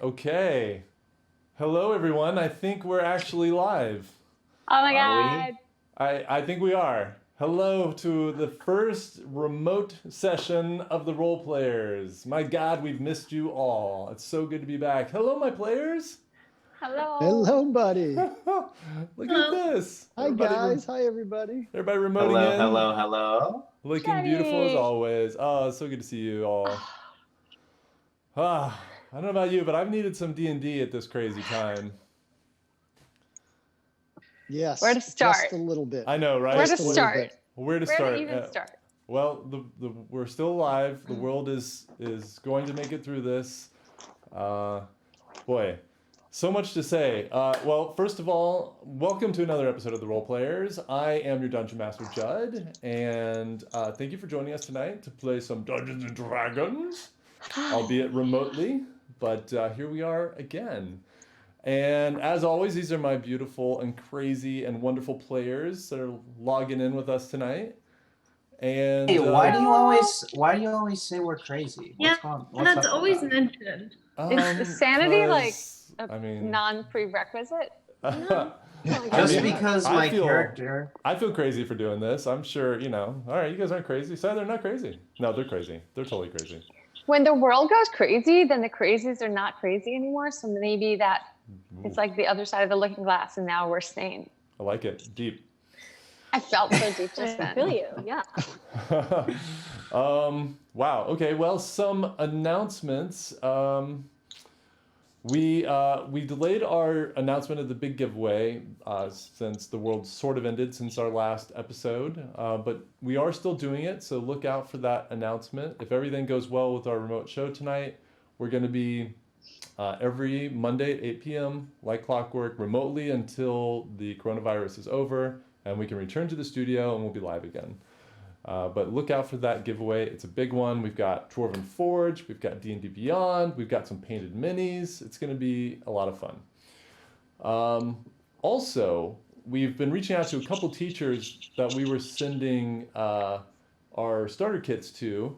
Okay. Hello, everyone. I think we're actually live. Oh my Are God. I think we are. Hello to the first remote session of the role players. My God, we've missed you all. It's so good to be back. Hello, my players. Hello. Hello, buddy. Look at this. Hi, guys. Hi, everybody. Everybody remoting Hello, in. hello, hello. Looking beautiful as Jenny. always. Oh, it's so good to see you all. I don't know about you, but I've needed some D&D at this crazy time. Yes. Where to start? Just a little bit. I know, right? Where to Just a little start? bit. Where to Where start? to even start? Well, we're still alive. The world is going to make it through this. Boy, so much to say. Well, first of all, welcome to another episode of The Role Players. I am your Dungeon Master, Judd, and thank you for joining us tonight to play some Dungeons and Dragons, albeit remotely, but here we are again. And as always, these are my beautiful and crazy and wonderful players that are logging in with us tonight. And Hey, why do you always say we're crazy? Yeah, that's up always with that? mentioned. Is sanity like 'cause, a I mean, non-prerequisite? Just I mean, because I my feel- character. I feel crazy for doing this. I'm sure, all right, you guys aren't crazy. So they're not crazy. No, they're crazy. They're totally crazy. When the world goes crazy, then the crazies are not crazy anymore. So maybe that it's like the other side of the looking glass, and now we're sane. I like it. Deep. I felt so deep just I then. feel you, yeah. Wow. Okay. Well, some announcements. We delayed our announcement of the big giveaway since the world sort of ended since our last episode, but we are still doing it. So look out for that announcement. If everything goes well with our remote show tonight, we're going to be every Monday at 8 p.m. like clockwork remotely until the coronavirus is over and we can return to the studio and we'll be live again. But look out for that giveaway. It's a big one. We've got Dwarven Forge, we've got D&D Beyond, we've got some painted minis. It's going to be a lot of fun. Also, we've been reaching out to a couple teachers that we were sending our starter kits to,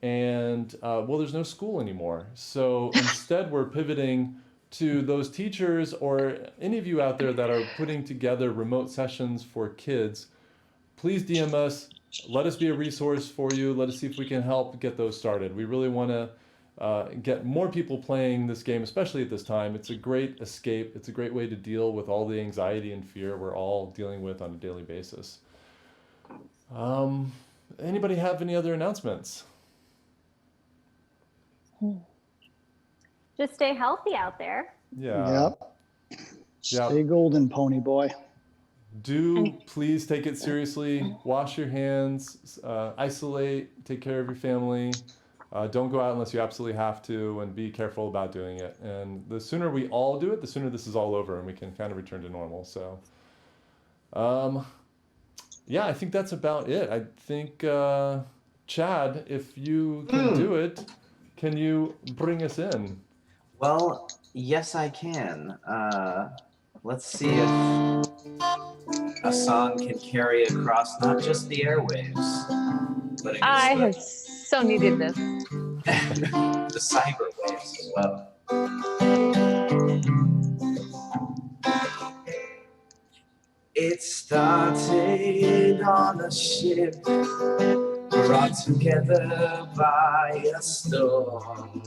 and well, there's no school anymore. So instead, we're pivoting to those teachers or any of you out there that are putting together remote sessions for kids. Please DM us. Let us be a resource for you. Let us see if we can help get those started. We really want to get more people playing this game, especially at this time. It's a great escape. It's a great way to deal with all the anxiety and fear we're all dealing with on a daily basis. Anybody have any other announcements? Just stay healthy out there. Yeah. Yep. Yeah. Stay golden, pony boy. Do please take it seriously. Wash your hands, isolate, take care of your family. Don't go out unless you absolutely have to, and be careful about doing it. And the sooner we all do it, the sooner this is all over and we can kind of return to normal. So, yeah, I think that's about it. I think, Chad, if you can do it, can you bring us in? Well, yes, I can. Let's see if a song can carry across not just the airwaves, but I have against so needed this. the cyber waves as well. It started on a ship, brought together by a storm.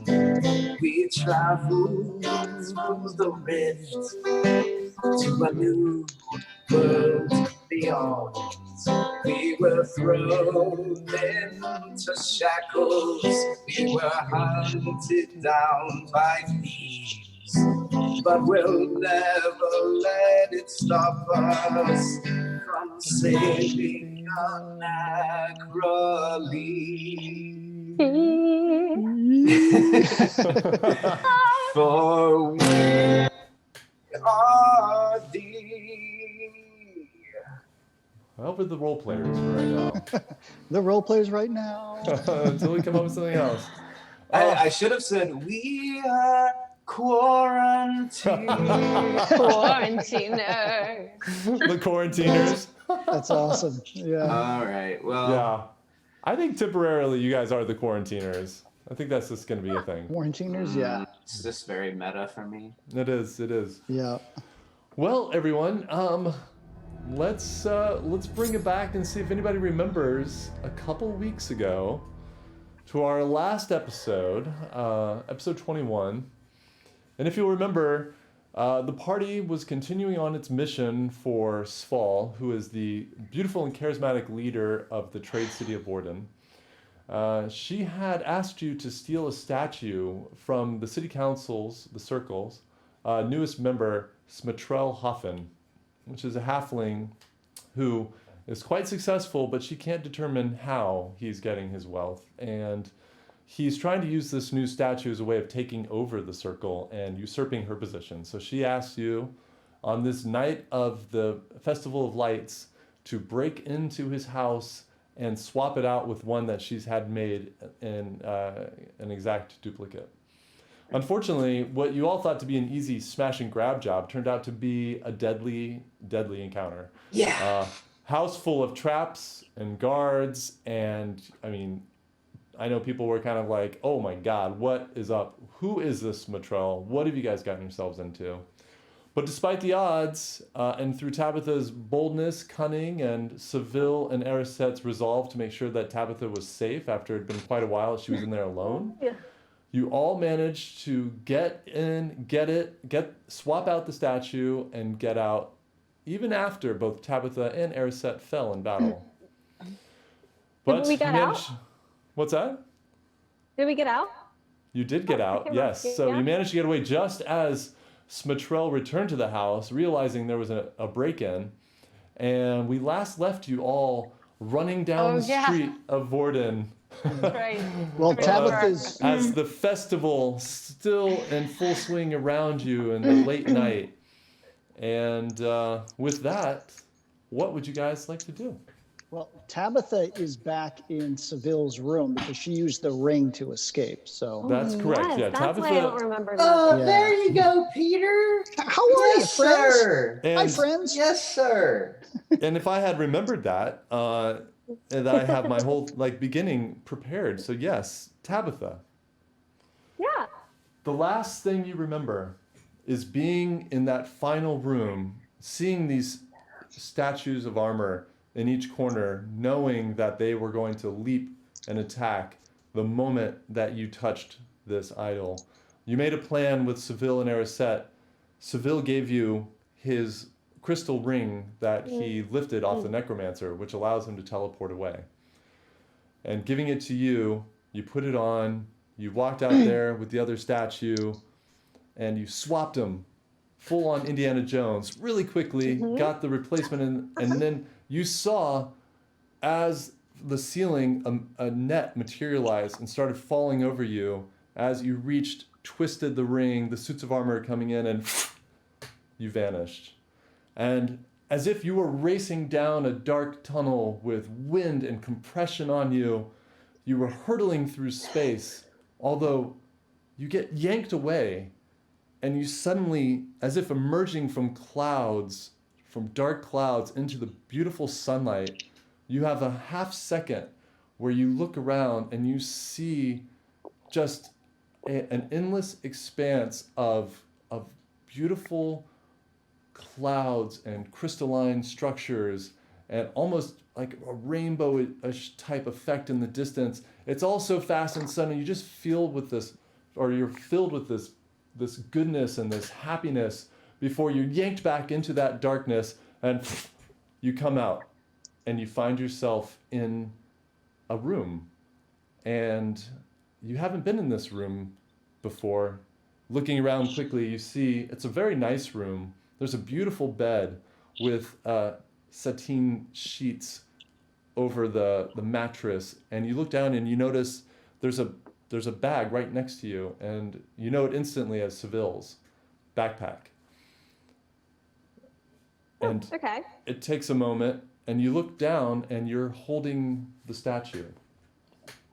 We traveled through the rift to a new world beyond. We were thrown into shackles. We were hunted down by thieves, but we'll never let it stop us from saving Nagrali. For we are thee. Well, we're the role players for right now. The role players right now. Until we come up with something else. I should have said we are quarantined. Quarantiner. The quarantiners. That's awesome. Yeah. All right. Well, Yeah. I think temporarily you guys are the quarantiners. I think that's just going to be a thing. Quarantiners, yeah. Is this very meta for me? It is. It is. Yeah. Well, everyone, let's bring it back and see if anybody remembers a couple weeks ago to our last episode, episode 21. And if you'll remember, the party was continuing on its mission for Sval, who is the beautiful and charismatic leader of the trade city of Vordin. She had asked you to steal a statue from the city council's, the circle's, newest member, Smatrel, which is a halfling who is quite successful, but she can't determine how he's getting his wealth. And he's trying to use this new statue as a way of taking over the circle and usurping her position. So she asks you on this night of the Festival of Lights to break into his house and swap it out with one that she's had made in an exact duplicate. Unfortunately, what you all thought to be an easy smash and grab job turned out to be a deadly encounter. Yeah. House full of traps and guards, and I mean, I know people were kind of like, oh my god, what is up? Who is this Smatrel? What have you guys gotten yourselves into? But despite the odds, and through Tabitha's boldness, cunning, and Sval and Arisette's resolve to make sure that Tabitha was safe after it had been quite a while she was in there alone, you all managed to get in, swap out the statue, and get out, even after both Tabitha and Arisette fell in battle. But we got out? What's that? Did we get out? You did get out, yes. So you managed to get away just as Smatrel returned to the house, realizing there was a break-in. And we last left you all running down the street of Vordin. Right. Well, Tabitha's As the festival still in full swing around you in the late night. And with that, what would you guys like to do? well, Tabitha is back in Sval's room because she used the ring to escape. So That's correct. Yes, Yeah, that's Tabitha. why I don't remember that. Oh, Yeah. there you go, Peter. how are Yes, you, friends? sir. And, Hi, friends. Yes, sir. and if I had remembered that, and I have my whole beginning prepared. So yes, Tabitha. Yeah. The last thing you remember is being in that final room, seeing these statues of armor in each corner, knowing that they were going to leap and attack the moment that you touched this idol. You made a plan with Sval and Arisette. Sval gave you his crystal ring that he lifted off the necromancer, which allows him to teleport away. And giving it to you, you put it on, you walked out there with the other statue, and you swapped them full on Indiana Jones really quickly, got the replacement, and then you saw as the ceiling, a net materialized and started falling over you as you reached, twisted the ring, the suits of armor coming in, and you vanished. And as if you were racing down a dark tunnel with wind and compression on you, you were hurtling through space, although you get yanked away, and you suddenly, as if emerging from clouds, from dark clouds into the beautiful sunlight, you have a half second where you look around and you see just an endless expanse of beautiful clouds and crystalline structures and almost like a rainbow-ish type effect in the distance. It's all so fast and sudden, you just feel with this, or you're filled with this goodness and this happiness before you're yanked back into that darkness, and you come out and you find yourself in a room, and you haven't been in this room before. Looking around quickly, you see it's a very nice room. There's a beautiful bed with sateen sheets over the mattress, and you look down and you notice there's a bag right next to you, and you know it instantly as Sval's backpack. And Okay. it takes a moment, and you look down and you're holding the statue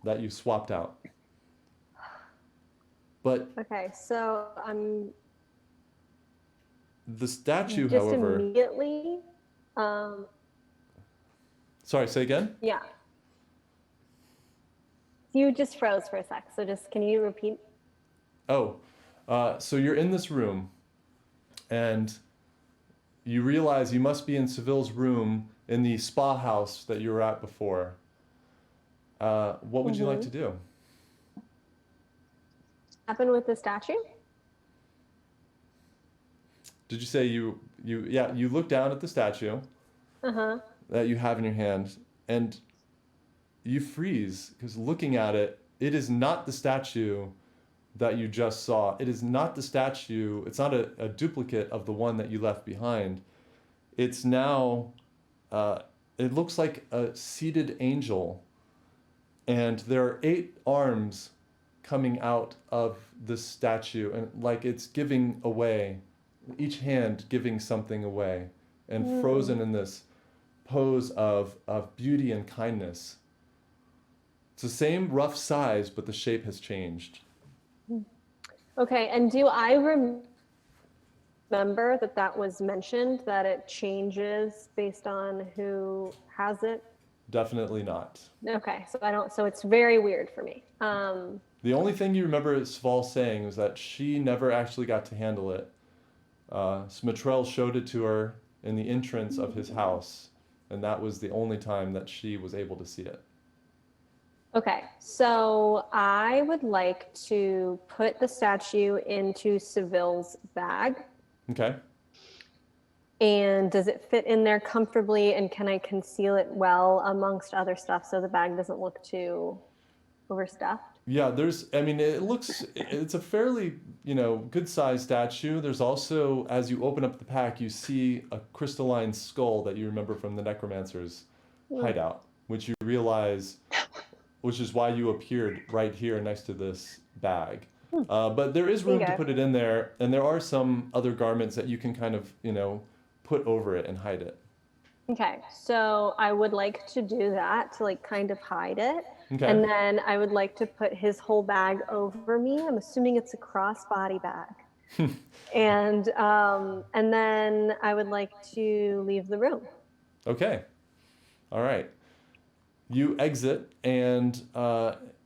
that you swapped out. But Okay. So I'm the statue, just however, immediately. sorry, say again? Yeah. You just froze for a sec. So just can you repeat? Oh, So you're in this room, and you realize you must be in Sval's room in the spa house that you were at before. What would you like to do? Happened with the statue? Did you say you look down at the statue Uh-huh. that you have in your hand, and you freeze because looking at it, it is not the statue that you just saw. It is not the statue. It's not a duplicate of the one that you left behind. It's now, it looks like a seated angel, and there are 8 arms coming out of this statue, and like it's giving away, each hand giving something away, and frozen in this pose of beauty and kindness. It's the same rough size, but the shape has changed. Okay, and do I remember that was mentioned, that it changes based on who has it? Definitely not. Okay, so it's very weird for me. The only thing you remember Sval saying was that she never actually got to handle it. Smatrel showed it to her in the entrance of his house, and that was the only time that she was able to see it. Okay, so I would like to put the statue into Sval's bag. Okay. And does it fit in there comfortably, and can I conceal it well amongst other stuff so the bag doesn't look too overstuffed? Yeah, it's a fairly, good sized statue. There's also, as you open up the pack, you see a crystalline skull that you remember from the necromancer's hideout, which you realize, which is why you appeared right here next to this bag. But there is room to put it in there, and there are some other garments that you can kind of, put over it and hide it. Okay, so I would like to do that to like kind of hide it. Okay. And then I would like to put his whole bag over me. I'm assuming it's a crossbody bag. And then I would like to leave the room. Okay. All right. You exit, and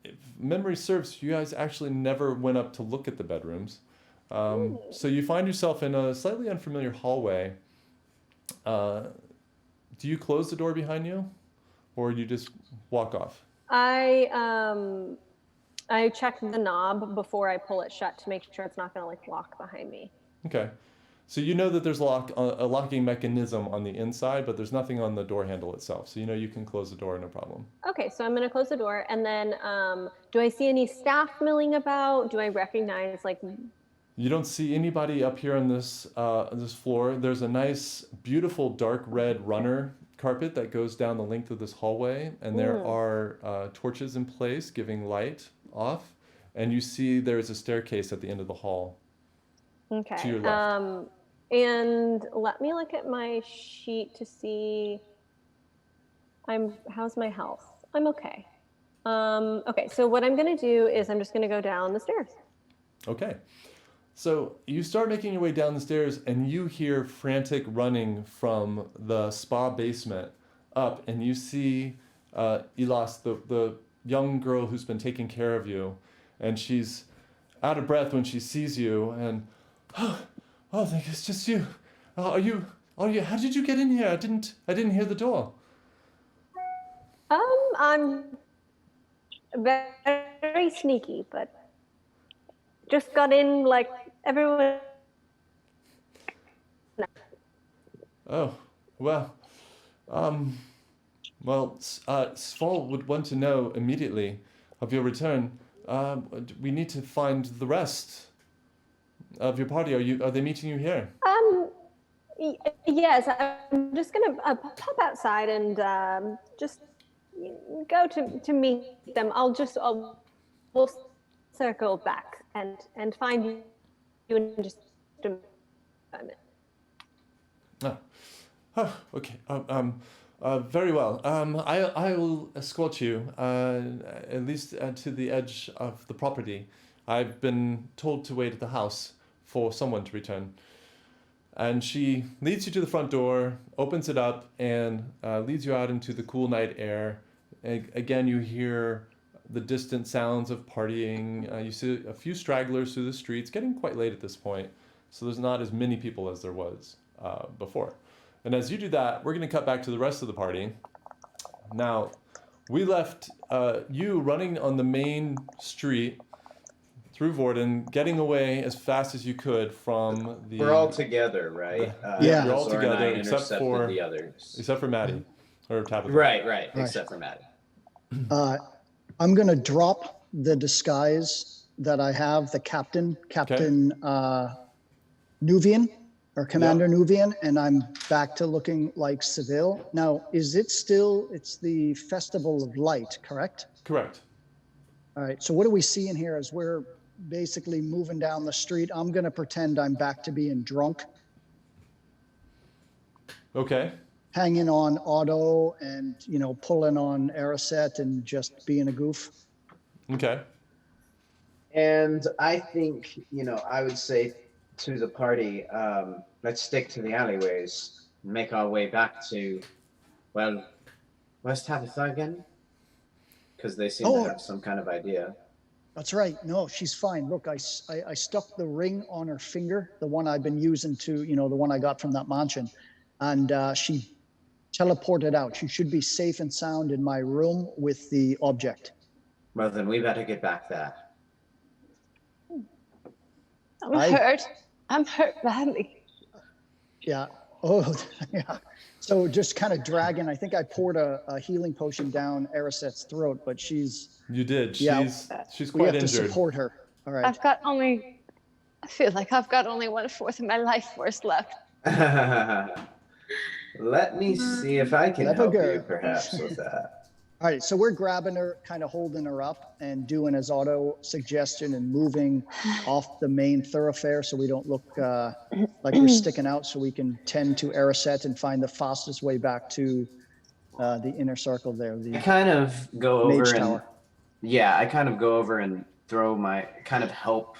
if memory serves, you guys actually never went up to look at the bedrooms. So you find yourself in a slightly unfamiliar hallway. Do you close the door behind you, or you just walk off? I check the knob before I pull it shut to make sure it's not going to like lock behind me. Okay. So you know that there's a locking mechanism on the inside, but there's nothing on the door handle itself. So you can close the door, no problem. Okay, so I'm going to close the door, and then do I see any staff milling about? Do I recognize like? You don't see anybody up here on this floor. There's a nice, beautiful dark red runner carpet that goes down the length of this hallway, and there are torches in place giving light off, and you see there's a staircase at the end of the hall. Okay. To your left. And let me look at my sheet to see. How's my health? I'm okay. Okay, so what I'm gonna do is I'm just gonna go down the stairs. Okay. So you start making your way down the stairs, and you hear frantic running from the spa basement up, and you see Elas, the young girl who's been taking care of you, and she's out of breath when she sees you, and oh, I think it's just you. How did you get in here? I didn't hear the door. I'm very sneaky, but just got in like everyone. Oh, well, Sval would want to know immediately of your return. We need to find the rest of your party. Are they meeting you here? Yes, I'm just gonna pop outside and just go to meet them. We'll circle back and find you in just a moment. Oh, okay. Very well. I will escort you, at least to the edge of the property. I've been told to wait at the house for someone to return. And she leads you to the front door, opens it up, and leads you out into the cool night air. Again, you hear the distant sounds of partying. You see a few stragglers through the streets, getting quite late at this point, so there's not as many people as there was before. And as you do that, we're going to cut back to the rest of the party. Now, we left you running on the main street through Vordin, getting away as fast as you could from the... We're all together, right? Yeah, you're all Zora and I together, except for the others. Except for Maddie, or Tabitha. Right, except for Maddie. I'm going to drop the disguise that I have, the Captain Nuvian, or Commander Nuvian, and I'm back to looking like Sval. Now, is it still, it's the Festival of Light, correct? Correct. All right, so what do we see in here as we're basically moving down the street? I'm going to pretend I'm back to being drunk, Okay. hanging on Otto and, you know, pulling on Ariset and just being a goof. Okay. And I think, I would say to the party, let's stick to the alleyways and make our way back to, well, where's Tabitha again? Because they seem to have some kind of idea. That's right. No, she's fine. Look, I stuck the ring on her finger, the one I've been using to, the one I got from that mansion. And she teleported out. She should be safe and sound in my room with the object. Well, then we better get back there. I'm hurt badly. Yeah. Oh, yeah. So just kind of dragging. I think I poured a healing potion down Ariset's throat, but she's... You did. Yeah, She's we quite have to injured. support her. All right. I feel like I've got only 1/4 of my life force left. Let me see if I can help you, perhaps, with that. All right, so we're grabbing her, kind of holding her up and doing as Otto suggestion and moving off the main thoroughfare so we don't look like we're sticking out, so we can tend to Ariset and find the fastest way back to the inner circle there. I kind of go over Mage and Tower. I kind of go over and throw my help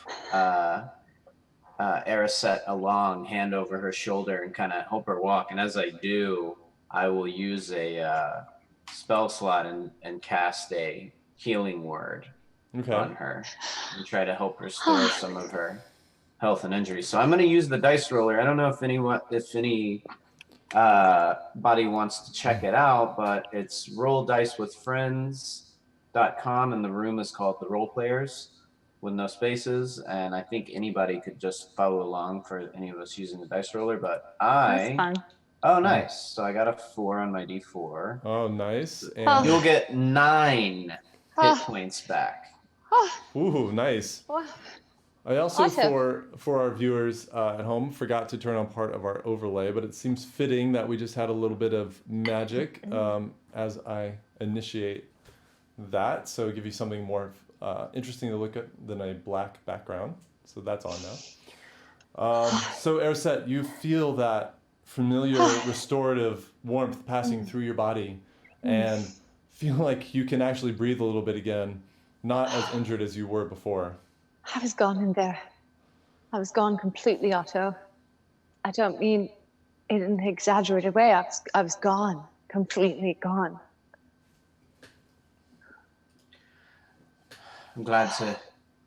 Ariset along, hand over her shoulder, and kind of help her walk. And as I do, I will use a spell slot and cast a healing word on her and try to help restore some of her health and injuries. So I'm going to use the dice roller. I don't know if anybody wants to check it out, but it's rolldicewithfriends.com, and the room is called The Role Players with no spaces. And I think anybody could just follow along for any of us using the dice roller, but That's fun. Oh, nice. So I got a 4 on my D4. Oh, nice. And You'll get 9 hit points back. ooh, nice. Wow. I also, Awesome. for our viewers at home, forgot to turn on part of our overlay, but it seems fitting that we just had a little bit of magic as I initiate that. So give you something more interesting to look at than a black background. So that's on now. So Ariset, you feel that familiar restorative warmth passing through your body and feel like you can actually breathe a little bit again, not as injured as you were before. I was gone in there. I was gone completely, Otto. I don't mean it in an exaggerated way. I was gone, completely gone. I'm glad to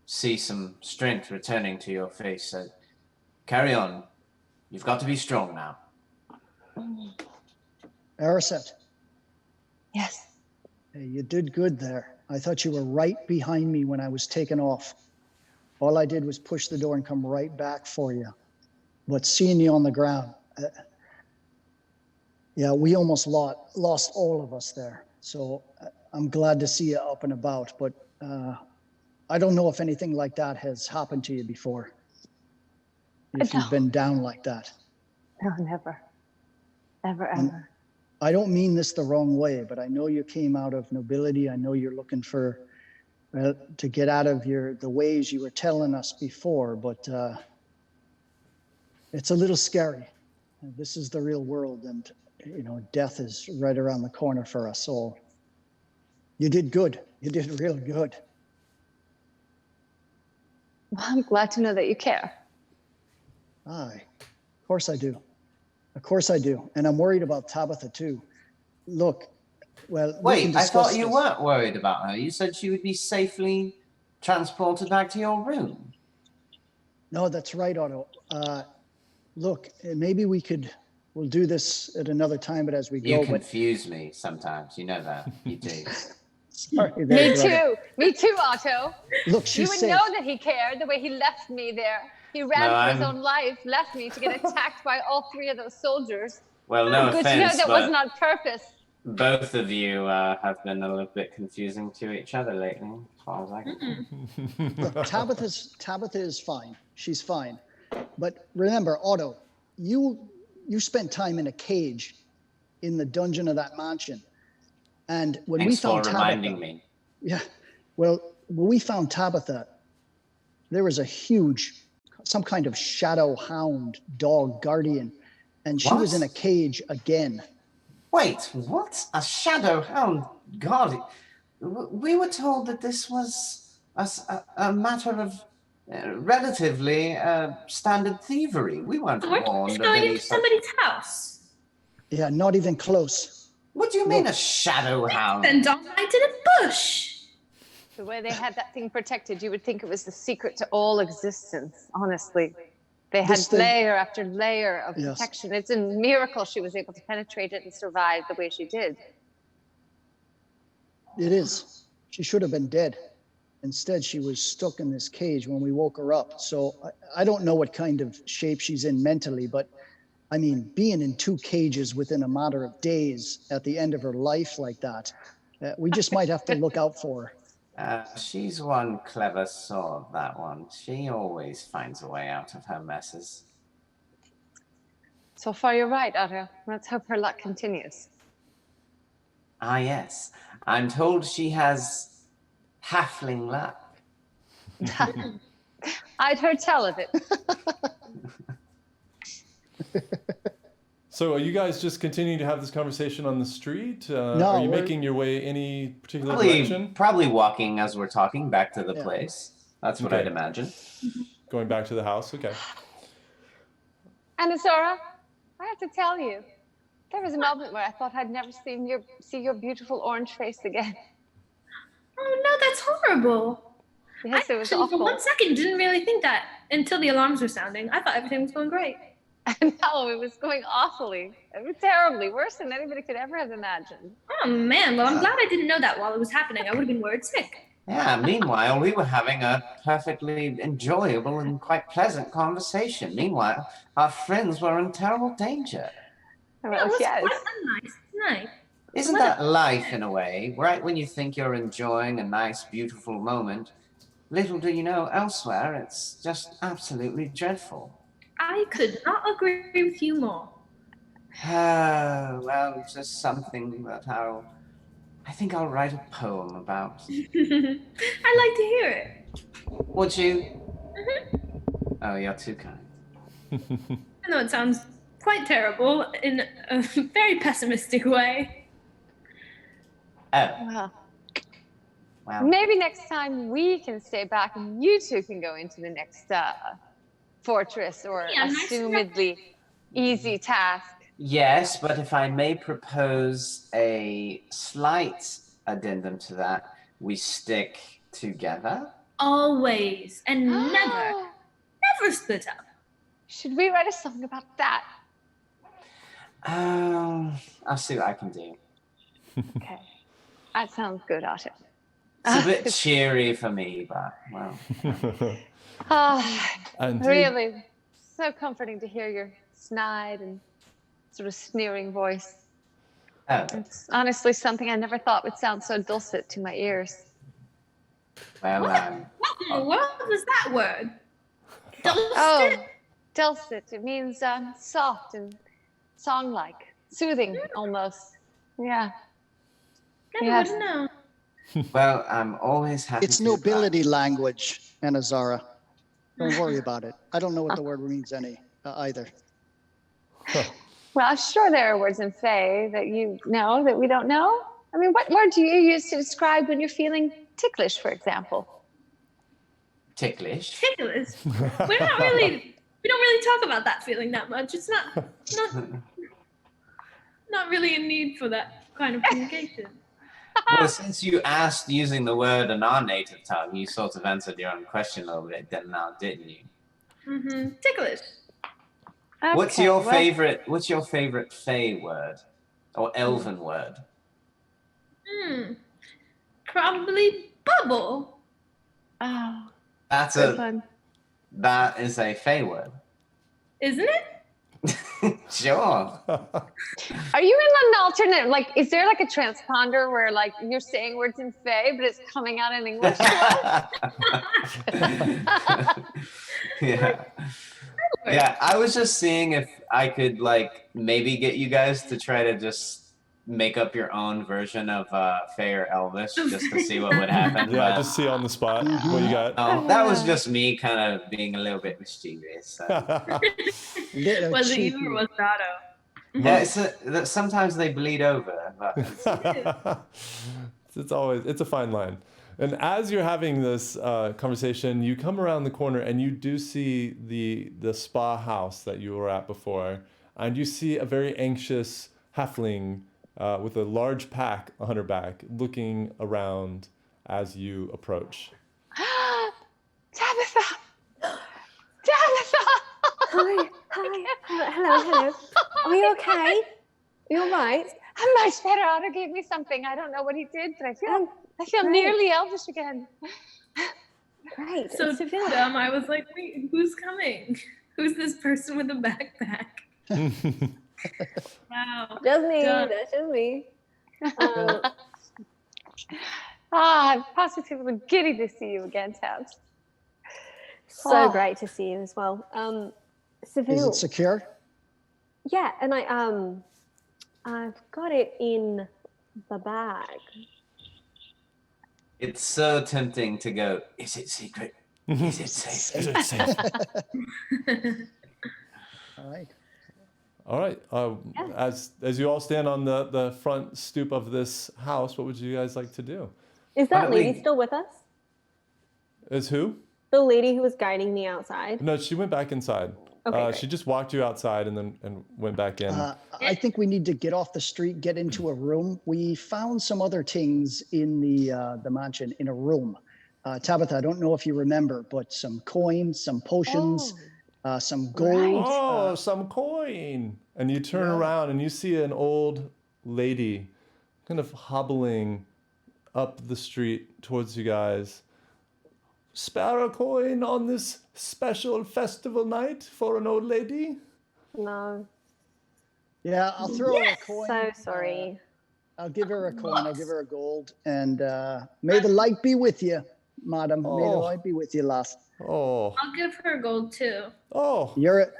see some strength returning to your face. Carry on. You've got to be strong now. Ariset, Yes. hey, you did good there. I thought you were right behind me when I was taken off. All I did was push the door and come right back for you. But seeing you on the ground, we almost lost all of us there. So I'm glad to see you up and about, but I don't know if anything like that has happened to you before. If you've been down like that. No, never. Never, ever. I don't mean this the wrong way, but I know you came out of nobility. I know you're looking for to get out of the ways you were telling us before, but it's a little scary. This is the real world, and death is right around the corner for us all. You did good. You did real good. Well, I'm glad to know that you care. Aye, of course I do. Of course I do. And I'm worried about Tabitha too. Look, Well, we can Wait, I discuss thought you this. weren't worried about her. You said she would be safely transported back to your room. No, that's right, Otto. Look, maybe we'll do this at another time, but as we You go. But confuse me sometimes. You know that. You do. sorry, there, Me brother. too. Me too, Otto. Look, You she's would safe. know that he cared the way he left me there. He ran No, for his I'm- own life, left me to get attacked by all three of those soldiers. Well, no Good to know offense, that wasn't but on purpose. both of you have been a little bit confusing to each other lately, as far as I can tell. Look, Tabitha is fine. She's fine. But remember, Otto, you spent time in a cage in the dungeon of that mansion. And when Thanks we found for Tabitha, reminding me. yeah, well, when we found Tabitha, there was a huge, some kind of shadow hound dog guardian, and she was What? in a cage again. Wait, what? A shadow hound? God, we were told that this was a matter of relatively standard thievery. We weren't Weren't you warned just of going any into such... somebody's house? Yeah, not even close. What do you mean a shadow hound? Then Dom night in a bush. The way they had that thing protected, you would think it was the secret to all existence, honestly. They had This thing- layer after layer of Yes. protection. It's a miracle she was able to penetrate it and survive the way she did. It is. She should have been dead. Instead, she was stuck in this cage when we woke her up. So I don't know what kind of shape she's in mentally, but I mean, being in 2 cages within a matter of days at the end of her life like that, we just might have to look out for her. She's one clever sort, that one. She always finds a way out of her messes. So far, you're right, Otto. Let's hope her luck continues. Ah, yes. I'm told she has halfling luck. I'd heard tell of it. So are you guys just continuing to have this conversation on the street? No, are you we're- making your way any particular direction? Probably walking as we're talking back to the Yeah. place. That's what Okay. I'd imagine. Going back to the house? Okay. And Azora, I have to tell you, there was a moment where I thought I'd never see your beautiful orange face again. Oh no, that's horrible. Yes, I it was actually, for awful. 1 second, didn't really think that until the alarms were sounding. I thought everything was going great. No, it was going awfully. It was terribly, worse than anybody could ever have imagined. Oh man, well I'm glad I didn't know that while it was happening. I would have been worried sick. Yeah, meanwhile, we were having a perfectly enjoyable and quite pleasant conversation. Meanwhile, our friends were in terrible danger. Yeah, Well, it was yes. quite a nice night. Isn't that life in a way? Right when you think you're enjoying a nice, beautiful moment, little do you know elsewhere, it's just absolutely dreadful. I could not agree with you more. Well, it's just something that I think I'll write a poem about. I'd like to hear it. Would you? Oh, you're too kind. I know it sounds quite terrible in a very pessimistic way. Oh, Well, well, maybe next time we can stay back and you two can go into the next fortress or Yeah, nice assumedly easy task. yes, but if I may propose a slight addendum to that, we stick together. Always and never split up. Should we write a song about that? I'll see what I can do. Okay. That sounds good, Otto. It's a bit cheery for me, but well. And Really, so comforting to hear your snide and sort of sneering voice. Oh, It's honestly something I never thought would sound so dulcet to my ears. well, What in the world was that word? Oh, dulcet. It means soft and song-like, soothing almost. Yeah. Never Yes. would have known. well, I'm always happy It's to, nobility language, Anazara. Don't worry about it. I don't know what the word means either. Well, I'm sure there are words in Fae that you know that we don't know. I mean, what word do you use to describe when you're feeling ticklish, for example? ticklish. Ticklish. We don't really talk about that feeling that much. It's not really a need for that. kind of communication. Well, since you asked using the word in our native tongue, you sort of answered your own question a little bit now, didn't you? Mm-hmm. Ticklish. What's Okay, your well, favorite? What's your favorite Fey word or Elven word? Probably bubble. Oh, That's good one. that is a Fey word. Isn't it? Sure. Are you in an alternate, like, is there like a transponder where like you're saying words in Fae, but it's coming out in English to us? Yeah. Yeah, I was just seeing if I could like maybe get you guys to try to just make up your own version of Fey or Elvish just to see what would happen. Yeah, but, just see on the spot what you got. no, that was just me kind of being a little bit mischievous. So. Little Was it cheeky. you or was it Otto? Yeah, sometimes they bleed over. But It's a fine line. And as you're having this conversation, you come around the corner and you do see the spa house that you were at before, and you see a very anxious halfling with a large pack on her back, looking around as you approach. Tabitha! Tabitha! Hi. Hello. Are you okay? You all right? I'm much better. Otto gave me something. I don't know what he did, but I feel Great. nearly elvish again. Great. So Seville. dumb. I was like, wait, who's coming? Who's this person with a backpack? Wow. Just me. Done. That's just me. I'm positively giddy to see you again, Tabs. So Oh. great to see you as well. Is Seville. it secure? Yeah, and I've got it in the bag. it's so tempting to go, is it secret? Is it safe? Is it safe? All right. All right. As you all stand on the front stoop of this house, what would you guys like to do? Is Why that don't lady we- still with us? Is who? The lady who was guiding me outside? No, she went back inside. Okay, great. She just walked you outside and went back in. I think we need to get off the street, get into a room. We found some other things in the mansion in a room. Tabitha, I don't know if you remember, but some coins, some potions, some gold. Oh, some coin. And you turn around and you see an old lady kind of hobbling up the street towards you guys. Spare a coin on this special festival night for an old lady? No. Yeah, I'll throw her a coin. So sorry. I'll give her a coin. I'll give her a gold. And may the light be with you, madam. May the Oh. light be with you, lass. Oh. I'll give her gold too. Oh. You're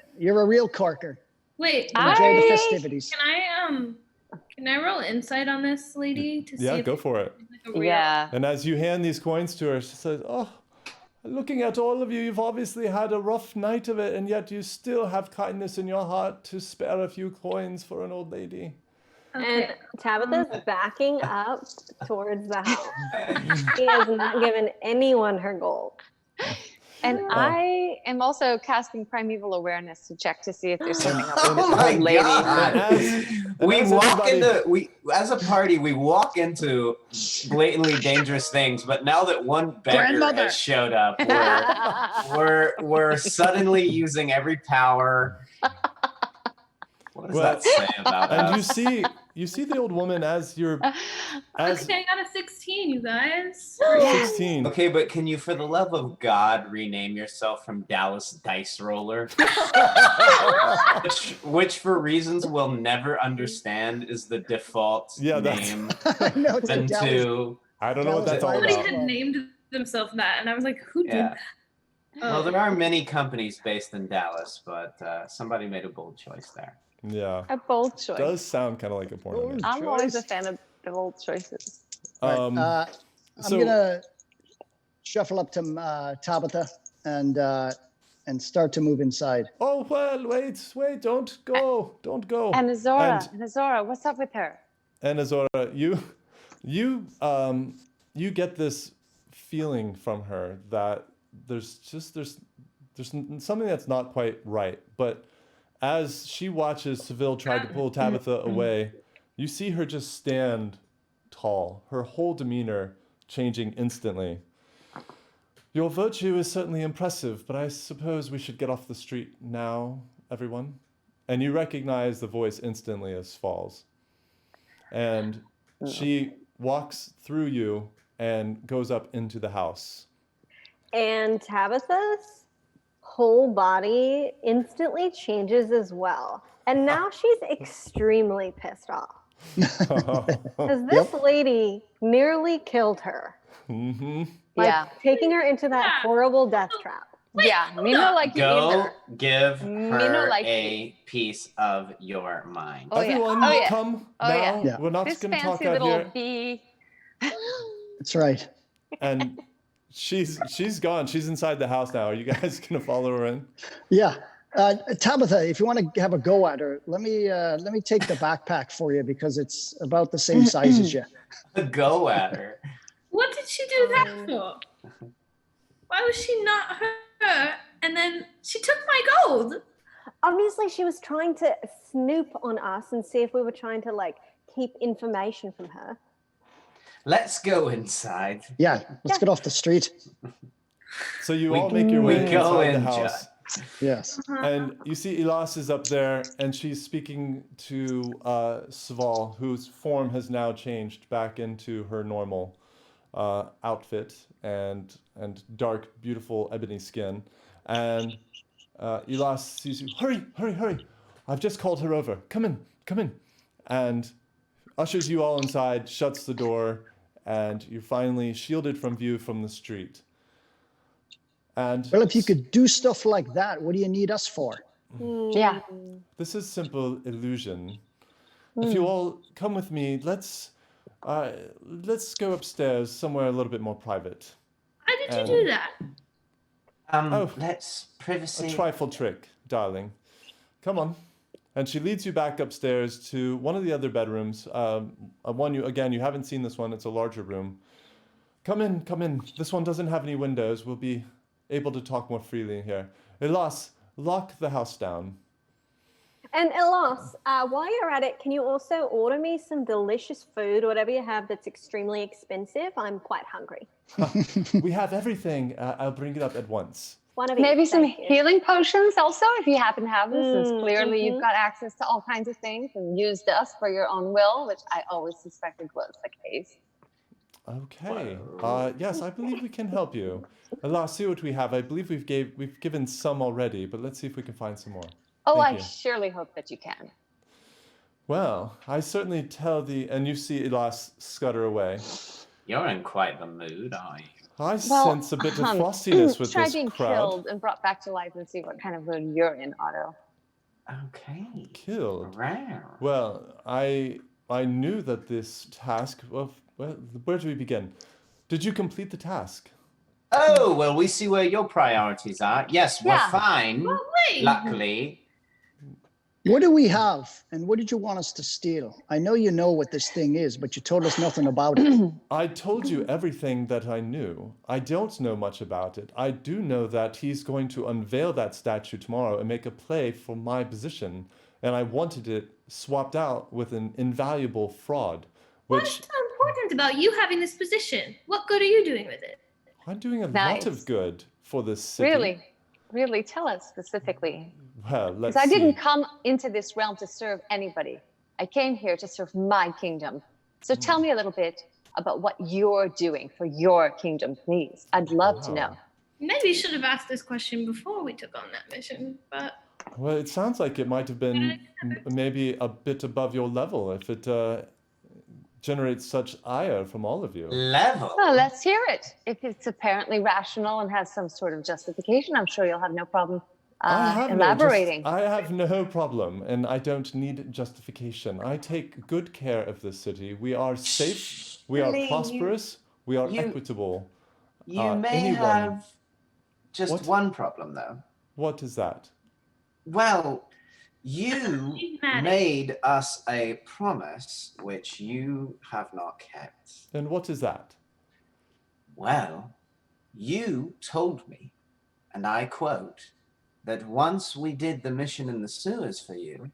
a real corker. Wait, Enjoy the festivities. can I roll insight on this lady to see Yeah, if go for it. it's like a real Yeah. And as you hand these coins to her, she says, "Oh, looking at all of you, you've obviously had a rough night of it, and yet you still have kindness in your heart to spare a few coins for an old lady." Okay. And Tabitha's backing up towards the house. She has not given anyone her gold. And I am also casting primeval awareness to check to see if there's something up Oh with this my old lady. God. And We as walk everybody- as a party, we walk into blatantly dangerous things, but now that one beggar Grandmother. has showed up, we're suddenly using every power. What does that say about And us? you see the old woman as you're as Okay, I got a 16, you guys. 16. Okay, but can you, for the love of God, rename yourself from Dallas Dice Roller? which for reasons we'll never understand, is the default Yeah, that's- name. I know it's a Dallas. Into I don't know what that's all Somebody about. had named themselves that, and I was like, who did Yeah. that? Well, Oh. there are many companies based in Dallas, but somebody made a bold choice there. Yeah. A bold choice. Does sound kind of like a porno name. I'm always a choice. fan of bold choices. All right, I'm so- gonna shuffle up to Tabitha and start to move inside. Oh well, wait, don't go. And Azora, what's up with her? And Azora, you get this feeling from her that there's something that's not quite right. But as she watches Sval try to pull Tabitha away, You see her just stand tall, her whole demeanor changing instantly. Your virtue is certainly impressive, but I suppose we should get off the street now, everyone. And you recognize the voice instantly as Sval's. And she walks through you and goes up into the house. And Tabitha's whole body instantly changes as well. And now she's extremely pissed off. Because this lady nearly killed her. Mm-hmm. By taking her into that horrible death trap. Yeah, me no like you Go either. give Me her no like a piece of your mind. Oh, yeah. Everyone, Oh, yeah. come Oh, now. yeah. We're not This going to talk fancy out little here. bee. That's right. And she's gone. She's inside the house now. Are you guys going to follow her in? Yeah. Tabitha, if you want to have a go at her, let me take the backpack for you because it's about the same size as you. Go at her. What did she do that for? Why was she not her? And then she took my gold. Obviously, she was trying to snoop on us and see if we were trying to like keep information from her. Let's go inside. Yeah, let's get off the street. So you all make your way go inside the in, house. Yes. And you see Elas is up there, and she's speaking to Sval, whose form has now changed back into her normal outfit and dark, beautiful ebony skin. And Elas sees you. Hurry, hurry, hurry! I've just called her over. Come in, come in. And ushers you all inside, shuts the door, and you're finally shielded from view from the street. And Well, if you could do stuff like that, what do you need us for? Yeah. this is simple illusion. If you all come with me, let's go upstairs somewhere a little bit more private. How did you do that? Let's privacy. A trifle trick, darling. Come on. And she leads you back upstairs to one of the other bedrooms. One you haven't seen this one. It's a larger room. Come in, come in. This one doesn't have any windows. We'll be able to talk more freely in here. Elas, lock the house down. And Elas, while you're at it, can you also order me some delicious food, whatever you have that's extremely expensive? I'm quite hungry. We have everything. I'll bring it up at once. One of each. Maybe some Thank you. healing potions also, if you happen to have them, since clearly you've got access to all kinds of things and used us for your own will, which I always suspected was the case. Okay. Yes, I believe we can help you. Let's see what we have. I believe we've given some already, but let's see if we can find some more. Oh, Thank I you. surely hope that you can. Well, I certainly tell and you see Elas scutter away. You're in quite the mood, aren't you? I sense a bit of frostiness with try this being crowd. killed and brought back to life and see what kind of mood you're in, Otto. Okay. Killed. Wow. Well, I knew that this task. Well, where do we begin? Did you complete the task? Oh, well, we see where your priorities are. Yes, we're Yeah. fine. Well, wait. Luckily. What do we have, and what did you want us to steal? I know you know what this thing is, but you told us nothing about it. I told you everything that I knew. I don't know much about it. I do know that he's going to unveil that statue tomorrow and make a play for my position, and I wanted it swapped out with an invaluable fraud, What's which so important about you having this position? What good are you doing with it? I'm doing a Nice. lot of good for this city. Really tell us specifically. Well, let's Because I didn't see. come into this realm to serve anybody. I came here to serve my kingdom. So tell me a little bit about what you're doing for your kingdom, please. I'd love to know. Maybe you should have asked this question before we took on that mission, but Well, it sounds like it might have been maybe a bit above your level if it generates such ire from all of you. Level. Well, let's hear it. If it's apparently rational and has some sort of justification, I'm sure you'll have no problem elaborating. I have no problem, and I don't need justification. I take good care of this city. We are safe, we are Really, prosperous, we are you- equitable. You may anyone- have just What? one problem, though. What is that? Well, you Enigmatic. made us a promise which you have not kept. And what is that? Well, you told me, and I quote, that once we did the mission in the sewers for you,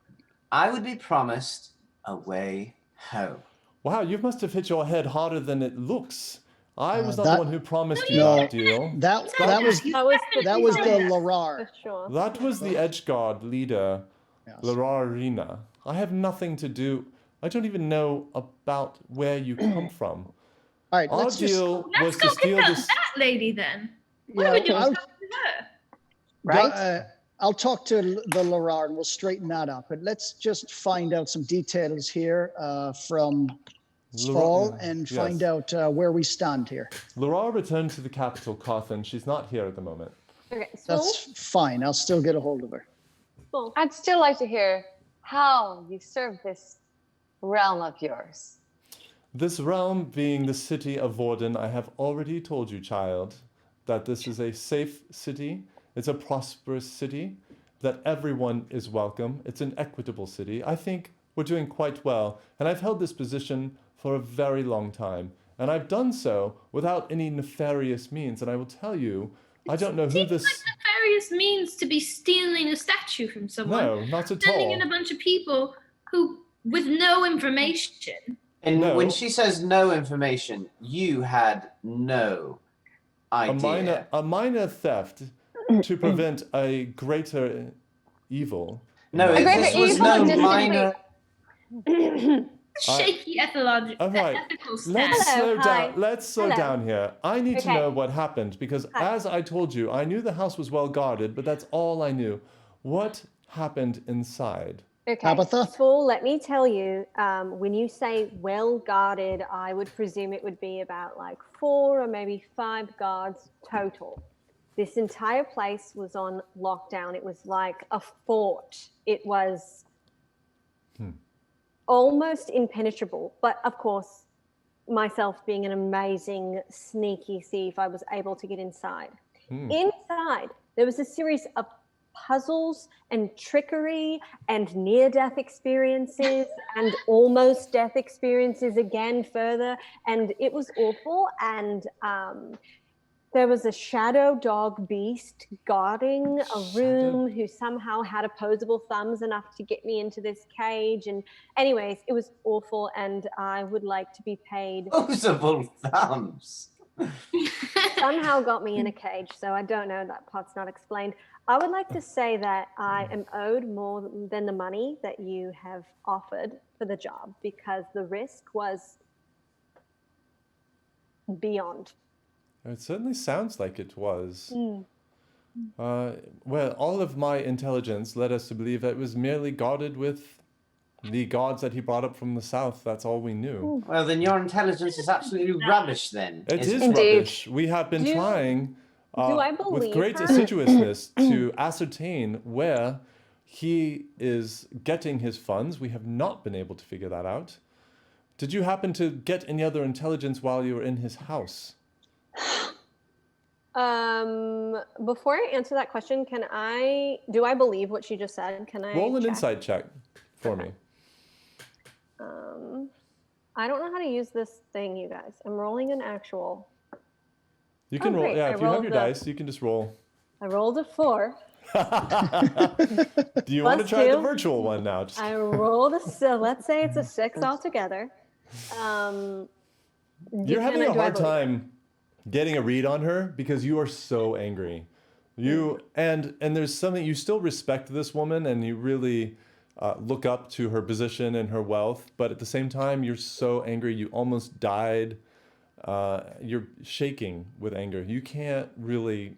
I would be promised a way Oh. Wow, you must have hit your head harder than it looks. I was not that- the one who promised you No. that deal. That That was That was the for Larar. sure. That was the Edgeguard leader, Yes. Lararina. I have nothing to do. I don't even know about where you come from. All right, Our let's just deal Let's was go to steal kidnap this. that lady then. What yeah. are we doing I'll, talking to her? Right? I'll talk to the Larar and we'll straighten that up. But let's just find out some details here from Sval and Yes. find out where we stand here. Laura returned to the capital, Carthan. She's not here at the moment. Okay, That's fine. I'll still get a hold of her. Sval. I'd still like to hear how you serve this realm of yours. This realm being the city of Vordin, I have already told you, child, that this is a safe city. It's a prosperous city, that everyone is welcome. It's an equitable city. I think we're doing quite well. And I've held this position for a very long time. And I've done so without any nefarious means. And I will tell you, I don't know who Seems this... like nefarious means to be stealing a statue from someone. No, not at Sending all. in a bunch of people who, with no information. And No. when she says no information, you had no idea. A minor theft to prevent a greater evil. No, A greater this was evil no just minor. Shaky ethical All right, stance. let's Hello, slow hi. down. Let's slow Hello. down here. I need to Okay. know what happened because, Hi. as I told you, I knew the house was well guarded, but that's all I knew. What happened inside? Okay. Tabitha? Sval, let me tell you, when you say well guarded, I would presume it would be about like 4 or maybe 5 guards total. This entire place was on lockdown. It was like a fort. It was almost impenetrable. But of course, myself being an amazing sneaky thief, I was able to get inside. Inside, there was a series of puzzles and trickery and near-death experiences and almost death experiences again further. And it was awful. And there was a shadow dog beast guarding a room who somehow had opposable thumbs enough to get me into this cage. And anyways, it was awful. And I would like to be paid. Opposable thumbs. Somehow got me in a cage. So I don't know, that part's not explained. I would like to say that I am owed more than the money that you have offered for the job because the risk was beyond. It certainly sounds like it was. Well, all of my intelligence led us to believe that it was merely guarded with the gods that he brought up from the south. That's all we knew. Well, then your intelligence is absolutely rubbish then. It is Indeed. rubbish. We have been trying I with believe great her? assiduousness to ascertain where he is getting his funds. We have not been able to figure that out. Did you happen to get any other intelligence while you were in his house? Before I answer that question, do I believe what she just said? Can I Roll an check? insight check for me. I don't know how to use this thing, you guys. I'm rolling an actual. You can roll. great. Yeah, I if you have rolled your the- dice, you can just roll. I rolled a 4. Do you want to Plus try the 2. virtual one now? Just- I rolled so let's say it's a 6 altogether. You're having a hard time getting a read on her because you are so angry. And there's something, you still respect this woman and you really look up to her position and her wealth, but at the same time you're so angry you almost died. You're shaking with anger. You can't really,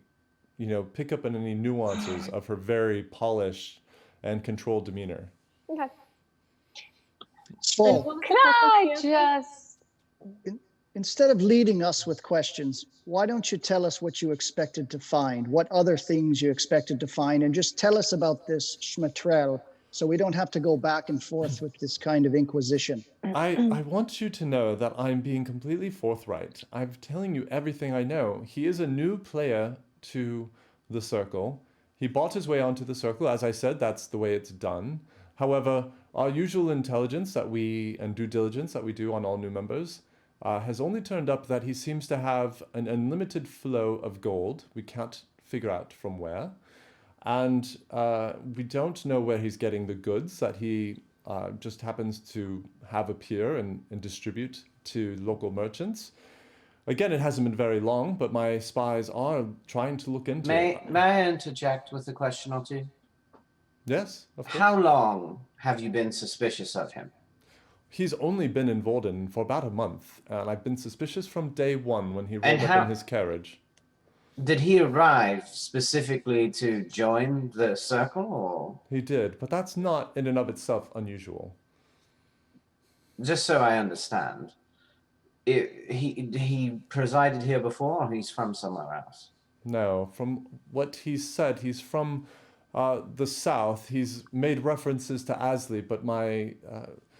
pick up on any nuances of her very polished and controlled demeanor. Okay. Sval, Can I just... instead of leading us with questions, why don't you tell us what you expected to find, what other things you expected to find, and just tell us about this Smatrel so we don't have to go back and forth with this kind of inquisition. I want you to know that I'm being completely forthright. I'm telling you everything I know. He is a new player to the circle. He bought his way onto the circle. As I said, that's the way it's done. However, our usual intelligence and due diligence that we do on all new members has only turned up that he seems to have an unlimited flow of gold. We can't figure out from where. And we don't know where he's getting the goods that he just happens to have a pier and distribute to local merchants. Again, it hasn't been very long, but my spies are trying to look into it. May I interject with a question or two? Yes, of course. How long have you been suspicious of him? He's only been in Vordin for about a month, and I've been suspicious from day one when he rolled And up how- in his carriage. Did he arrive specifically to join the circle, or He did, but that's not in and of itself unusual. just so I understand? He presided here before, or he's from somewhere else? No, from what he said, he's from the south. He's made references to Asley, but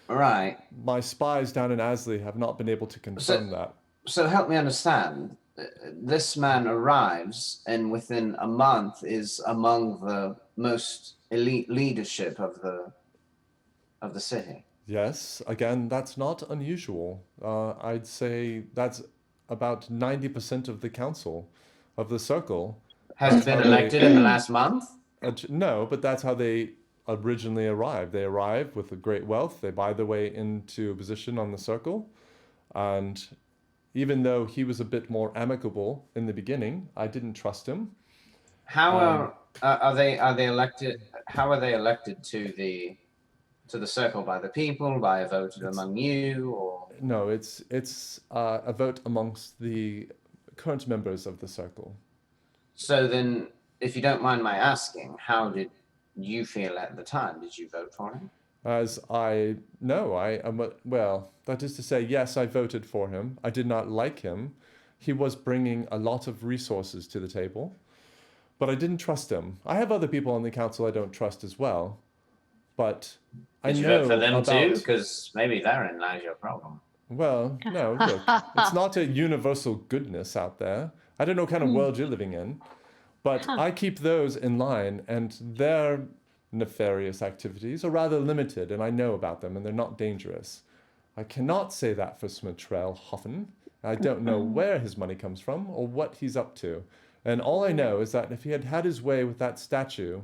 Right. my spies down in Asley have not been able to confirm that. So help me understand. This man arrives, and within a month is among the most elite leadership of the city. Yes, again, that's not unusual. I'd say that's about 90% of the council of the circle. Has been elected in the last month? No, but that's how they originally arrived. They arrive with a great wealth. They buy their way into a position on the circle. And even though he was a bit more amicable in the beginning, I didn't trust him. How are they elected? How are they elected to the circle? By the people, by a vote among you, or No, it's a vote amongst the current members of the circle. so then, if you don't mind my asking, how did you feel at the time? Did you vote for him? As I know, I am, well, that is to say, yes, I voted for him. I did not like him. He was bringing a lot of resources to the table, but I didn't trust him. I have other people on the council I don't trust as well, but I Did you know vote for them about, too? Because maybe therein lies your problem. well, no, look, it's not a universal goodness out there. I don't know what kind of world you're living in, but I keep those in line, and their nefarious activities are rather limited, and I know about them, and they're not dangerous. I cannot say that for Smatrel Hoffen. I don't know where his money comes from or what he's up to. And all I know is that if he had had his way with that statue,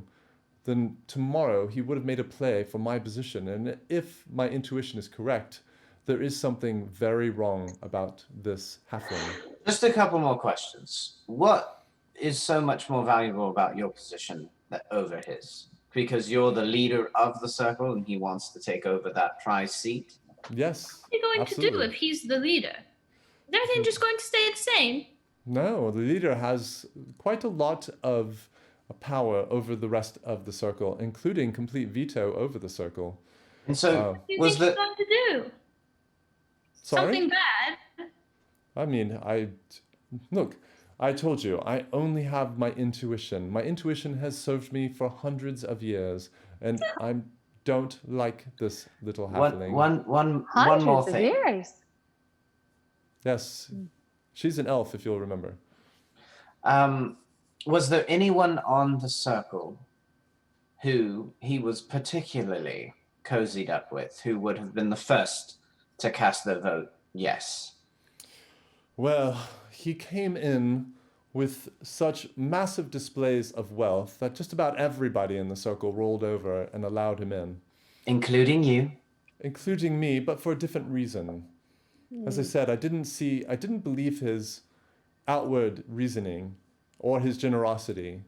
then tomorrow he would have made a play for my position. And if my intuition is correct, there is something very wrong about this halfling. Just a couple more questions. What is so much more valuable about your position over his? Because you're the leader of the circle and he wants to take over that prize seat? Yes. What are you going absolutely. to do if he's the leader? Is everything just going to stay the same? No, the leader has quite a lot of power over the rest of the circle, including complete veto over the circle. And so What do you was think he's the going to do? Sorry? Something bad? I mean, look, I told you, I only have my intuition. My intuition has served me for hundreds of years, and I don't like this little halfling. one more Hundreds of thing. years. Yes, she's an elf, if you'll remember. Was there anyone on the circle who he was particularly cozied up with, who would have been the first to cast their vote yes? Well, he came in with such massive displays of wealth that just about everybody in the circle rolled over and allowed him in. Including you? Including me, but for a different reason. As I said, I didn't believe his outward reasoning or his generosity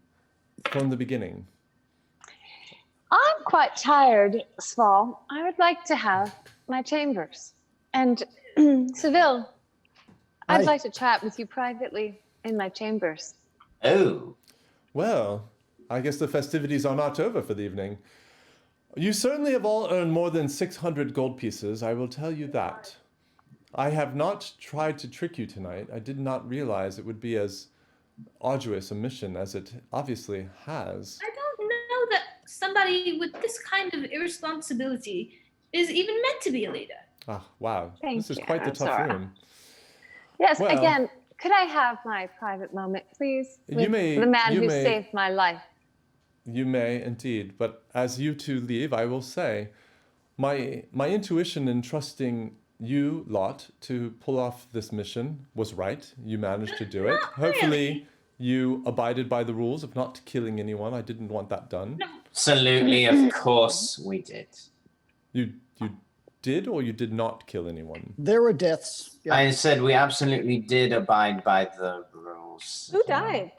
from the beginning. I'm quite tired, Sval. I would like to have my chambers. And Sval, I'd Aye. like to chat with you privately in my chambers. Oh, Well, I guess the festivities are not over for the evening. You certainly have all earned more than 600 gold pieces, I will tell you that. I have not tried to trick you tonight. I did not realize it would be as arduous a mission as it obviously has. I don't know that somebody with this kind of irresponsibility is even meant to be a leader. Ah, wow. Thank This is you, quite the tough Zara. room. Yes, Well- again, could I have my private moment, please? You With may- the man you who may- saved my life. You may indeed, but as you two leave, I will say, my intuition in trusting you lot to pull off this mission was right. You managed to do it. Hopefully, you abided by the rules of not killing anyone. I didn't want that done. absolutely, of course we did. You did or you did not kill anyone? There were deaths. Yeah. I said we absolutely did abide by the rules. Who died?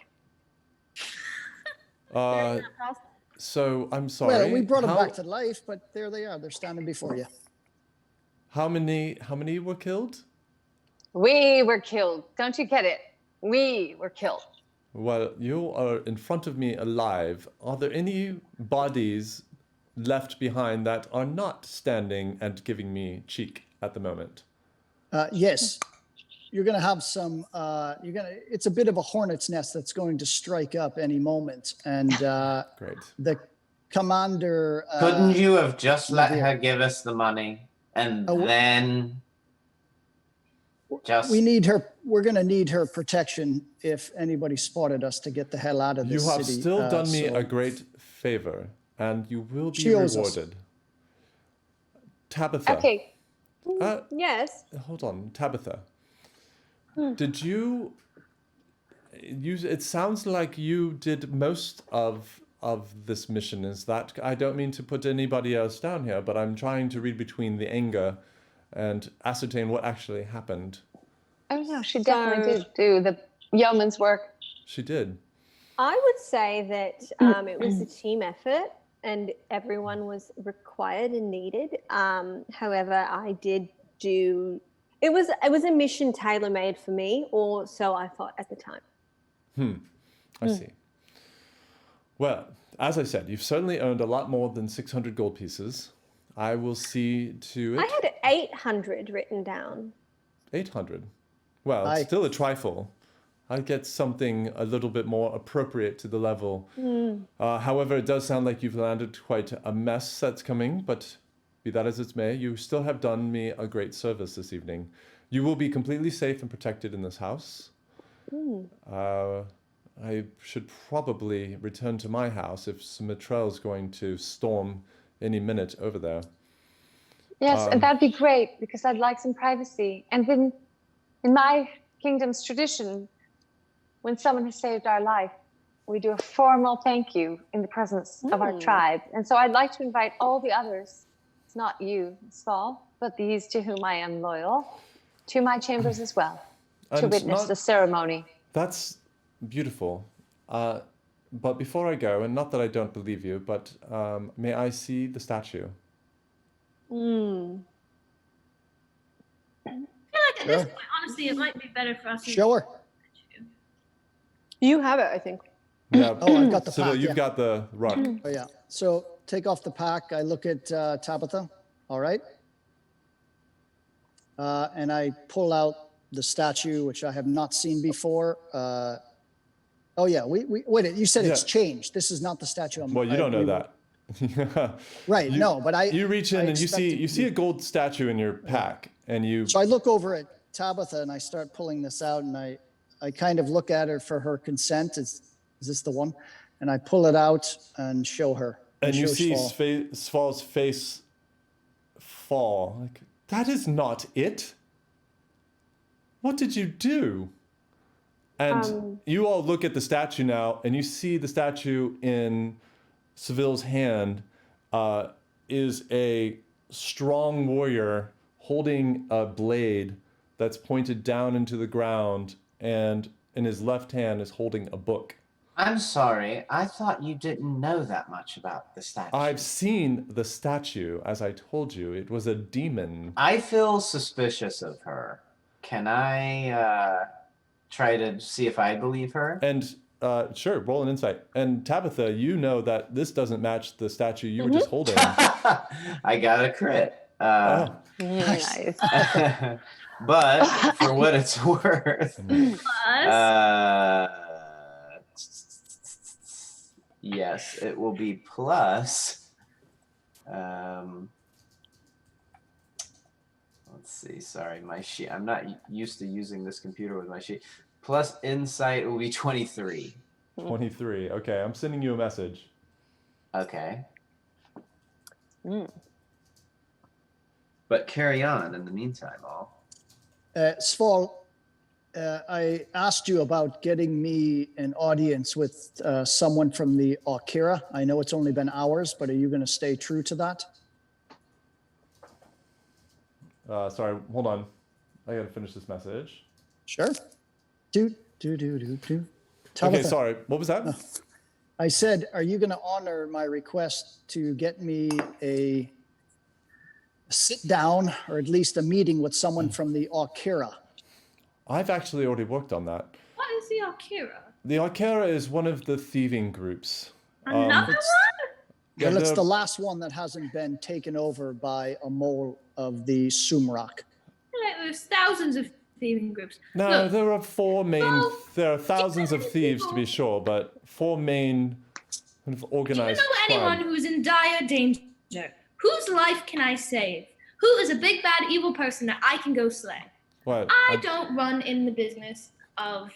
So I'm sorry. Well, we brought them back to life, but there they are. They're standing before you. How many were killed? We were killed. Don't you get it? We were killed. Well, you are in front of me alive. Are there any bodies left behind that are not standing and giving me cheek at the moment? Yes. You're going to have some, it's a bit of a hornet's nest that's going to strike up any moment. And Great. the commander. Couldn't you have just let her give us the money and then just. We need her. We're going to need her protection if anybody spotted us to get the hell out of this You have city. still done me a great favor, and you will be rewarded. Tabitha. Okay. Yes. Hold on, Tabitha. Did you? It sounds like you did most of this mission. Is that? I don't mean to put anybody else down here, but I'm trying to read between the anger and ascertain what actually happened. Oh no, she definitely did do the yeoman's work. She did. I would say that it was a team effort and everyone was required and needed. However, I did do, it was a mission tailor-made for me, or so I thought at the time. I see. Well, as I said, you've certainly earned a lot more than 600 gold pieces. I will see to it. I had 800 written down. 800. Well, it's still a trifle. I get something a little bit more appropriate to the level. However, it does sound like you've landed quite a mess that's coming, but be that as it may, you still have done me a great service this evening. You will be completely safe and protected in this house. I should probably return to my house if Smatrel is going to storm any minute over there. Yes, and that'd be great because I'd like some privacy. And then in my kingdom's tradition, when someone has saved our life, we do a formal thank you in the presence of our tribe. And so I'd like to invite all the others, not you, Sval, but these to whom I am loyal, to my chambers as well, to witness the ceremony. That's beautiful. But before I go, and not that I don't believe you, but may I see the statue? I feel like at this point, honestly, it might be better for us to show her. You have it, I think. Yeah. Oh, I've got the so pack. you've got the rock. Oh, yeah. So take off the pack. I look at Tabitha. All right. And I pull out the statue, which I have not seen before. Oh, yeah. Wait, you said it's changed. This is not the statue. Well, you don't know that. Right. No, but you reach in and you see a gold statue in your pack, and you. So I look over at Tabitha and I start pulling this out, and I kind of look at her for her consent. Is this the one? And I pull it out and show her. And you see Sval. Sval's face fall. Like, that is not it. What did you do? And you all look at the statue now, and you see the statue in Sval's hand is a strong warrior holding a blade that's pointed down into the ground, and in his left hand is holding a book. I'm sorry, I thought you didn't know that much about the statue. I've seen the statue, as I told you. It was a demon. I feel suspicious of her. Can I try to see if I believe her? And sure, roll an insight. And Tabitha, you know that this doesn't match the statue you were just holding. I got a crit. Nice. But for what it's worth, yes, it will be plus. Let's see. Sorry, my sheet. I'm not used to using this computer with my sheet. Plus insight will be 23. 23. Okay, I'm sending you a message. Okay. But carry on in the meantime, all. Sval, I asked you about getting me an audience with someone from the Akira. I know it's only been hours, but are you going to stay true to that? Sorry, hold on. I gotta finish this message. Sure. Do. Okay, sorry. What was that? I said, are you going to honor my request to get me a sit down or at least a meeting with someone from the Akira? I've actually already worked on that. What is the Akira? The Akira is one of the thieving groups. Another one? Yeah, Well, it's the last one that hasn't been taken over by a mole of the Sumrak. There's thousands of thieving groups. No, Look, there are four main. well, There are thousands of thieves to be people- sure, but four main kind of do you organized know anyone crime. who's in dire danger? Whose life can I save? Who is a big bad evil person that I can go slay? What? I don't run in the business of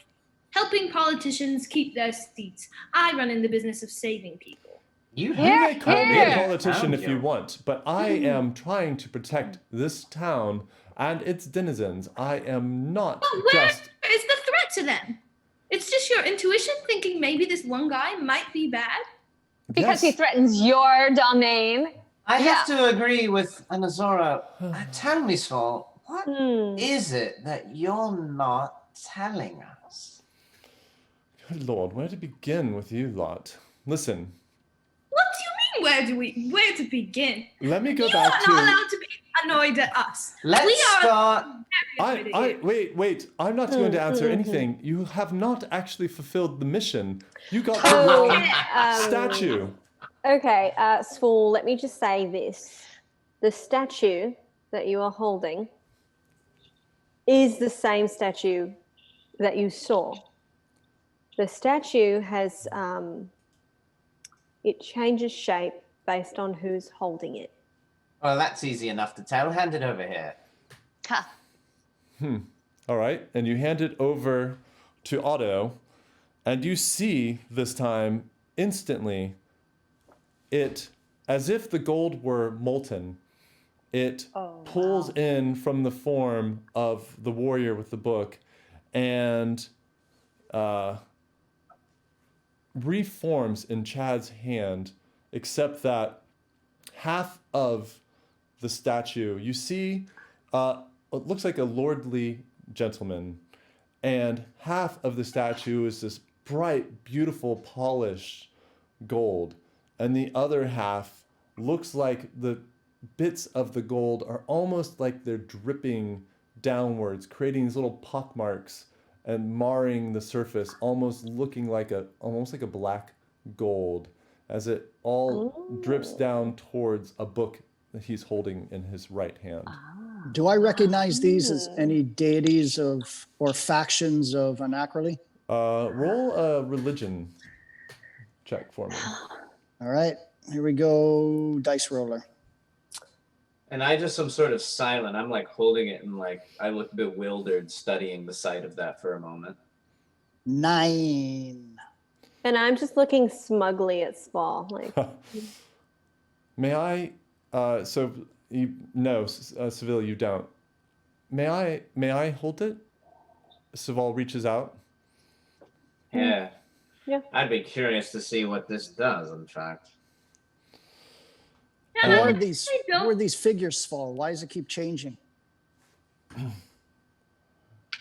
helping politicians keep their seats. I run in the business of saving people. You You may call me a Here. politician if you Found want, but I am trying to protect this town and its denizens. I am not But where just. is the threat to them? It's just your intuition thinking maybe this one guy might be bad. Because he Yes. threatens your domain. I have Yeah. to agree with Anazora. Tell me, Sval, what Hmm. is it that you're not telling us? Good Lord, where to begin with you lot? Listen, What do you mean? Where to begin? let me go You back are to. not allowed to be annoyed at us. Let's we are start. very annoyed at you. Wait. I'm not going to answer anything. You have not actually fulfilled the mission. You got the Oh, wrong statue. Okay, Sval, let me just say this. The statue that you are holding is the same statue that you saw. The statue has, it changes shape based on who's holding it. Well, that's easy enough to tell. Hand it over here. Ha. All right, and you hand it over to Otto, and you see this time instantly it, as if the gold were molten, it pulls in from the form of the warrior with the book and reforms in Chad's hand, except that half of the statue, you see, it looks like a lordly gentleman, and half of the statue is this bright, beautiful, polished gold, and the other half looks like the bits of the gold are almost like they're dripping downwards, creating these little pock marks and marring the surface, almost looking like a black gold, as it all drips down towards a book that he's holding in his right hand. Do I recognize these as any deities of or factions of Anacroli? Roll a religion check for me. All right, here we go. Dice roller. And I just am sort of silent. I'm like holding it and like I look bewildered studying the sight of that for a moment. 9. And I'm just looking smugly at Sval. Like, May I? So you no, Seville, you don't. May I hold it? Sval reaches out. Yeah. Yeah. I'd be curious to see what this does, in fact. Yeah, Who are I these? don't- Who are these figures fall? Why does it keep changing?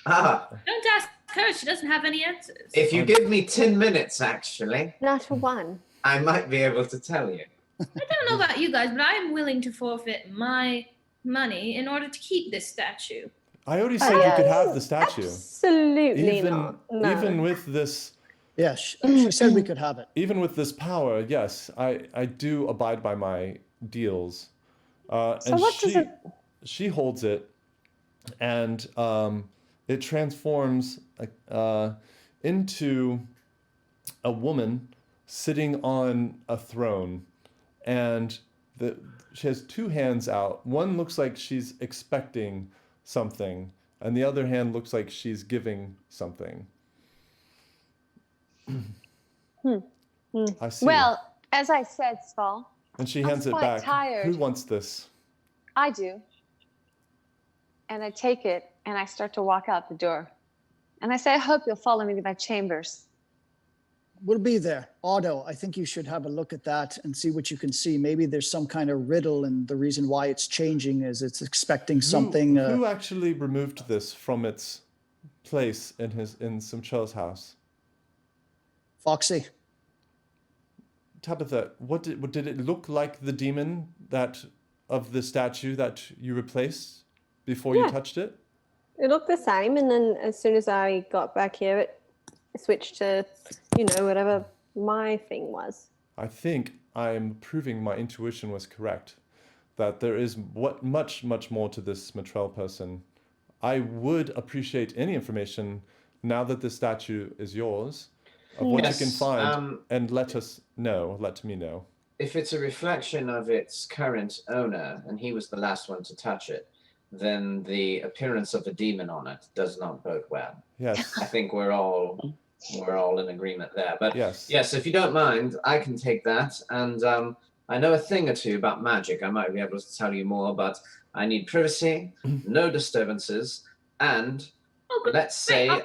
Ah, Don't ask her. She doesn't have any answers. if you give me 10 minutes, actually, not a one. I might be able to tell you. I don't know about you guys, but I am willing to forfeit my money in order to keep this statue. I already said you could have the statue. Absolutely Even not. No. even with this Yeah, she said we could have it. even with this power, yes, I do abide by my deals. And what does she holds it, and it transforms into a woman sitting on a throne, and she has two hands out. One looks like she's expecting something, and the other hand looks like she's giving something. I see. Well, as I said, Sval, And she I'm hands it quite back. tired. Who wants this? I do. And I take it and I start to walk out the door. And I say, I hope you'll follow me to my chambers. We'll be there. Otto, I think you should have a look at that and see what you can see. Maybe there's some kind of riddle, and the reason why it's changing is it's expecting something. Who actually removed this from its place in Smatrel's house? Foxy. Tabitha, what did it look like the demon of the statue that you replaced before you touched it? It looked the same, and then as soon as I got back here, it switched to, whatever my thing was. I think I'm proving my intuition was correct, that there is much more to this Smatrel person. I would appreciate any information now that the statue is yours, of what you can find, and let me know. If it's a reflection of its current owner, and he was the last one to touch it, then the appearance of a demon on it does not bode well. Yes. I think we're all in agreement there. But yes, if you don't mind, I can take that. And I know a thing or two about magic. I might be able to tell you more, but I need privacy, no disturbances, and let's say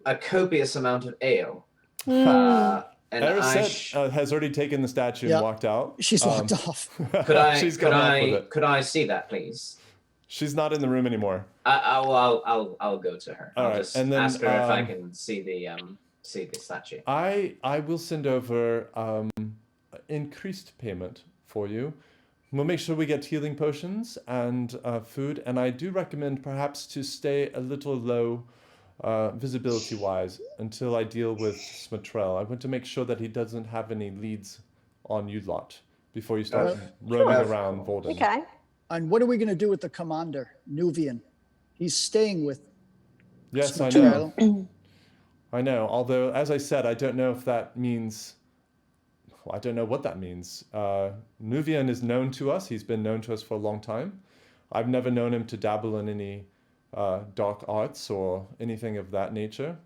a copious amount of ale. And Erisette has already taken the statue and walked out. She's walked off. Could I see that, please? She's not in the room anymore. I'll go to her. All right, just and then, ask her if I can see the statue. I will send over increased payment for you. We'll make sure we get healing potions and food, and I do recommend perhaps to stay a little low visibility-wise until I deal with Smatrel. I want to make sure that he doesn't have any leads on you lot before you start roaming around Vordin. Okay. And what are we going to do with the commander, Nuvian? He's staying with Yes, Smatrel. I know. I know. Although, as I said, I don't know if that means... I don't know what that means. Nuvian is known to us. He's been known to us for a long time. I've never known him to dabble in any dark arts or anything of that nature.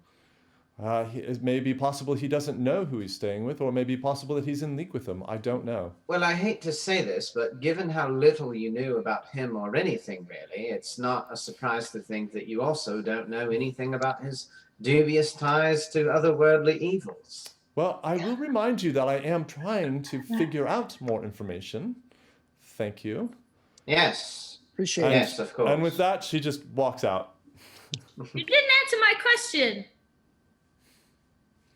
It may be possible he doesn't know who he's staying with, or it may be possible that he's in league with them. I don't know. Well, I hate to say this, but given how little you knew about him or anything really, it's not a surprise to think that you also don't know anything about his dubious ties to otherworldly evils. Well, I will remind you that I am trying to figure out more information. Thank you. Yes. Appreciate it. Yes, of course. And with that, she just walks out. You didn't answer my question.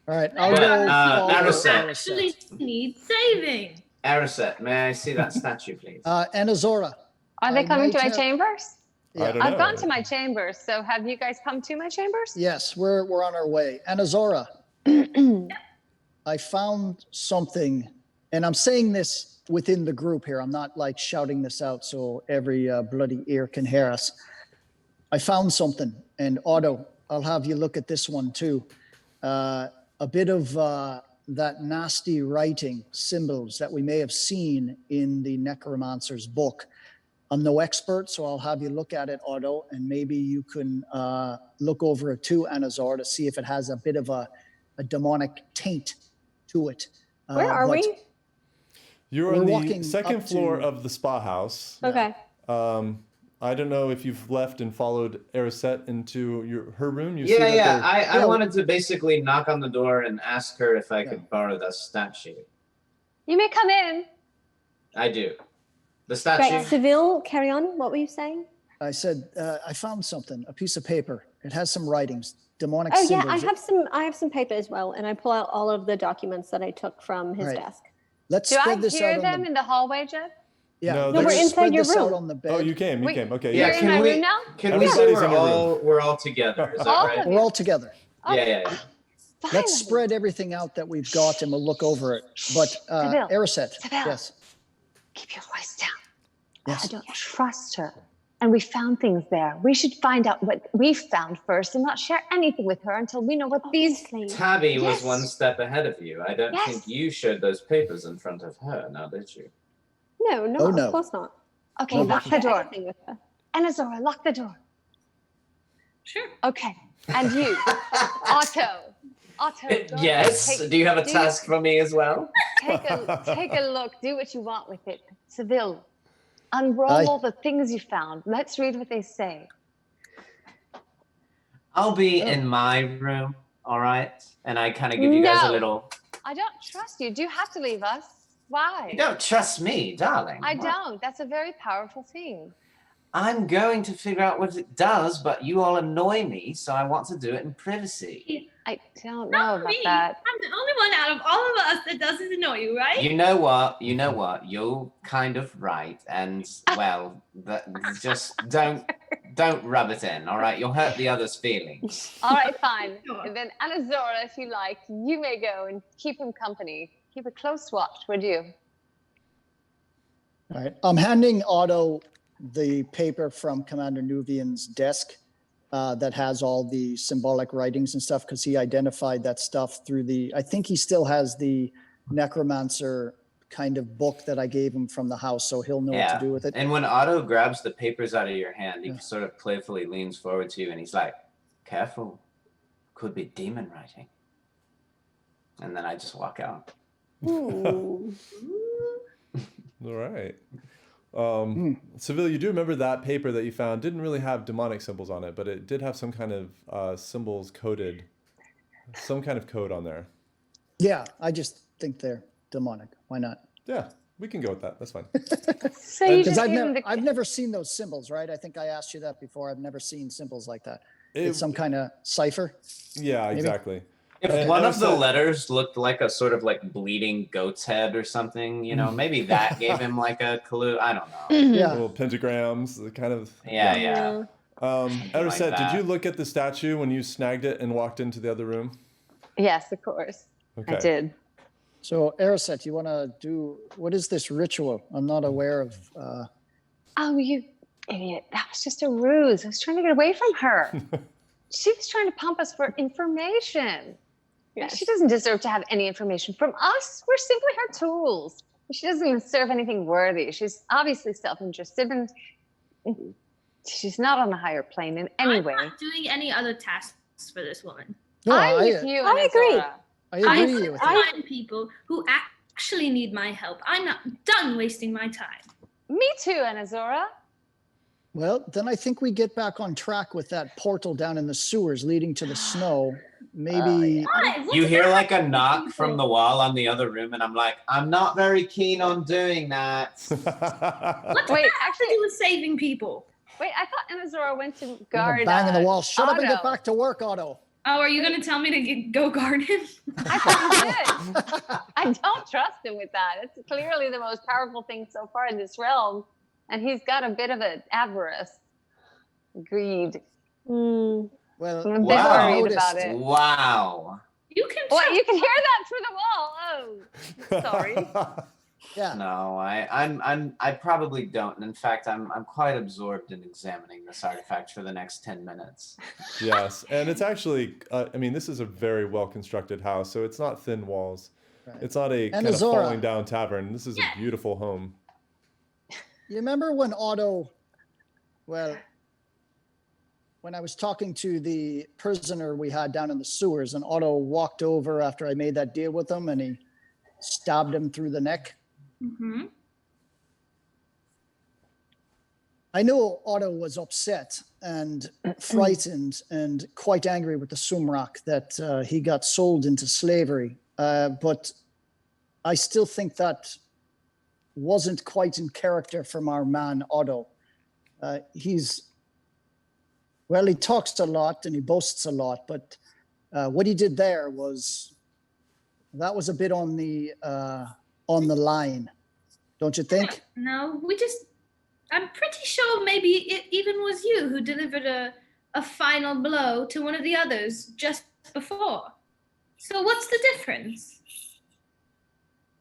All right, I'll go follow Erisette. Actually need saving. Erisette, may I see that statue, please? Anazora. Are they I coming to might my have- chambers? I don't I've know. gone to my chambers, so have you guys come to my chambers? Yes, we're on our way. Anazora, I found something, and I'm saying this within the group here. I'm not like shouting this out so every bloody ear can hear us. I found something, and Otto, I'll have you look at this one too. A bit of that nasty writing, symbols that we may have seen in the necromancer's book. I'm no expert, so I'll have you look at it, Otto, and maybe you can look over it too, Anazor, to see if it has a bit of a demonic taint to it. Where are but we? You're We're on the walking second up floor to- of the spa house. Okay. I don't know if you've left and followed Erisette into her room. You Yeah. I Yeah. wanted to basically knock on the door and ask her if I could borrow the statue. You may come in. I do. The statue? Great. Seville, carry on. What were you saying? I said, I found something, a piece of paper. It has some writings, demonic Oh yeah, symbols. I have some paper as well, and I pull out all of the documents that I took from his Right. desk. Let's Do I spread this hear out them on the, in the hallway, Jeff? yeah, No, let's we're inside spread your this out room. on the bed. Oh, you came. Wait, Okay. Yeah, You're in can my we- room now? Can we say Everybody's in your we're all together? Is that All right? of We're all together. Yeah. Let's Finally. spread everything out that we've got and we'll look over it. But Seville. Erisette, Seville. yes, Keep your voice down. yes. I don't trust her. And we found things there. We should find out what we found first and not share anything with her until we know what these Obviously. Tabby was Yes. one step ahead of you. I don't Yes. think you showed those papers in front of her, now did you? No, Oh, no. of course not. Okay, No, lock Share the door. anything with her. And Azora, lock the door. Sure. Okay. And you, Otto. Otto. go Yes. take- Do you have a do- task for me as well? Take a look. Do what you want with it. Seville, unroll Aye. all the things you found. Let's read what they say. I'll be in my room, all right? And I kind of give you guys a No. little I don't trust you. Do you have to leave us? Why? You don't trust me, darling. I don't. That's a very powerful thing. I'm going to figure out what it does, but you all annoy me, so I want to do it in privacy. I don't know Not about me. that. I'm the only one out of all of us that doesn't annoy you, right? You know what? You're kind of right, and well, just don't rub it in, all right? You'll hurt the others' feelings. All right, fine. Sure. And then Anazora, if you like, you may go and keep him company. Keep a close watch, would you? All right. I'm handing Otto the paper from Commander Nuvian's desk that has all the symbolic writings and stuff, because he identified that stuff through I think he still has the necromancer kind of book that I gave him from the house, so he'll know what to do with it. And when Otto grabs the papers out of your hand, he sort of playfully leans forward to you and he's like, careful, could be demon writing. And then I just walk out. Ooh. All right. Sval, you do remember that paper that you found didn't really have demonic symbols on it, but it did have some kind of symbols coded, some kind of code on there. Yeah, I just think they're demonic. Why not? Yeah, we can go with that. That's fine. So you Because just gave him the... I've never seen those symbols, right? I think I asked you that before. I've never seen symbols like that. It's some kind of cipher. Yeah, maybe? Exactly. If one of the letters looked like a sort of like bleeding goat's head or something, you know, maybe that gave him like a clue. I don't know. Yeah. Little pentagrams, the kind of. Yeah. Erisette, like did that. you look at the statue when you snagged it and walked into the other room? Yes, of course. Okay. I did. So, Erisette, you want to do, what is this ritual? I'm not aware of. Oh, you idiot. That was just a ruse. I was trying to get away from her. She was trying to pump us for information. Yes. She doesn't deserve to have any information from us. We're simply her tools. She doesn't even serve anything worthy. She's obviously self-interested, and she's not on a higher plane in any way. I'm not doing any other tasks for this woman. No, I'm with you, I agree. Anazora. I I agree with you. find people who actually need my help. I'm not done wasting my time. Me too, Anazora. Well, then I think we get back on track with that portal down in the sewers leading to the snow. Maybe. Why? What's You hear like a happening to knock people? from the wall on the other room, and I'm like, I'm not very keen on doing that. What's Wait, that have to do with saving people? Wait, I thought Anazora went to You know, guard. banging the wall. Shut up and get Otto. back to work, Otto. Oh, are you going to tell me to go guard him? I thought you did. I don't trust him with that. It's clearly the most powerful thing so far in this realm, and he's got a bit of an avarice, greed. Mm. Well, I'm a bit Wow. worried about it. Wow. You can What? trust You can hear that through the wall. Oh, sorry. yeah. No, I probably don't. And in fact, I'm quite absorbed in examining this artifact for the next 10 minutes. Yes, and it's actually, I mean, this is a very well-constructed house, so it's not thin walls. Right. It's not a And kind of Azora. falling down tavern. This is a beautiful home. You remember when Otto, well, when I was talking to the prisoner we had down in the sewers, and Otto walked over after I made that deal with him and he stabbed him through the neck? Mm-hmm. I know Otto was upset and frightened and quite angry with the Sumrak that he got sold into slavery. But I still think that wasn't quite in character from our man Otto. He talks a lot and he boasts a lot, but what he did there was a bit on the line, don't you think? No, I'm pretty sure maybe it even was you who delivered a final blow to one of the others just before. So what's the difference?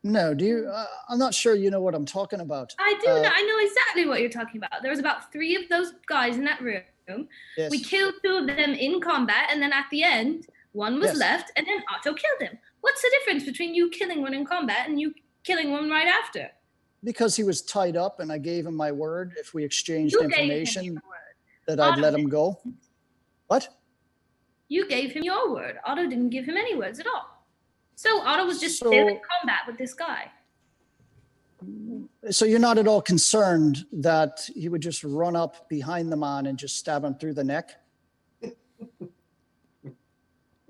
No, do you? I'm not sure you know what I'm talking about. I do know. I know exactly what you're talking about. There was about 3 of those guys in that room. Yes. We killed 2 of them in combat, and then at the end, one was Yes. left, and then Otto killed him. What's the difference between you killing one in combat and you killing one right after? Because he was tied up and I gave him my word if we exchanged You gave him information your word. that I'd Otto let him go. What? You gave him your word. Otto didn't give him any words at all. So Otto was just So- there in combat with this guy. So you're not at all concerned that he would just run up behind the man and just stab him through the neck?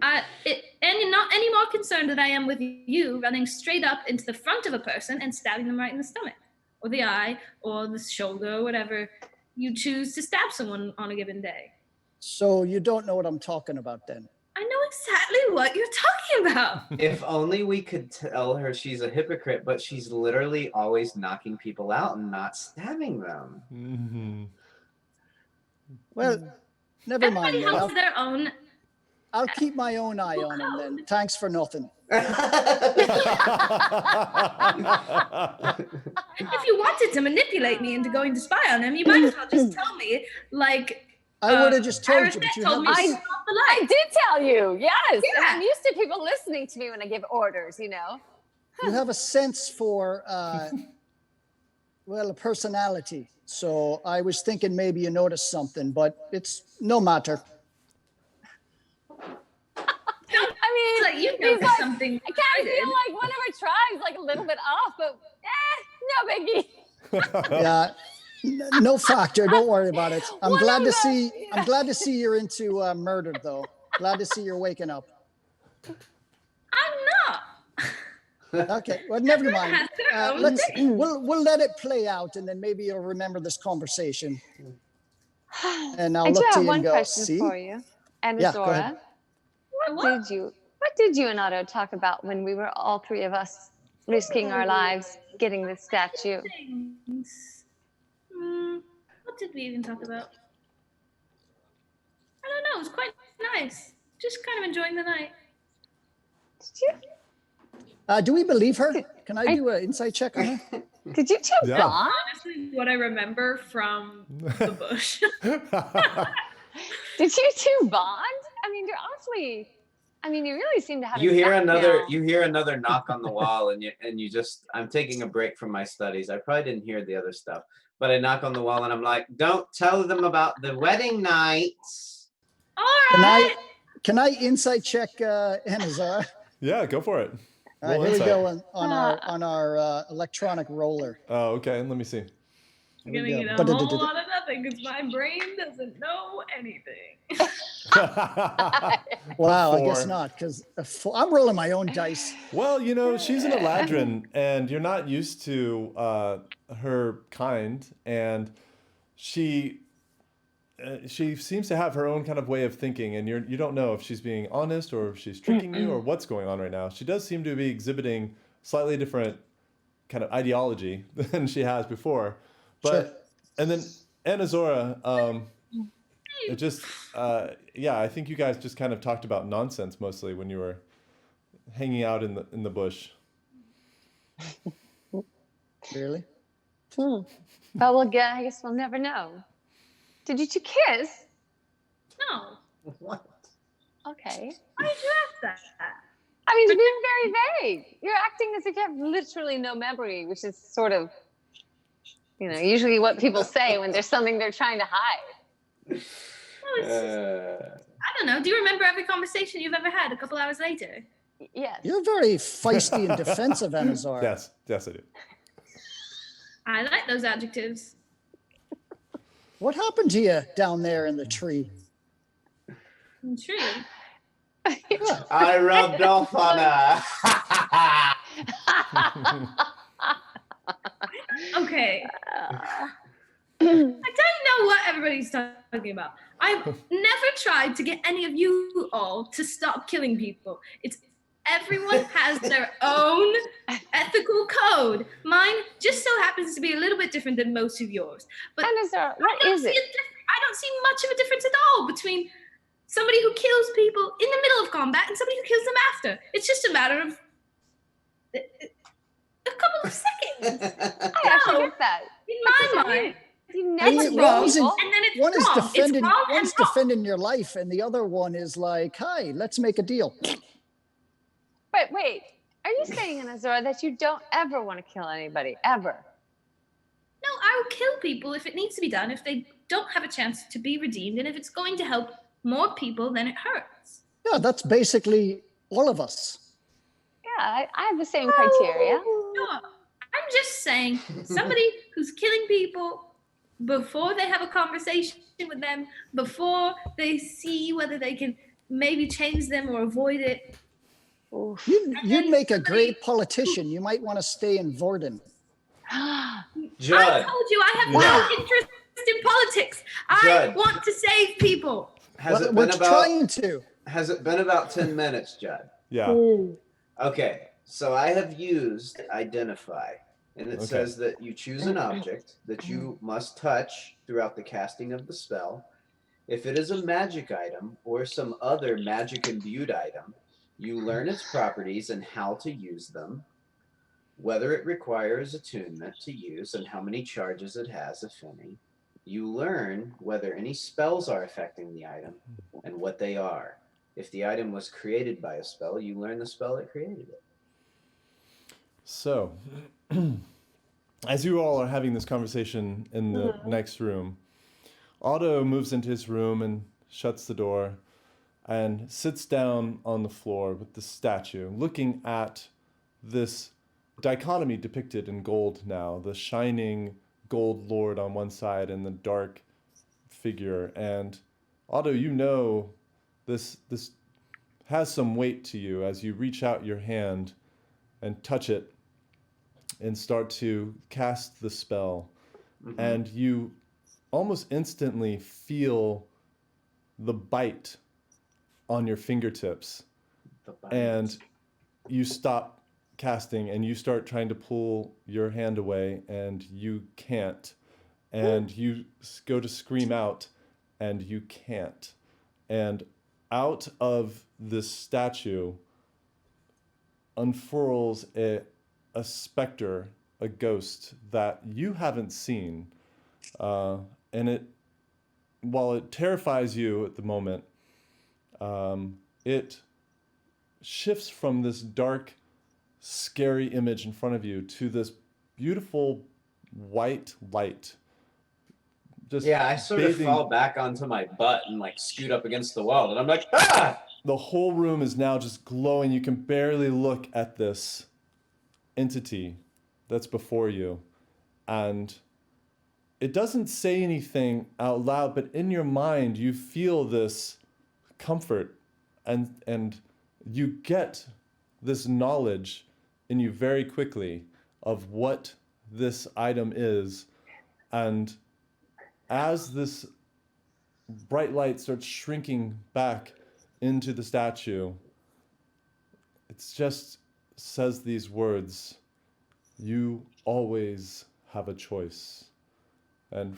And not any more concerned than I am with you running straight up into the front of a person and stabbing them right in the stomach, or the eye, or the shoulder, or whatever you choose to stab someone on a given day. So you don't know what I'm talking about then? I know exactly what you're talking about. If only we could tell her she's a hypocrite, but she's literally always knocking people out and not stabbing them. Mm-hmm. Well, never mind. Everybody has their own. I'll keep my own eye on him then. Thanks for nothing. If you wanted to manipulate me into going to spy on him, you might as well just tell me, like. I would have just told you, but you told have me this- to stop the light. I did tell you, yes. And Yeah. I'm used to people listening to me when I give orders, you know. you have a sense for, well, a personality. So I was thinking maybe you noticed something, but it's no matter. I mean, Like you he's know like, something. I kind of feel like one of our tribes, like a little bit off, but no biggie. Yeah, no factor. Don't worry about it. I'm One glad of to the- see. yeah. I'm glad to see you're into murder, though. Glad to see you're waking up. I'm not. Okay, well, never Everyone mind. has their own Let's thing. we'll let it play out, and then maybe you'll remember this conversation. And I'll I do look to have you one and go, question see? for you. And Yeah, go ahead. Zora, what did you and Otto talk about when we were all three of us risking our lives getting this statue? Things. What did we even talk about? I don't know. It was quite nice. Just kind of enjoying the night. Do we believe her? Can I do an insight check on her? Did you two Yeah. bond? Honestly, what I remember from the bush. Did you two bond? I mean, you're awfully. I mean, you really seem to have. You it hear back another now. you hear another knock on the wall, and you just I'm taking a break from my studies. I probably didn't hear the other stuff, but I knock on the wall and I'm like, don't tell them about the wedding night. All Can right. I insight check Anazar? Yeah, go for it. All right, Roll here we insight. go on our electronic roller. Oh, okay. Let me see. I'm Here we gonna go. get a whole lot of nothing because my brain doesn't know anything. Wow, I guess Four. not, because I'm rolling my own dice. Well, you know, she's an Eladrin, and you're not used to her kind, and she seems to have her own kind of way of thinking, and you don't know if she's being honest or if she's tricking you or what's going on right now. She does seem to be exhibiting slightly different kind of ideology than she has before, but and then Anazora, it just yeah, I think you guys just kind of talked about nonsense mostly when you were hanging out in the bush. Really? But I guess we'll never know. Did you two kiss? No. What? Okay. Why did you ask that? I mean, you're being very vague. You're acting as if you have literally no memory, which is sort of, you know, usually what people say when there's something they're trying to hide. Well, it's just, I don't know. Do you remember every conversation you've ever had a couple hours later? Yes. You're very feisty and defensive, Anazar. Yes, I do. I like those adjectives. What happened to you down there in the tree? True. I rubbed off on her. Okay. I don't know what everybody's talking about. I've never tried to get any of you all to stop killing people. It's everyone has their own ethical code. Mine just so happens to be a little bit different than most of yours. But Anazar, what I don't is see it? I don't see much of a difference at all between somebody who kills people in the middle of combat and somebody who kills them after. It's just a matter of a couple of seconds. I actually get that. In my mind, You And never it wrong. wasn't- and then it's One is wrong. defending, it's wrong one's and wrong. defending your life, and the other one is like, "Hi, let's make a deal." But wait, are you saying, Anazora, that you don't ever want to kill anybody, ever? No, I will kill people if it needs to be done, if they don't have a chance to be redeemed, and if it's going to help more people than it hurts. Yeah, that's basically all of us. Yeah, I have the same criteria. No, I'm just saying somebody who's killing people before they have a conversation with them, before they see whether they can maybe change them or avoid it. You'd make a great politician. You might want to stay in Vordin. Judd. I told you I have no interest in politics. I want to save people. We're trying to. Has it been about 10 minutes, Judd? Yeah. Okay, so I have used identify, and it says that you choose an object that you must touch throughout the casting of the spell. If it is a magic item or some other magic imbued item, you learn its properties and how to use them, whether it requires attunement to use and how many charges it has, if any. You learn whether any spells are affecting the item and what they are. If the item was created by a spell, you learn the spell that created it. So, as you all are having this conversation in the next room, Otto moves into his room and shuts the door and sits down on the floor with the statue, looking at this dichotomy depicted in gold now, the shining gold lord on one side and the dark figure. And Otto, you know this has some weight to you as you reach out your hand and touch it and start to cast the spell. And you almost instantly feel the bite on your fingertips. And you stop casting and you start trying to pull your hand away and you can't. And you go to scream out and you can't. And out of this statue unfurls a specter, a ghost that you haven't seen. And it, while it terrifies you at the moment, it shifts from this dark, scary image in front of you to this beautiful white light. Just I sort of fall back onto my butt and like scoot up against the wall, and I'm like, ah! The whole room is now just glowing. You can barely look at this entity that's before you. And it doesn't say anything out loud, but in your mind, you feel this comfort and you get this knowledge in you very quickly of what this item is. And as this bright light starts shrinking back into the statue, it just says these words: you always have a choice. And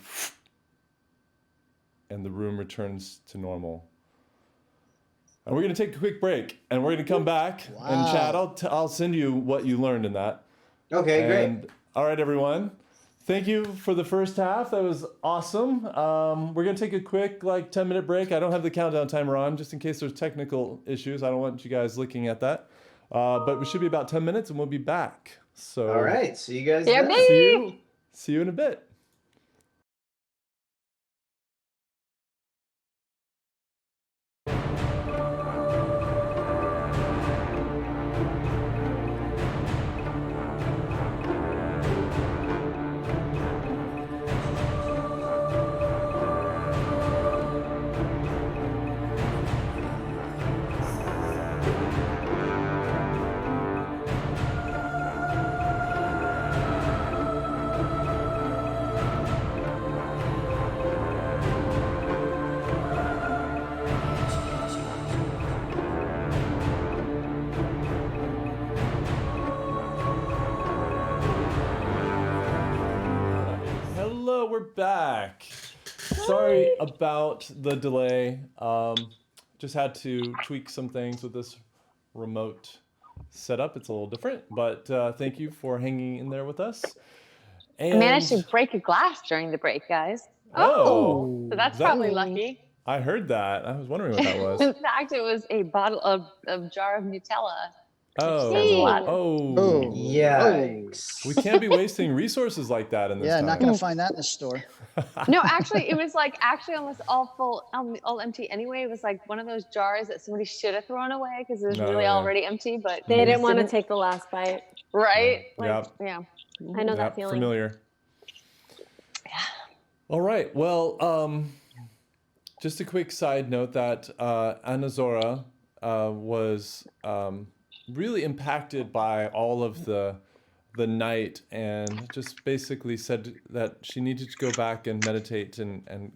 the room returns to normal. And we're going to take a quick break, and we're going to come back and chat. I'll send you what you learned in that. Okay, great. All right, everyone. Thank you for the first half. That was awesome. We're going to take a quick 10-minute break. I don't have the countdown timer on, just in case there's technical issues. I don't want you guys looking at that. But we should be about 10 minutes, and we'll be back. So, all right. See you guys then. See you in a bit. We're back. Sorry about the delay. Just had to tweak some things with this remote setup. It's a little different, but thank you for hanging in there with us. And I managed to break a glass during the break, guys. Oh, so that's probably lucky. I heard that. I was wondering what that was. In fact, it was a bottle of jar of Nutella. Oh, yikes. We can't be wasting resources like that in this time. Not going to find that in the store. No, actually, it was almost all full, all empty anyway. It was like one of those jars that somebody should have thrown away because it was already empty, but they didn't want to take the last bite. Right? Yeah. I know that feeling. Familiar. Yeah. All right. Well, Just a quick side note that Anazora was really impacted by all of the night, and just basically said that she needed to go back and meditate and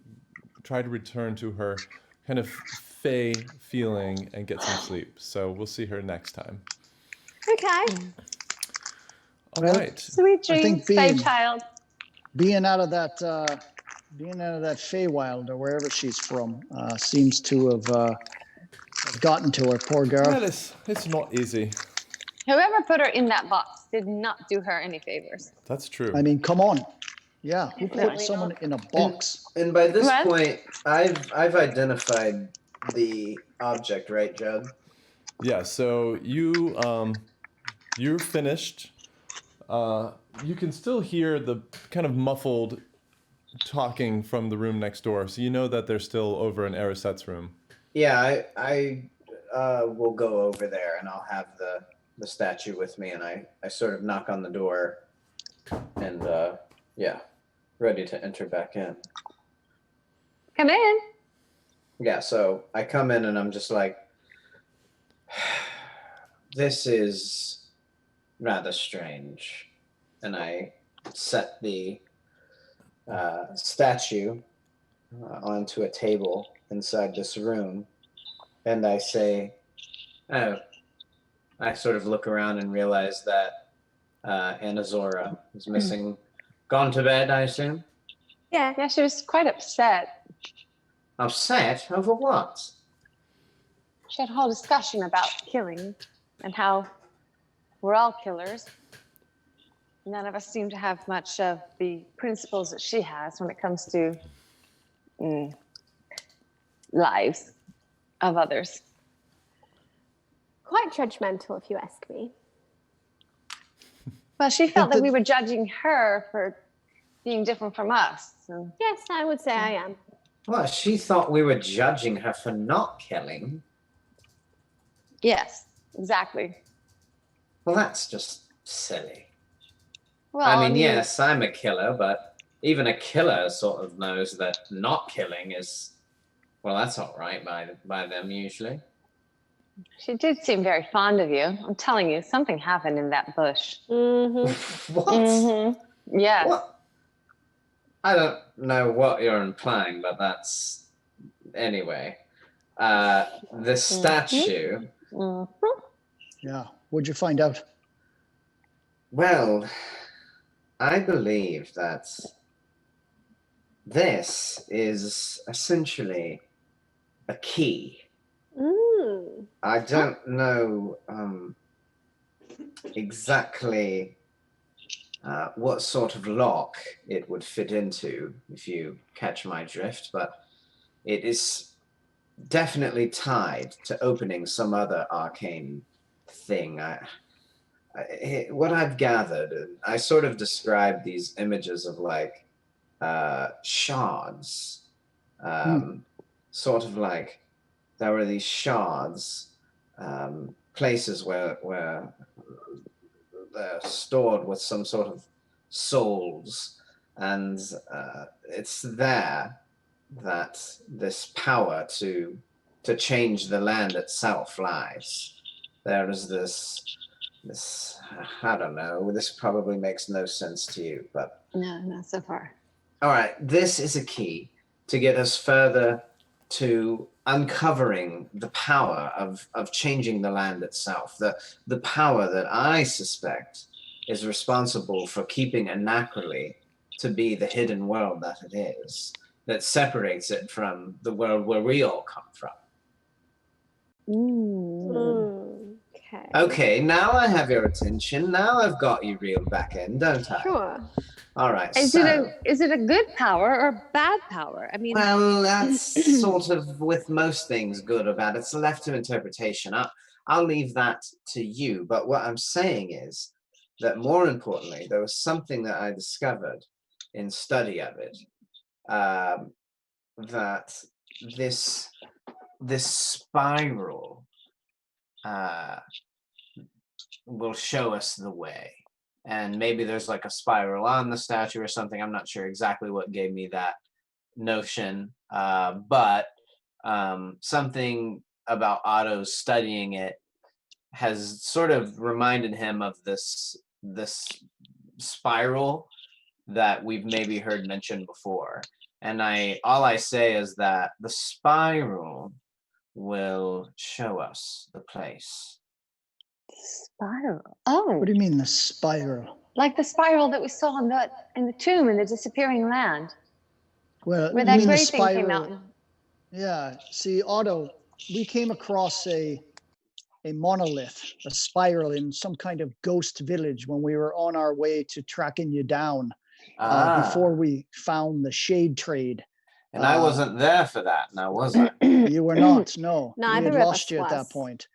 try to return to her kind of fey feeling and get some sleep. So we'll see her next time. Okay. All Well, right. Sweet I dreams, think babe child. being out of that Feywild or wherever she's from seems to have gotten to her. Poor girl. Well, it's not easy. Whoever put her in that box did not do her any favors. That's true. I mean, come on. Yeah, who put Definitely someone not. in a box? And by this What? point, I've identified the object, right, Judd? Yeah. So you're finished. You can still hear the kind of muffled talking from the room next door, so you know that they're still over in Arisette's room. Yeah, I will go over there and I'll have the statue with me, and I sort of knock on the door, and yeah, ready to enter back in. Come in. Yeah, so I come in and I'm just like, this is rather strange. And I set the statue onto a table inside this room, and I say, oh, I sort of look around and realize that Anazora is missing. Gone to bed, I assume? Yeah. Yeah, she was quite upset. Upset? Over what? She had a whole discussion about killing and how we're all killers. None of us seem to have much of the principles that she has when it comes to lives of others. Quite judgmental, if you ask me. Well, she felt that we were judging her for being different from us. So. Yes, I would say I am. Well, she thought we were judging her for not killing. Yes, exactly. Well, that's just silly. Well, I mean, yes, I'm a killer, but even a killer sort of knows that not killing is, well, that's all right by them usually. She did seem very fond of you. I'm telling you, something happened in that bush. Mm-hmm. What? Mm-hmm. Yes. What? I don't know what you're implying, but that's anyway. The statue. Mm-hmm. Yeah. What'd you find out? Well, I believe that this is essentially a key. Mm. I don't know exactly what sort of lock it would fit into, if you catch my drift, but it is definitely tied to opening some other arcane thing. What I've gathered, I sort of described these images of like shards, sort of like there were these shards, places where they're stored with some sort of souls, and it's there that this power to change the land itself lies. There is this I don't know, this probably makes no sense to you, but No, not so far. all right, this is a key to get us further to uncovering the power of changing the land itself, the power that I suspect is responsible for keeping Anacroli to be the hidden world that it is, that separates it from the world where we all come from. Okay. Okay, now I have your attention. Now I've got you reeled back in, don't I? Sure. All right. Is it a good power or bad power? I mean, Well, that's sort of with most things, good or bad. It's left to interpretation. I'll leave that to you. But what I'm saying is that more importantly, there was something that I discovered in study of it, that this spiral will show us the way. And maybe there's like a spiral on the statue or something. I'm not sure exactly what gave me that notion. But something about Otto studying it has sort of reminded him of this spiral that we've maybe heard mentioned before. And all I say is that the spiral will show us the place. Spiral. Oh. What do you mean the spiral? Like the spiral that we saw in the tomb in the disappearing land. Well, where you that mean the great thing came spiral? out. Yeah. See, Otto, we came across a monolith, a spiral in some kind of ghost village when we were on our way to tracking you down before we found the shade trade. And I wasn't there for that, now was I? You were not, no. Neither we had of lost us you at that was. point.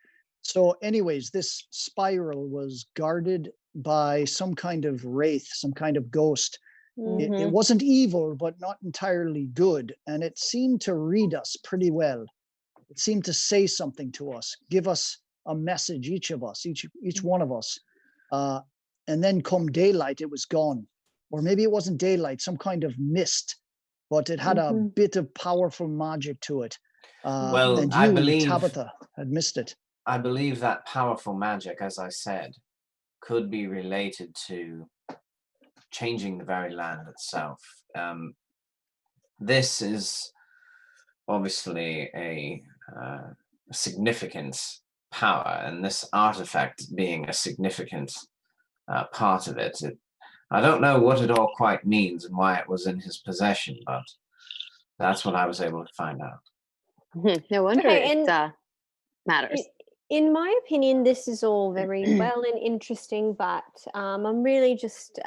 So anyways, this spiral was guarded by some kind of wraith, some kind of ghost. It wasn't evil, but not entirely good. And it seemed to read us pretty well. It seemed to say something to us, give us a message, each of us, each one of us. And then come daylight, it was gone. Or maybe it wasn't daylight, some kind of mist, but it had a bit of powerful magic to it. Well, and I you, believe Tabitha, had missed it. I believe that powerful magic, as I said, could be related to changing the very land itself. This is obviously a significant power, and this artifact being a significant part of it. I don't know what it all quite means and why it was in his possession, but that's what I was able to find out. No wonder it matters. In my opinion, this is all very well and interesting, but I'm really just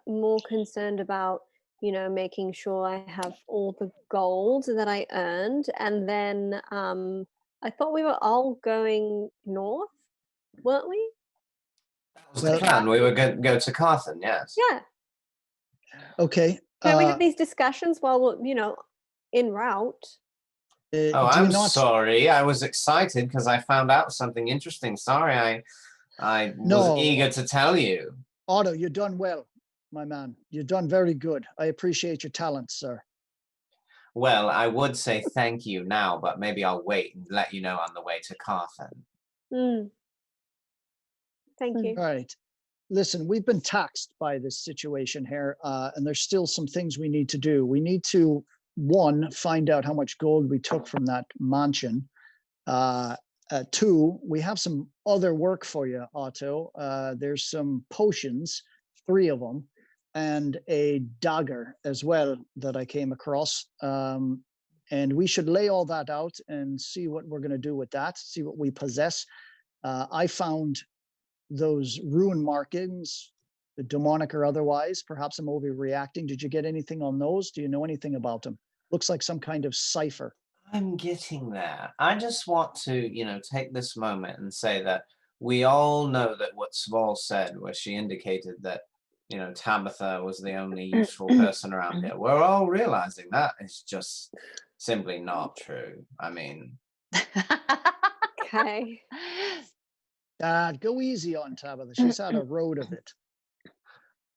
more concerned about, making sure I have all the gold that I earned. And then I thought we were all going north, weren't we? That was the plan. We were going to go to Carthen, yes. Yeah. Okay. Can we have these discussions while we're, en route? I'm sorry. I was excited because I found out something interesting. Sorry, I was eager to tell you. Otto, you've done well, my man. You've done very good. I appreciate your talents, sir. Well, I would say thank you now, but maybe I'll wait and let you know on the way to Carthen. Thank you. All right. Listen, we've been taxed by this situation here, and there's still some things we need to do. We need to, one, find out how much gold we took from that mansion. Two, we have some other work for you, Otto. There's some potions, 3 of them, and a dagger as well that I came across. And we should lay all that out and see what we're going to do with that, see what we possess. I found those rune markings, the demonic or otherwise. Perhaps I'm overreacting. Did you get anything on those? Do you know anything about them? Looks like some kind of cipher. I'm getting there. I just want to, take this moment and say that we all know that what Sval said, where she indicated that, Tabitha was the only useful person around here. We're all realizing that is just simply not true. I mean. Okay. Go easy on Tabitha. She's had a road of it.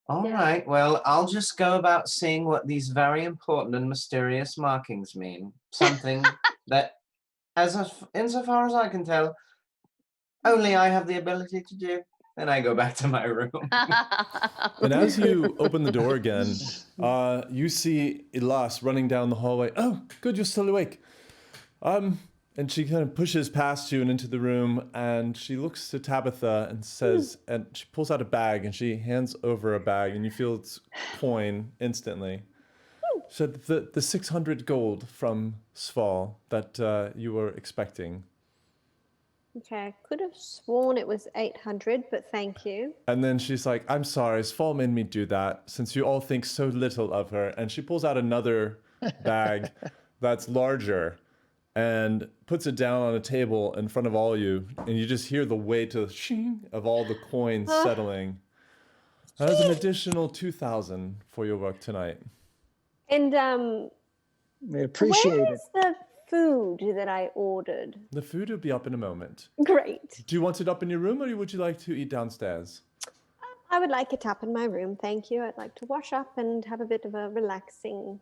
All right. Well, I'll just go about seeing what these very important and mysterious markings mean. Something that, insofar as I can tell, only I have the ability to do. Then I go back to my room. And as you open the door again, you see Elas running down the hallway. Oh, good, you're still awake. And she kind of pushes past you and into the room, and she looks to Tabitha and says, and she pulls out a bag and she hands over a bag, and you feel its coin instantly. She said, the 600 gold from Sval that you were expecting. Okay, I could have sworn it was 800, but thank you. And then she's like, I'm sorry, Sval made me do that since you all think so little of her. And she pulls out another bag that's larger and puts it down on a table in front of all you. And you just hear the weight of shing of all the coins settling. That is an additional 2,000 for your work tonight. And we appreciate where is the food that I ordered? The food will be up in a moment. Great. Do you want it up in your room, or would you like to eat downstairs? I would like it up in my room, thank you. I'd like to wash up and have a bit of a relaxing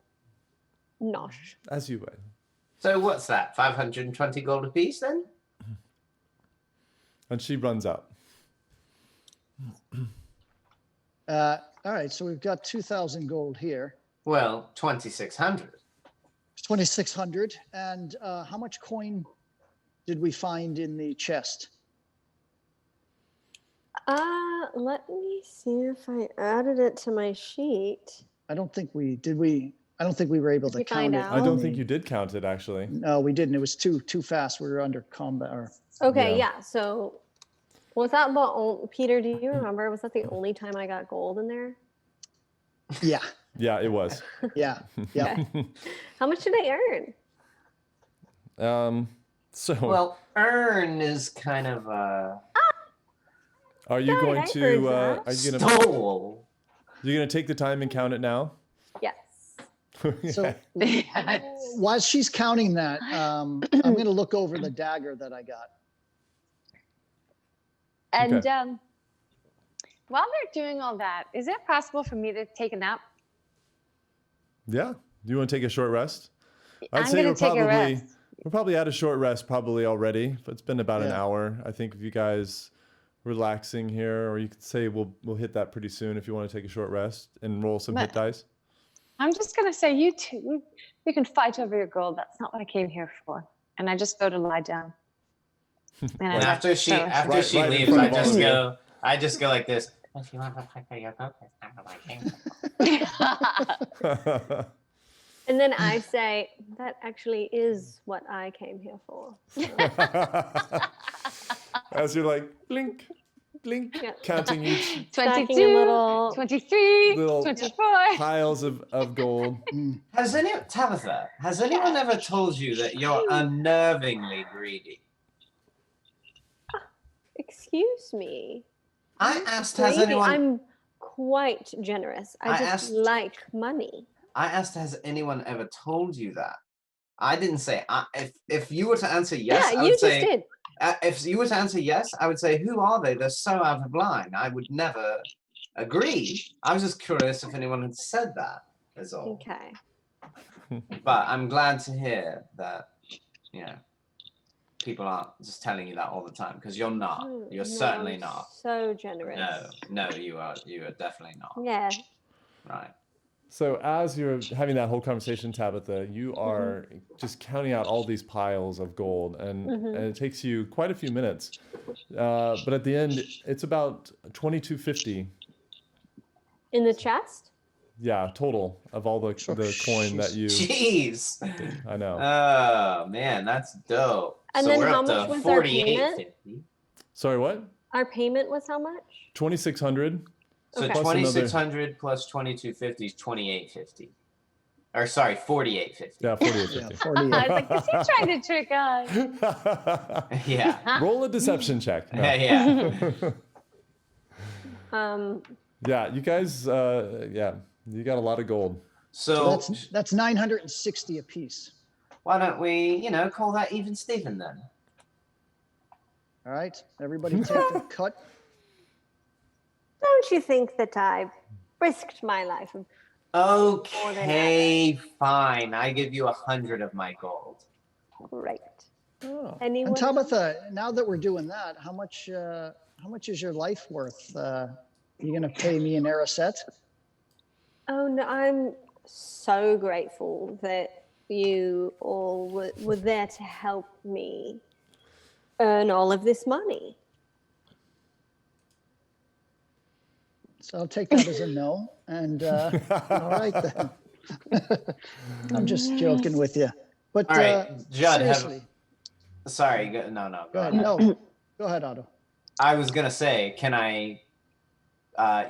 nosh. As you would. So what's that? 520 gold apiece then? And she runs out. All right, so we've got 2,000 gold here. Well, 2,600. 2,600. And how much coin did we find in the chest? Let me see if I added it to my sheet. I don't think we did. I don't think we were able to you count find it. out? I don't think you did count it, actually. No, we didn't. It was too fast. We were under combat. Or Okay, Yeah. yeah. So was that the only, Peter, do you remember? Was that the only time I got gold in there? yeah, Yeah, it was. yeah, yeah. Okay. How much did I earn? So Well, earn is kind of are you Sorry, going I to heard are that. you gonna stole. you're gonna take the time and count it now? Yes. So Yes. while she's counting that, I'm going to look over the dagger that I got. And Okay. while they're doing all that, is it possible for me to take a nap? Yeah. Do you want to take a short rest? I'm I'd say gonna take a rest. we're probably at a short rest probably already. But it's been about an Yeah. hour. I think if you guys relaxing here, or you could say we'll hit that pretty soon if you want to take a short rest and roll some hit But- dice. I'm just gonna say, you two, you can fight over your gold. That's not what I came here for. And I just go to lie down. And I And like after she so- Right- right in leaves, front I of all just of you. I just go like this. If you want to fight for your gold, that's not what I came for. And then I say, that actually is what I came here for. As you're like blink, blink, Yeah. counting each Stacking a 22, little- 23, Little- 24. piles of gold. Tabitha, has anyone ever told you that you're unnervingly greedy? Excuse me. I asked, has Greedy? anyone? I'm quite generous. I I just asked- like money. I asked, has anyone ever told you that? I didn't say. If you were to answer yes, yeah, I you would just say. did. If you were to answer yes, I would say, who are they? They're so out of line. I would never agree. I was just curious if anyone had said that, is all. Okay. But I'm glad to hear that, you know, people aren't just telling you that all the time, because you're not. Oh, You're no, certainly I'm not. So generous. No, you are definitely not. Yeah. Right. So as you're having that whole conversation, Tabitha, you are just counting out all these piles of gold, and it takes you quite a few minutes. But at the end, it's about 2250. In the chest? Yeah, total of all the coin that you. Jeez. I know. Oh man, that's dope. And so then we're how up much to was our 48.50. Sorry, what? Our payment was how much? 2600. So Okay. Plus 2600 plus 2250 is 2850. Or sorry, 4850. Yeah, Yeah, 4850. 48. I was like, is he trying to trick us? Yeah. Roll a deception check. No. Yeah. Yeah, you guys. Yeah, you got a lot of gold. So That's 960 apiece. why don't we, call that even Steven then? All right, everybody take a cut. Don't you think that I risked my life? Okay, fine. I give you 100 of my gold. Great. Oh. Anyone? And Tabitha, now that we're doing that, how much is your life worth? You gonna pay me an Aracet? Oh no, I'm so grateful that you all were there to help me earn all of this money. So I'll take that as a no. And all right then. I'm just joking with you. But All right, Judd, seriously, Sorry, no, go go ahead. ahead. No, go ahead, Otto. I was gonna say, can I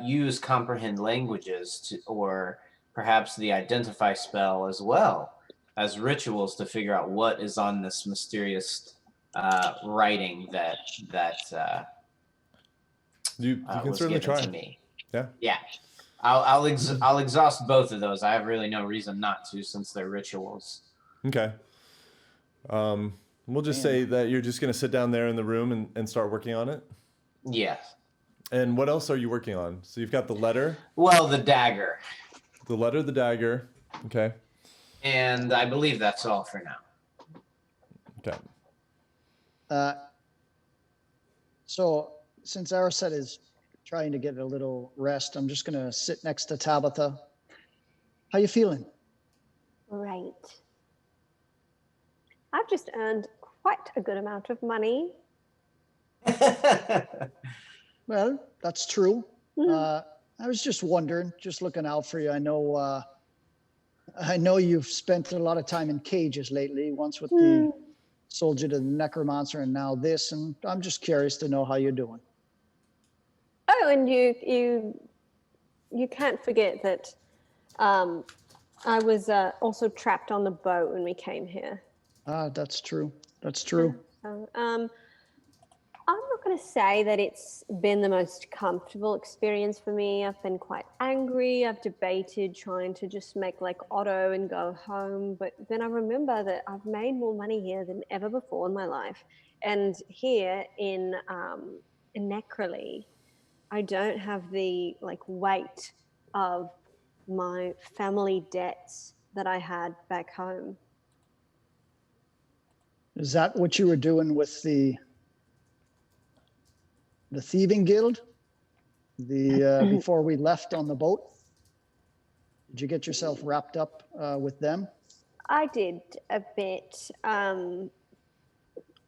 use comprehend languages or perhaps the identify spell as well as rituals to figure out what is on this mysterious writing that You can was certainly given try. to me? Yeah. Yeah. I'll exhaust both of those. I have really no reason not to, since they're rituals. Okay. We'll just say that you're just going to sit down there in the room and start working on it. Yes. And what else are you working on? So you've got the letter, Well, the dagger, the dagger. Okay. and I believe that's all for now. Okay. So since Aracet is trying to get a little rest, I'm just going to sit next to Tabitha. How you feeling? Right. I've just earned quite a good amount of money. Well, that's true. I was just wondering, just looking out for you. I know you've spent a lot of time in cages lately, once with the soldier to the necromancer and now this, and I'm just curious to know how you're doing. Oh, and you can't forget that I was also trapped on the boat when we came here. Ah, that's true. That's true. So, I'm not going to say that it's been the most comfortable experience for me. I've been quite angry. I've debated trying to just make like Otto and go home. But then I remember that I've made more money here than ever before in my life. And here in Necroli, I don't have the like weight of my family debts that I had back home. Is that what you were doing with the thieving guild before we left on the boat? Did you get yourself wrapped up with them? I did a bit.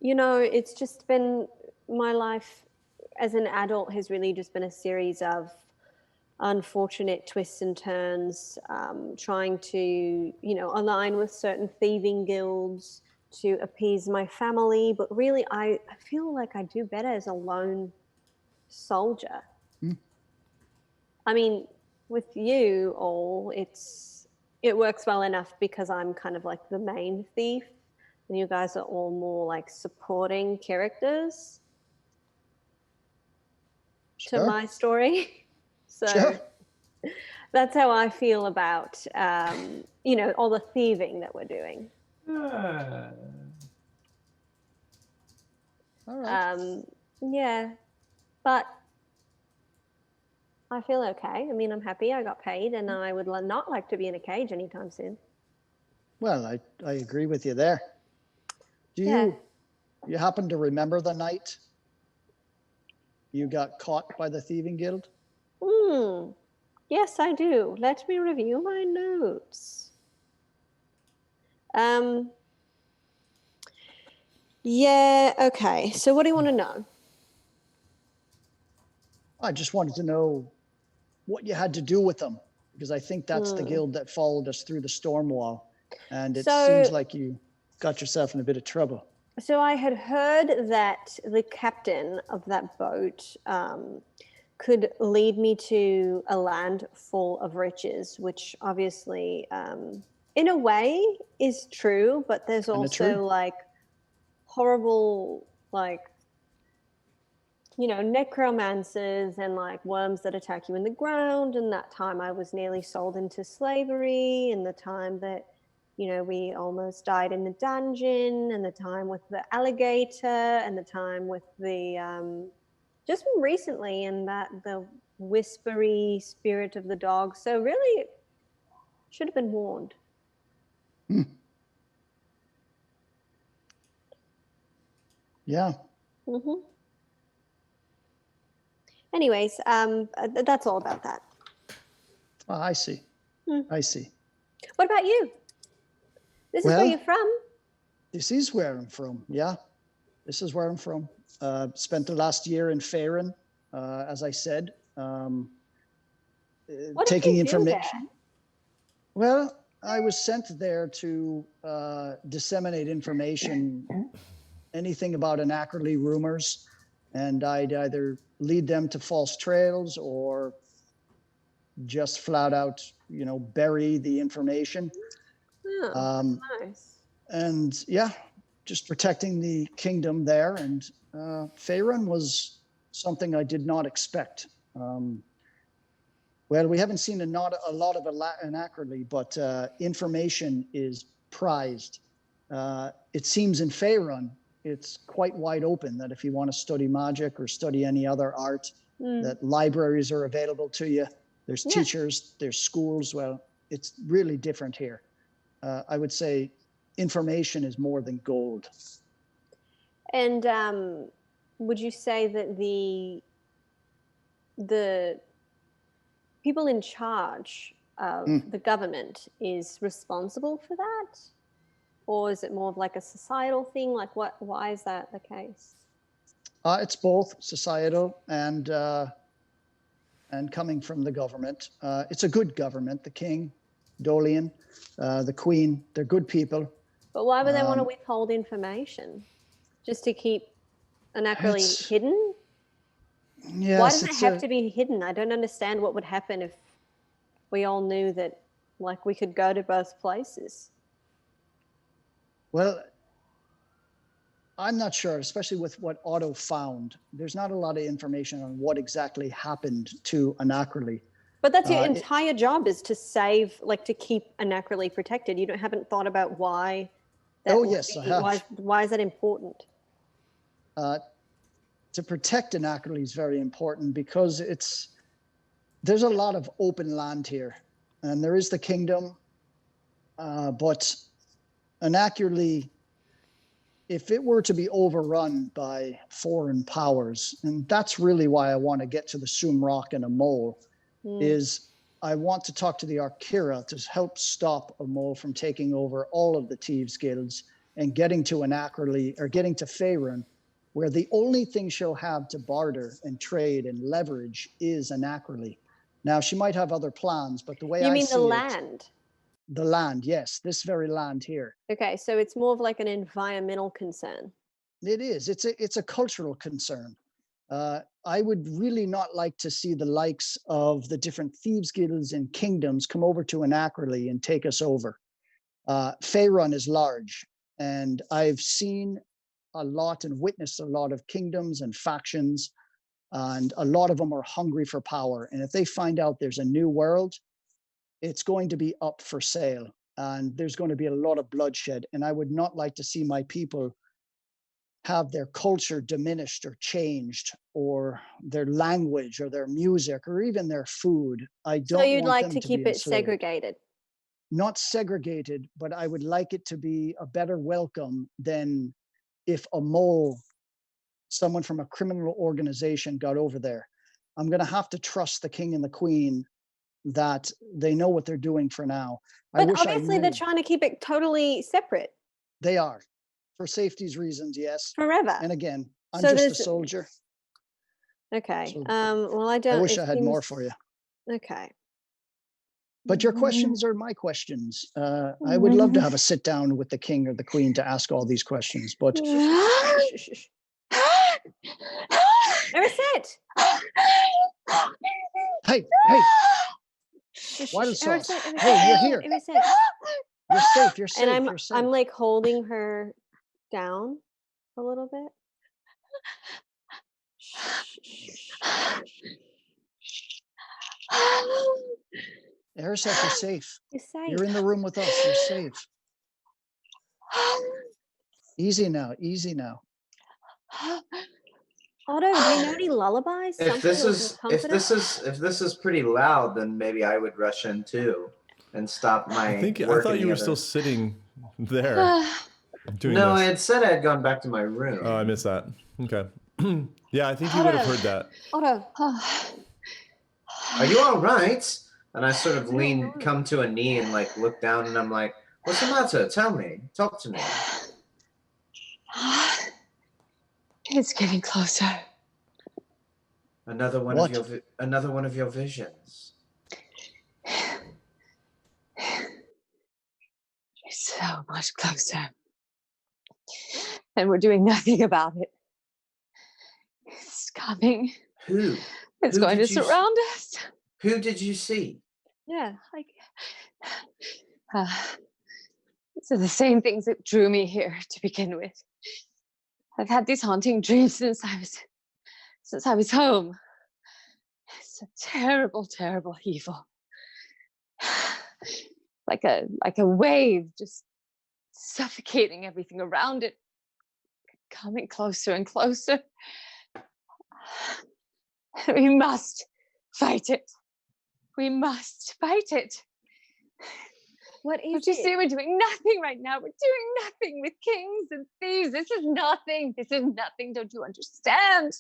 It's just been my life as an adult has really just been a series of unfortunate twists and turns, trying to, align with certain thieving guilds to appease my family. But really, I feel like I do better as a lone soldier. I mean, with you all, it works well enough because I'm kind of like the main thief, and you guys are all more like supporting characters to my story. So that's how I feel about, all the thieving that we're doing. All right. Yeah, but I feel okay. I mean, I'm happy I got paid, and I would not like to be in a cage anytime soon. Well, I agree with you there. Do you happen to remember the night you got caught by the thieving guild? Yes, I do. Let me review my notes. Yeah, okay. So what do you want to know? I just wanted to know what you had to do with them, because I think that's the guild that followed us through the storm wall. And it seems like you got yourself in a bit of trouble. So I had heard that the captain of that boat could lead me to a land full of riches, which obviously, in a way, is true. But there's also like horrible, like, necromancers and like worms that attack you in the ground. And that time I was nearly sold into slavery, and the time that, we almost died in the dungeon, and the time with the alligator, and the time with the, just recently, and the whispery spirit of the dog. So really should have been warned. Yeah. Anyways, that's all about that. Oh, I see. I see. What about you? This is where you're from. This is where I'm from. Yeah, this is where I'm from. Spent the last year in Faerun, as I said. What taking did you do information. there? Well, I was sent there to disseminate information, anything about Anachrony rumors, and I'd either lead them to false trails or just flat out, bury the information. Oh, nice. And yeah, just protecting the kingdom there. And Faerun was something I did not expect. Well, we haven't seen a lot of Anachrony, but information is prized. It seems in Faerun, it's quite wide open that if you want to study magic or study any other art, that libraries are available to you. There's teachers, there's schools. Well, it's really different here. I would say information is more than gold. And would you say that the people in charge of the government is responsible for that? Or is it more of like a societal thing? Like why is that the case? It's both societal and coming from the government. It's a good government, the king, Dolian, the queen, they're good people. But why would they want to withhold information? Just to keep Anacroli hidden? Yes, Why does it have to be hidden? I don't understand what would happen if we all knew that, like, we could go to both places. Well, I'm not sure, especially with what Otto found. There's not a lot of information on what exactly happened to Anacroli. But that's your entire job, is to save, like, to keep Anacroli protected. You haven't thought about why. Yes, I have. Why is that important? To protect Anacroli is very important because there's a lot of open land here, and there is the kingdom, but Anacroli, if it were to be overrun by foreign powers, and that's really why I want to get to the Sumrock and a mole, is I want to talk to the Arkira to help stop a mole from taking over all of the Thieves Guilds and getting to Anacroli, or getting to Faerun, where the only thing she'll have to barter and trade and leverage is Anacroli. Now, she might have other plans, but the way I see it... You mean the land? The land, yes, this very land here. Okay, so it's more of like an environmental concern. It is. It's a cultural concern. I would really not like to see the likes of the different thieves guilds and kingdoms come over to Anacroli and take us over. Faerun is large, and I've seen a lot and witnessed a lot of kingdoms and factions, and a lot of them are hungry for power. And if they find out there's a new world, it's going to be up for sale, and there's going to be a lot of bloodshed. And I would not like to see my people have their culture diminished or changed, or their language or their music or even their food. I don't. So you'd want like them to keep it enslaved. segregated? Not segregated, but I would like it to be a better welcome than if a mole, someone from a criminal organization, got over there. I'm going to have to trust the king and the queen that they know what they're doing for now. But obviously they're trying to keep it totally separate. They are, for safety's reasons, yes. Forever. And again, I'm So just a soldier. Okay. So well, I don't. I wish I had more for you. Okay. But your questions are my questions. I would love to have a sit down with the king or the queen to ask all these questions, but... Erisette! Hey! Waddle sauce. Hey, you're here. Erisette. You're safe. You're safe. And you're safe. I'm like holding her down a little bit. Erisette, you're safe. You're safe. You're in the room with us. You're safe. Easy now. Easy now. Otto, do you know any lullabies? If this is pretty loud, then maybe I would rush in too and stop my. I thought you were still sitting there. No, I had said I had gone back to my room. Oh, I missed that. Okay. Yeah, I think you would have heard that. Otto. Are you all right? And I sort of come to a knee and like look down, and I'm like, "What's the matter? Tell me. Talk to me." It's getting closer. Another one of your visions. It's so much closer. And we're doing nothing about it. It's coming. Who? It's going to surround us. Who did you see? Yeah, like these are the same things that drew me here to begin with. I've had these haunting dreams since I was home. It's a terrible, terrible evil. Like a wave, just suffocating everything around it, coming closer and closer. We must fight it. We must fight it. What is Don't you it? see, we're doing nothing right now. We're doing nothing with kings and thieves. This is nothing. This is nothing. Don't you understand?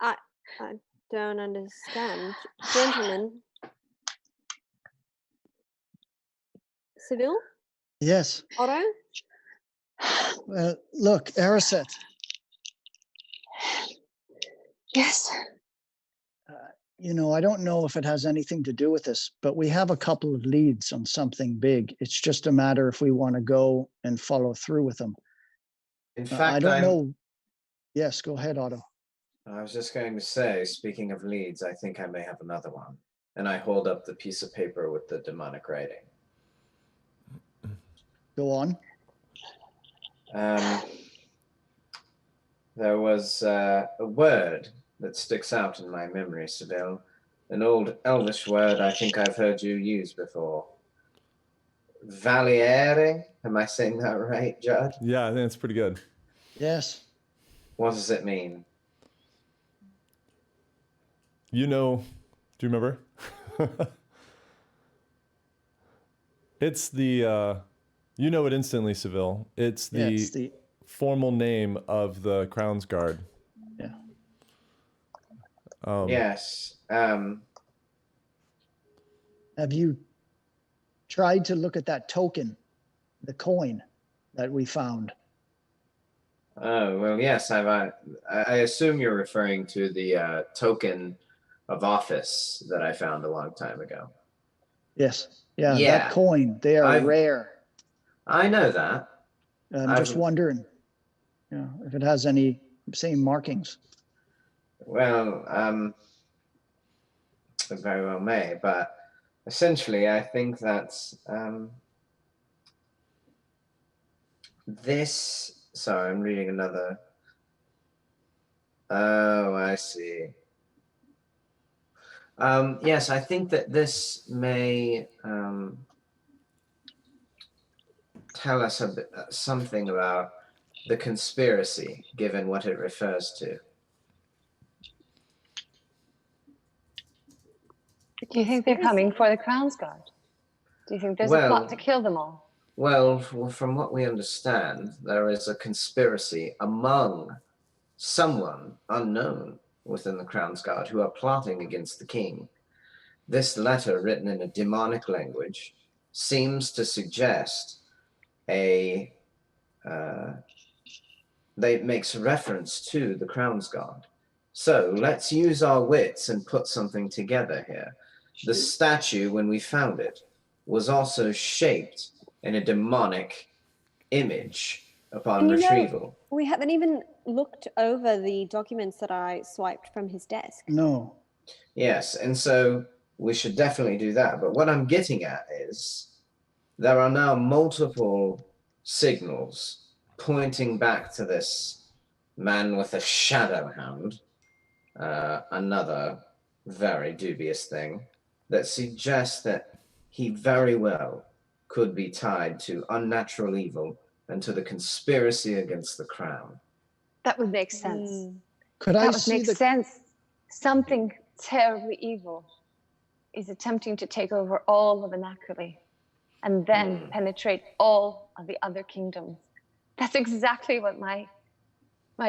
I don't understand. Gentlemen. Sval? Yes. Otto? Well, look, Ariset, Yes. I don't know if it has anything to do with this, but we have a couple of leads on something big. It's just a matter if we want to go and follow through with them. In I fact, don't know. Yes, go ahead, Otto. I was just going to say, speaking of leads, I think I may have another one. And I hold up the piece of paper with the demonic writing. Go on. There was a word that sticks out in my memory, Sval. An old Elvish word I think I've heard you use before. Valiere? Am I saying that right, Judd? Yeah, I think it's pretty good. Yes. What does it mean? Do you remember? It's the, you know it instantly, Sval. It's the formal name of the Crown's Guard. Yeah. Yes. Have you tried to look at that token, the coin that we found? Oh, well, yes. I assume you're referring to the token of office that I found a long time ago. Yes. Yeah, Yeah. that coin, they are rare. I know that. I'm just wondering, if it has any same markings. Well, it very well may, but essentially, I think that's this. Sorry, I'm reading another. Oh, I see. Yes, I think that this may tell us something about the conspiracy, given what it refers to. Do you think they're coming for the Crown's Guard? Do you think there's a plot to kill them all? Well, from what we understand, there is a conspiracy among someone unknown within the Crown's Guard who are plotting against the king. This letter, written in a demonic language, seems to suggest that it makes reference to the Crown's Guard. So let's use our wits and put something together here. The statue, when we found it, was also shaped in a demonic image upon retrieval. We haven't even looked over the documents that I swiped from his desk. No. Yes, and so we should definitely do that. But what I'm getting at is there are now multiple signals pointing back to this man with a shadow hand, another very dubious thing, that suggests that he very well could be tied to unnatural evil and to the conspiracy against the crown. That would make sense. Could I see make sense. Something terribly evil is attempting to take over all of Anacroli and then penetrate all of the other kingdoms. That's exactly what my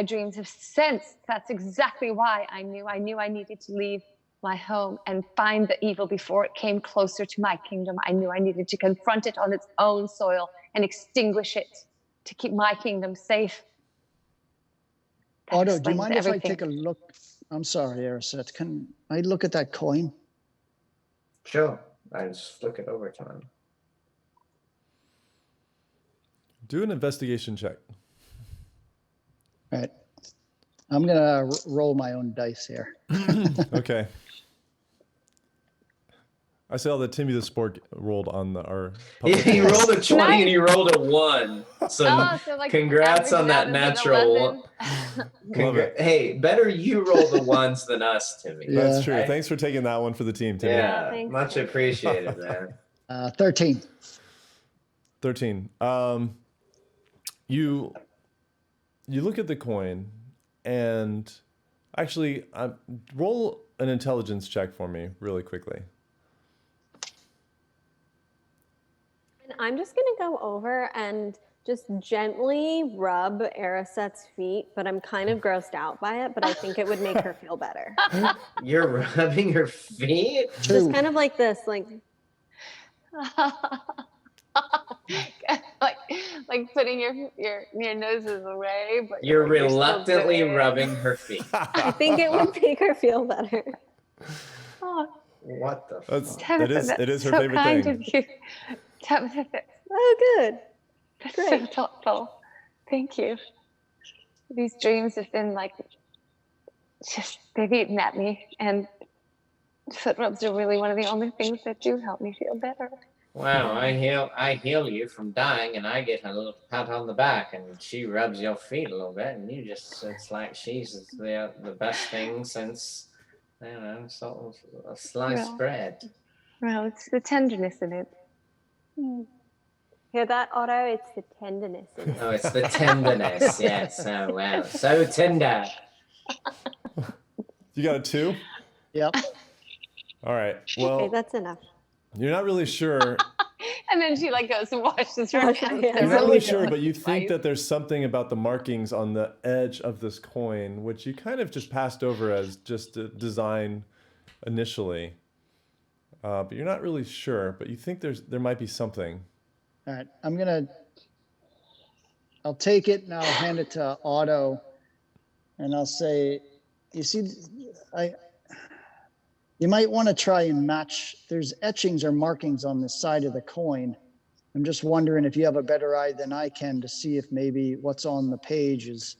dreams have sensed. That's exactly why I knew I needed to leave my home and find the evil before it came closer to my kingdom. I knew I needed to confront it on its own soil and extinguish it to keep my kingdom safe. Otto, do you mind if I take a look? I'm sorry, Ariset. Can I look at that coin? Sure. I just flick it over to him. Do an investigation check. All right. I'm going to roll my own dice here. Okay. I saw that Timmy the Spork rolled on our public. He rolled a 20 and he rolled a 1. So, congrats on that natural one. Hey, better you roll the ones than us, Timmy. Yeah. That's true. Thanks for taking that one for the team, Timmy. Yeah, much appreciated, man. 13. 13. You look at the coin and actually roll an intelligence check for me really quickly. I'm just going to go over and just gently rub Arisette's feet, but I'm kind of grossed out by it, but I think it would make her feel better. You're rubbing her feet? Just kind of like this, like like putting your noses away, but You're like, reluctantly you're still rubbing her feet. I think it would make her feel better. Oh, What the That's, fuck? it is her so favorite kind thing. of you. Tabitha, Oh, good. that's Great. so thoughtful. Thank you. These dreams have been like, they've eaten at me, and foot rubs are really one of the only things that do help me feel better. Wow, I heal you from dying, and I get a little pat on the back, and she rubs your feet a little bit, and it's like she's the best thing since, I don't know, sort of a sliced bread. Well, it's the tenderness in it. Hear that, Otto? It's the tenderness in it. Oh, it's the tenderness. Yes. Oh, wow. So tender. You got a 2? Yep. All right. Well, Okay, that's enough. you're not really sure. And then she like goes and washes her hands. Yeah. You're not really sure, but you think that there's something about the markings on the edge of this coin, which you kind of just passed over as just a design initially. But you're not really sure, but you think there might be something. All right, I'll take it and I'll hand it to Otto, and I'll say, you see, you might want to try and match. There's etchings or markings on the side of the coin. I'm just wondering if you have a better eye than I can to see if maybe what's on the page is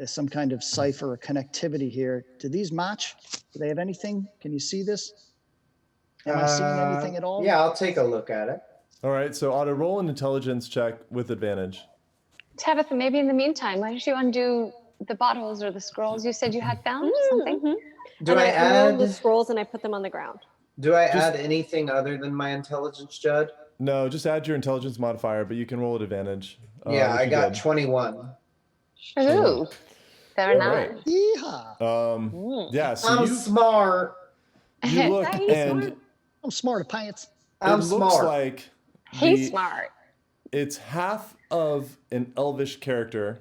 some kind of cipher or connectivity here. Do these match? Do they have anything? Can you see this? Am I seeing anything at all? Yeah, I'll take a look at it. All right, so Otto, roll an intelligence check with advantage. Tabitha, maybe in the meantime, why don't you undo the bottles or the scrolls you said you had found? Something? Mm-hmm. Do I roll the add? scrolls and I put them on the ground. Do I add anything other than my intelligence, Judd? No, just add your intelligence modifier, but you can roll at advantage. Yeah, which I you got did. 21. Ooh, very All nice. right. Yeehaw. Yeah, so I'm smart. you look Nice. and I'm smart pants. I'm it looks smart. like He's smart. it's half of an elvish character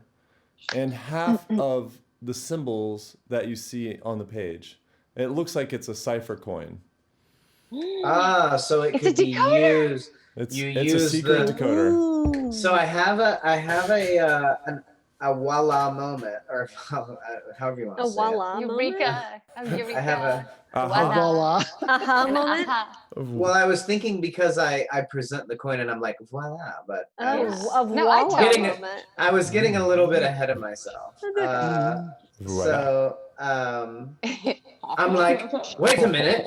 and half of the symbols that you see on the page. It looks like it's a cipher coin. So it It's could a be decoder. used. It's You a use secret the- decoder. Ooh. So I have a voila moment, or however you want A to say voila moment? Eureka. it. I have a. Uh-huh. Voila. Aha An moment? aha. Well, I was thinking because I present the coin and I'm like voila, but I Oh, was, a No, I voila Getting it. moment. I was getting a little bit ahead of myself. Voila. So I'm like, wait a minute,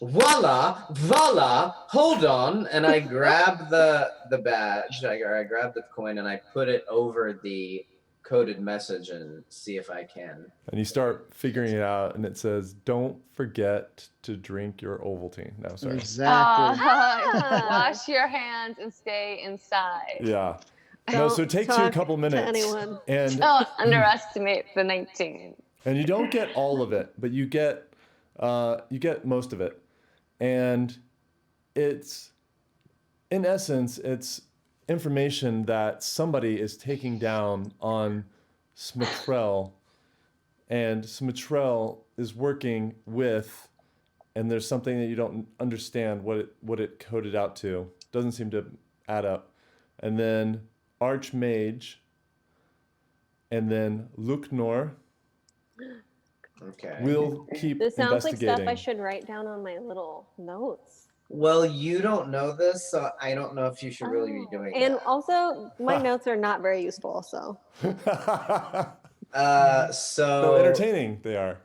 voila, hold on, and I grab the badge, I grab the coin, and I put it over the coded message and see if I can. And you start figuring it out, and it says, "Don't forget to drink your Ovaltine." No, sorry. Exactly. Wash your hands and stay inside. Yeah. No, so it takes you a talk couple to minutes, anyone. and Don't underestimate the 19. and you don't get all of it, but you get most of it, and it's in essence it's information that somebody is taking down on Smatrel, and Smatrel is working with, and there's something that you don't understand what it coded out to. Doesn't seem to add up, and then Archmage, and then Luknor. Okay. We'll keep This sounds like investigating. stuff I should write down on my little notes. Well, you don't know this, so I don't know if you should really be doing And that. also, my notes are not very useful, so. So entertaining they are.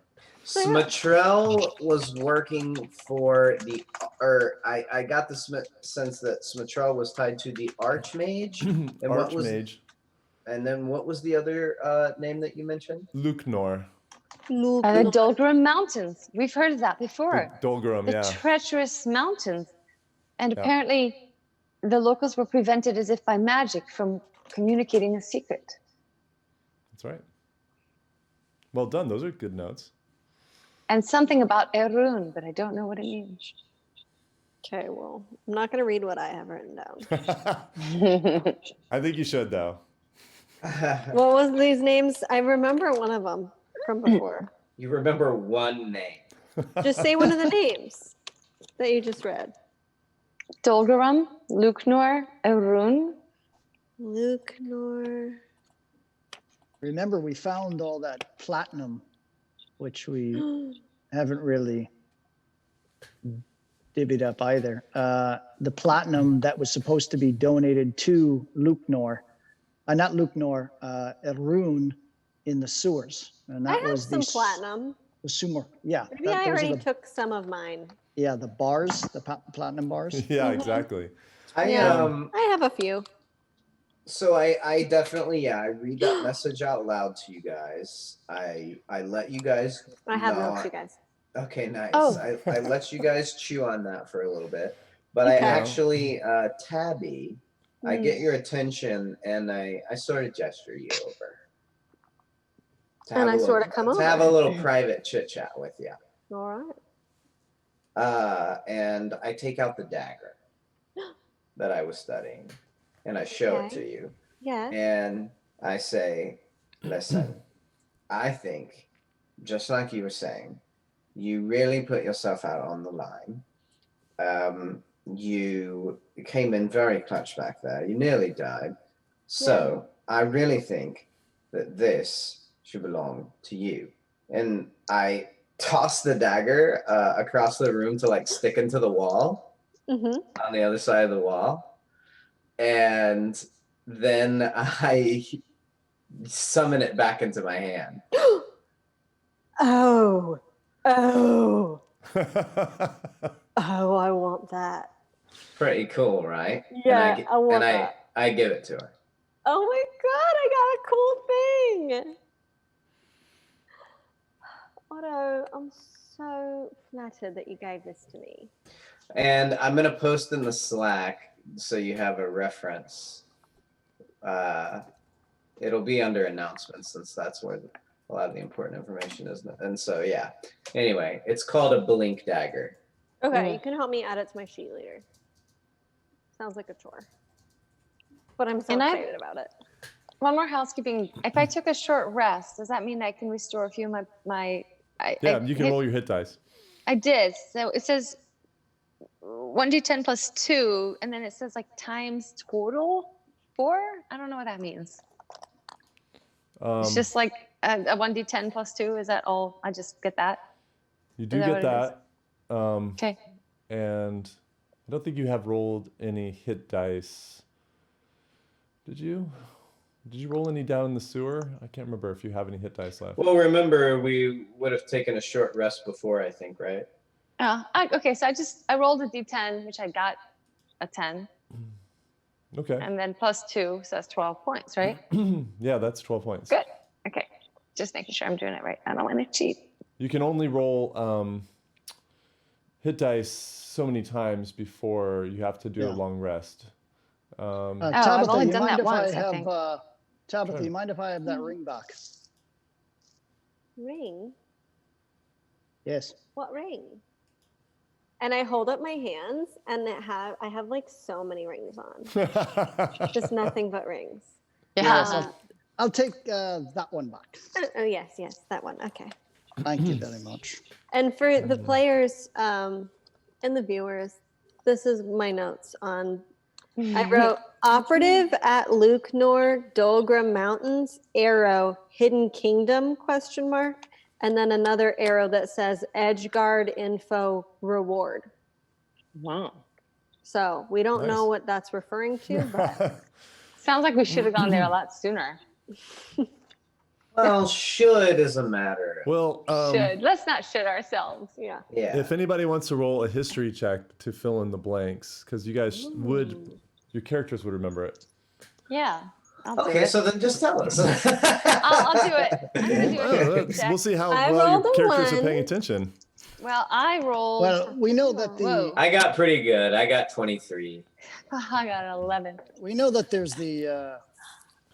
Smatrel was working for I got the sense that Smatrel was tied to the Archmage. And Archmage. what was the other name that you mentioned? Luknor. The Dolgrim Mountains. We've heard of that before. Dolgrim, The yeah. treacherous mountains. And Yeah. apparently the locals were prevented as if by magic from communicating a secret. That's right. Well done. Those are good notes. And something about Erun, but I don't know what it means. Okay, well, I'm not going to read what I have written down. I think you should, though. What was these names? I remember one of them from before. You remember one name. Just say one of the names that you just read. Dolgaram, Luknor, Arun. Luknor. Remember, we found all that platinum, which we haven't really divvied up either. The platinum that was supposed to be donated to Luknor, not Luknor, Arun in the sewers. And that I have was some platinum. The sumer, yeah. Maybe I already took some of mine. Yeah, the bars, the platinum bars. Yeah, exactly. I have a few. So I definitely I read that message out loud to you guys. I let you guys. I have notes, you guys. Okay, nice. Oh. I let you guys chew on that for a little bit, but I actually Tabby, I get your attention and I sort of gesture you over. And I sort of come over to have a little private chit chat with you. All right. And I take out the dagger that I was studying, and I show it to you. Yeah. And I say, listen, I think, just like you were saying, you really put yourself out on the line. You came in very clutch back there. You nearly died. So I really think that this should belong to you. And I toss the dagger across the room to like stick into the wall on the other side of the wall. And then I summon it back into my hand. Oh, I want that. Pretty cool, right? Yeah, I want that. I give it to her. Oh my God, I got a cool thing. Otto, I'm so flattered that you gave this to me. And I'm going to post in the Slack so you have a reference. It'll be under announcements since that's where a lot of the important information is. And so, yeah. Anyway, it's called a blink dagger. Okay, you can help me add it to my sheet later. Sounds like a chore. But I'm so excited about it. One more housekeeping. If I took a short rest, does that mean I can restore a few of my you can roll your hit dice. I did. So it says 1d10 plus 2, and then it says like times total 4. I don't know what that means. It's just like a 1d10 plus 2. Is that all? I just get that? You do get that. Okay. And I don't think you have rolled any hit dice. Did you? Did you roll any down in the sewer? I can't remember if you have any hit dice left. Well, remember, we would have taken a short rest before, I think, right? Okay, so I rolled a d10, which I got a 10. Okay. And then plus 2, so that's 12 points, right? Yeah, that's 12 points. Good. Okay. Just making sure I'm doing it right. I don't want to cheat. You can only roll hit dice so many times before you have to do a long rest. Tabitha, I've only you done mind that if once, I I think. have, Tabitha, you mind if I have that ring back? Ring? Yes. What ring? And I hold up my hands, and I have like so many rings on. Just nothing but rings. Yeah. I'll take that one back. Oh, yes, that one. Okay. Thank you very much. And for the players and the viewers, this is my notes on. I wrote operative at Luknor, Dolgram Mountains, arrow, hidden kingdom, ? And then another arrow that says Edgeguard info reward. Wow. So we don't know what that's referring to, but Sounds like we should have gone there a lot sooner. Well, should is a matter. Well, Should. Let's not shit ourselves. yeah. Yeah. if anybody wants to roll a history check to fill in the blanks, because you guys your characters would remember it. Yeah. I'll do Okay, it. so then just tell us. I'll do it. I'm going to do a history check. We'll see how I well rolled your a characters are 1. paying attention. Well, I rolled. Well, we know that Whoa. I got pretty good. I got 23. I got an 11. we know that there's the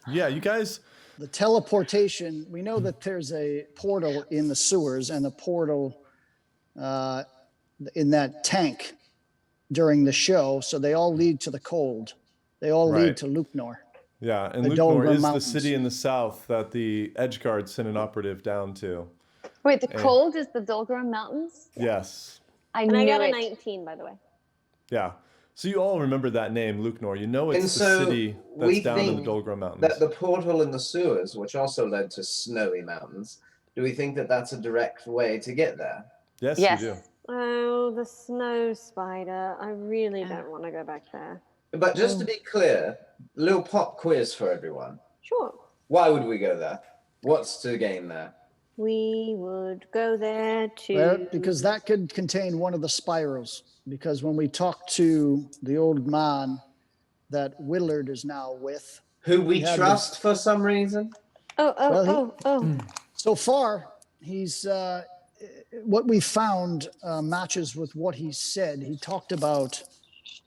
Yeah, you guys. the teleportation. We know that there's a portal in the sewers and a portal in that tank during the show, so they all lead to the cold. They all lead Right. to Luknor. Yeah, and The Luknor Dolgrim is Mountains. the city in the south that the Edgeguard sent an operative down to. Wait, the And- cold is the Dolgrim Mountains? Yes. I And knew I got a it. 19, by the way. Yeah. So you all remember that name, Luknor. You know it's And the so city we that's down in the think Dolgrim Mountains. that the portal in the sewers, which also led to snowy mountains, do we think that that's a direct way to get there? Yes, Yes. you do. Oh, the snow spider. I really don't want to go back there. But just to be clear, little pop quiz for everyone. Sure. Why would we go there? What's to gain there? We would go there to... Well, because that could contain one of the spirals. Because when we talked to the old man that Willard is now with, Who we Yeah, trust for some reason? Oh. so far, he's what we found matches with what he said. He talked about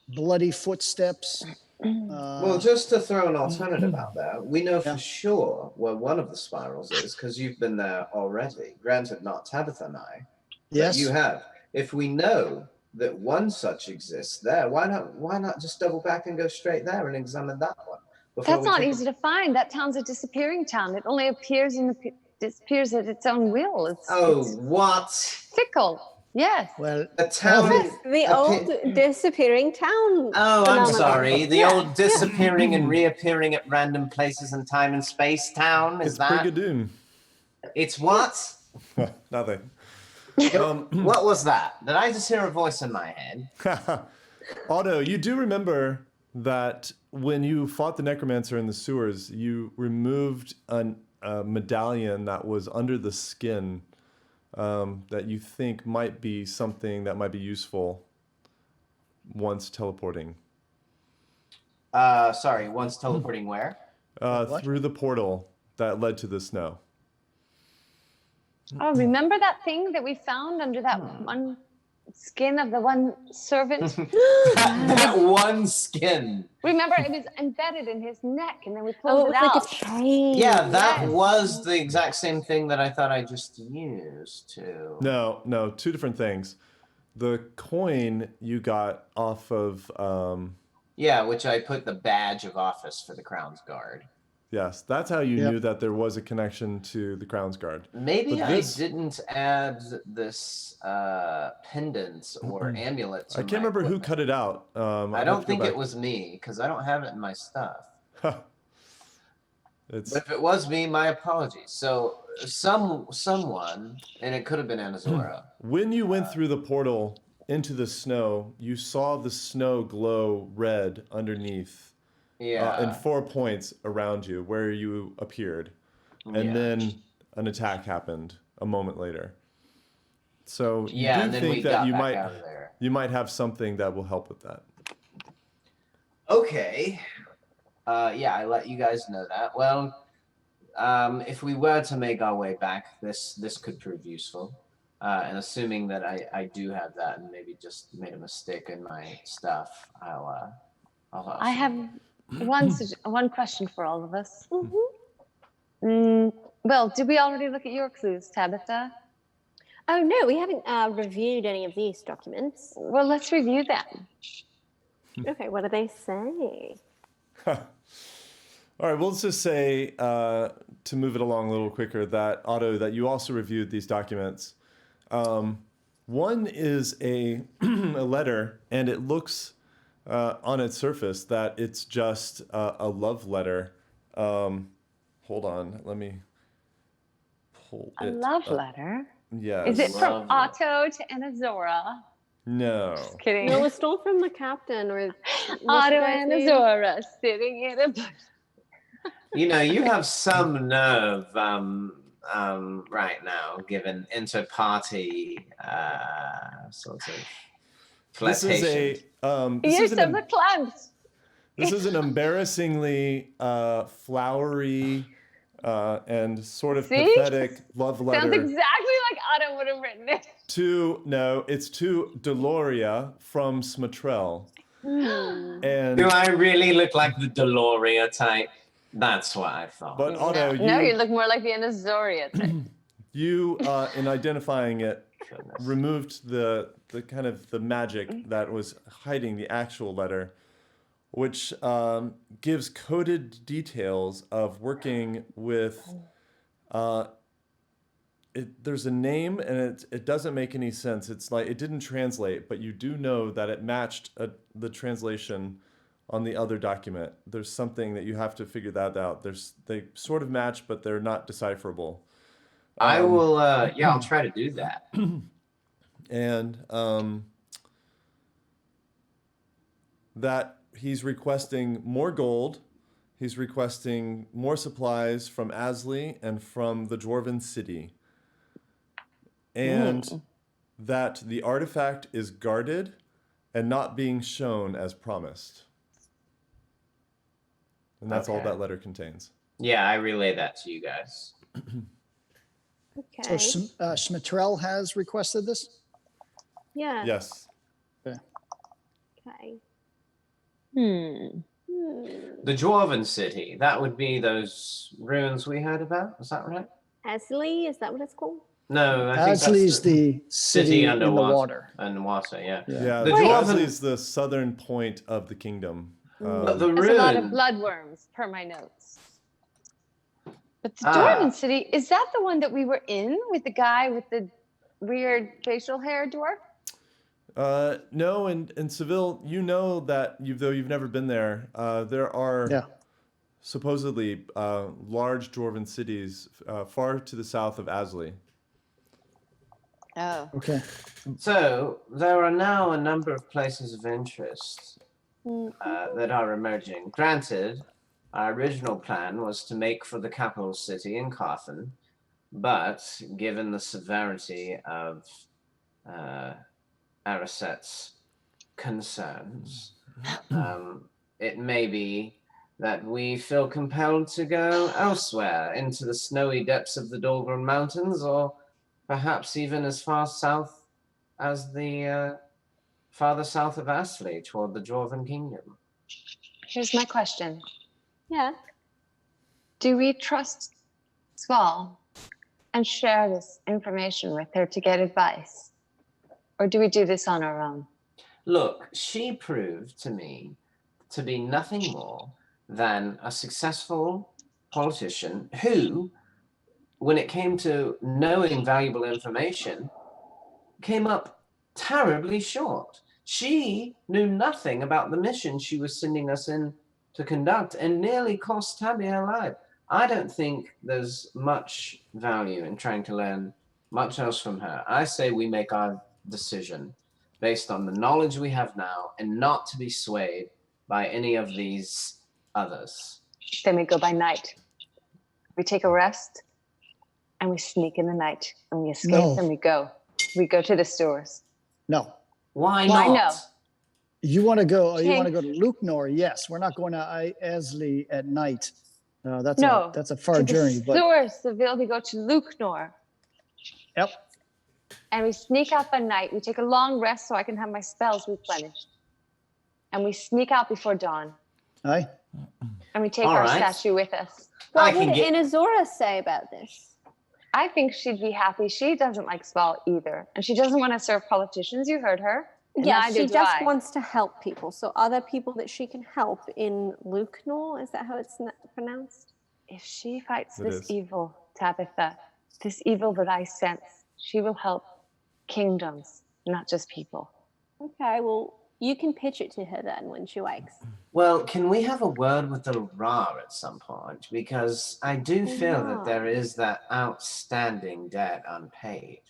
bloody footsteps. Well, just to throw an alternative out there, we know Yeah. for sure where one of the spirals is because you've been there already. Granted, not Tabitha and I, but Yes, you have. If we know that one such exists there, why not just double back and go straight there and examine that one? before That's we not take a- easy to find. That town's a disappearing town. It only appears disappears at its own will. It's what? fickle. Yes. well, The town. Yes, the a old disappearing town. Oh, I'm phenomenon. sorry. The Yeah, old disappearing and reappearing at random places in time and space town. Is It's that? Brigadoon. It's what? Nothing. What was that? Did I just hear a voice in my head? Otto, you do remember that when you fought the necromancer in the sewers, you removed a medallion that was under the skin that you think might be something that might be useful once teleporting. Sorry, once teleporting where? What? Through the portal that led to the snow. Oh, remember that thing that we found under that one skin of the one servant? That one skin. Remember, it was embedded in his neck, and then we Oh, pulled it it was out. like a chain. Yeah, that Yes. was the exact same thing that I thought I just used to. No, two different things. The coin you got off of, Yeah, which I put the badge of office for the Crown's Guard. yes, that's how you Yep. knew that there was a connection to the Crown's Guard. Maybe But I this- didn't add this pendant or amulet. To I can't my remember who equipment. cut it out. I I'll have don't to go think back. it was me because I don't have it in my stuff. It's But if it was me, my apologies. So someone, and it could have been Anazora. when you went through the portal into the snow, you saw the snow glow red underneath Yeah. in 4 points around you where you appeared. And Yeah. then an attack happened a moment later. So you Yeah, do and then we think got that you back out of there. might have something that will help with that. Okay. Yeah, I let you guys know that. Well, if we were to make our way back, this could prove useful. And assuming that I do have that and maybe just made a mistake in my stuff, I'll I have one question for all of us. Well, did we already look at your clues, Tabitha? Oh, no, we haven't reviewed any of these documents. Well, let's review them. Okay, what do they say? All right, well, let's just say, to move it along a little quicker, that Otto, that you also reviewed these documents. One is a letter, and it looks on its surface that it's just a love letter. Hold on, let me pull A it love up. letter. Yes. Is it from Love Otto to Anazora? No. Just kidding. No, it was stole from the captain or Otto and Anazora sitting in a. You know, you have some nerve right now, given inter-party sort of This is flirtation. You're so verklempt. This is an embarrassingly flowery and sort of See? pathetic love Sounds letter exactly like Otto would have written it. it's to Deloria from Smatrel. And Do I really look like the Deloria type? That's what I thought. but Otto, No, you look more like the Anazoria type. You, in identifying it, Goodness. removed the kind of the magic that was hiding the actual letter, which gives coded details of working with. There's a name and it doesn't make any sense. It's like it didn't translate, but you do know that it matched the translation on the other document. There's something that you have to figure that out. They sort of match, but they're not decipherable. I will. Yeah, I'll try to do that. And that he's requesting more gold. He's requesting more supplies from Asli and from the Dwarven city. And that the artifact is guarded and not being shown as promised. And that's all that letter contains. Yeah, I relay that to you guys. Okay. So Smatrel has requested this? Yeah. Yes. Okay. The Dwarven city, that would be those ruins we heard about. Is that right? Asli, is that what it's called? No, I think Asli's that's the city in the water. Underwater, yeah. Yeah, The Asli Dwarven, is the southern point of the kingdom. but the There's a lot of ruin. bloodworms, per my notes. But the Dwarven city, is that the one that we were in with the guy with the weird facial hair dwarf? No, in Seville, you know that though you've never been there, there are supposedly large Dwarven cities far to the south of Asli. Oh. Okay. So there are now a number of places of interest that are emerging. Granted, our original plan was to make for the capital city in Carthan, but given the severity of Ariset's concerns, it may be that we feel compelled to go elsewhere into the snowy depths of the Dahlgren Mountains, or perhaps even as far south as the farther south of Asli toward the Dwarven Kingdom. Here's my question. Yeah. Do we trust Sval and share this information with her to get advice? Or do we do this on our own? Look, she proved to me to be nothing more than a successful politician who, when it came to knowing valuable information, came up terribly short. She knew nothing about the mission she was sending us in to conduct and nearly cost Tabby her life. I don't think there's much value in trying to learn much else from her. I say we make our decision based on the knowledge we have now and not to be swayed by any of these others. Then we go by night. We take a rest and we sneak in the night and we escape and we go. We go to the stores. No. Why not? no? You want to go? King. You want to go to Luknor? Yes. We're not going to Asli at night. That's a far journey. But stores, Seville, we go to Luknor. Yep. And we sneak out by night. We take a long rest so I can have my spells replenished. And we sneak out before dawn. Aye. And we take our statue with us. What would Inazora say about this? I think she'd be happy. She doesn't like Sval either. And she doesn't want to serve politicians. You heard her. Yeah, she just wants to help people. So are there people that she can help in Luknor? Is that how it's pronounced? If she fights evil, Tabitha, this evil that I sense, she will help kingdoms, not just people. Okay, well, you can pitch it to her then when she wakes. Well, can we have a word with the Ra at some point? Because I do feel that there is that outstanding debt unpaid.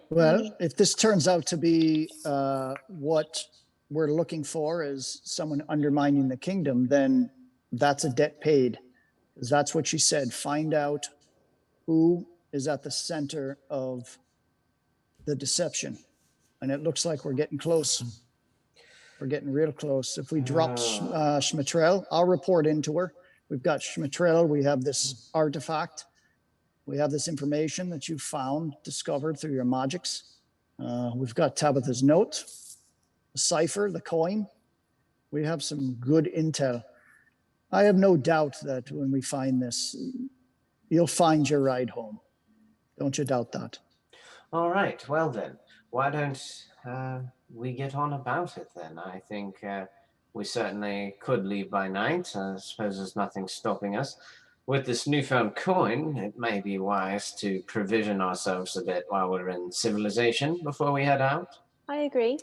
Well, if this turns out to be what we're looking for is someone undermining the kingdom, then that's a debt paid. Because that's what she said. Find out who is at the center of the deception. And it looks like we're getting close. We're getting real close. If we drop Smatrel, I'll report into her. We've got Smatrel. We have this artifact. We have this information that you found, discovered through your magics. We've got Tabitha's note, the cipher, the coin. We have some good intel. I have no doubt that when we find this, you'll find your ride home. Don't you doubt that. All right. Well then, why don't we get on about it then? I think we certainly could leave by night. I suppose there's nothing stopping us. With this newfound coin, it may be wise to provision ourselves a bit while we're in civilization before we head out. I agree.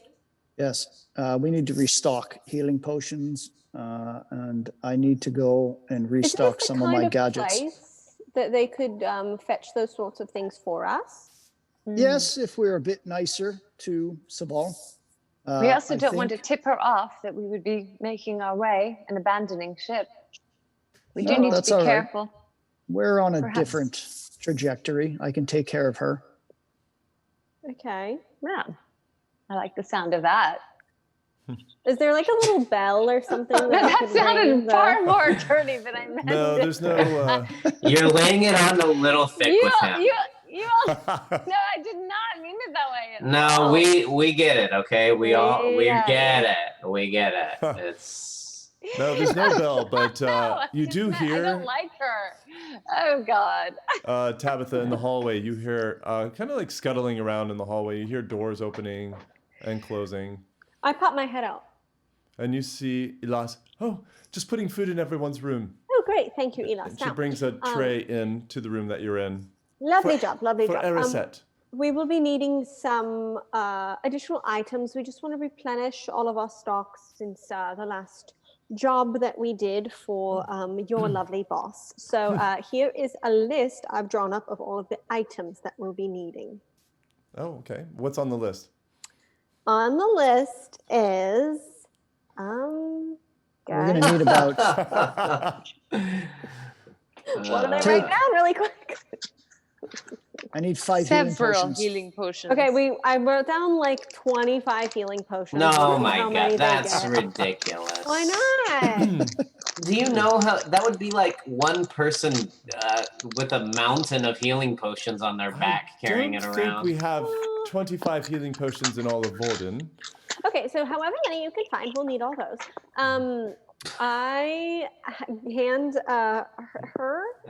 Yes, we need to restock healing potions, and I need to go and restock some of my gadgets. Place that they could fetch those sorts of things for us? Yes, if we're a bit nicer to Sval. We also don't want to tip her off that we would be making our way and abandoning ship. We do need to be careful. Right. We're on a different trajectory. I can take care of her. Okay. Yeah. I like the sound of that. Is there like a little bell or something? That sounded far more attorney than I meant. No, there's no. You're laying it on a little thick with him. No, I did not mean it that way. No, we get it. Okay, we get it. We get it. It's. No, there's no bell, but you do hear. I don't like her. Oh God. Tabitha in the hallway. You hear kind of like scuttling around in the hallway. You hear doors opening and closing. I pop my head out. And you see Elas. Oh, just putting food in everyone's room. Oh, great. Thank you, Elas. And she brings a tray in to the room that you're in. Lovely job. Lovely job. For Erisette. We will be needing some additional items. We just want to replenish all of our stocks since the last job that we did for your lovely boss. So here is a list I've drawn up of all of the items that we'll be needing. Oh, okay. What's on the list? On the list is we're going to need about what did I write down really quick? I need 5 several healing potions. Okay, I wrote down like 25 healing potions. No, my God, that's ridiculous. Why not? Do you know how that would be like one person with a mountain of healing potions on their back carrying it around? I think we have 25 healing potions in all of Vordin. Okay, so however many you can find, we'll need all those. I hand her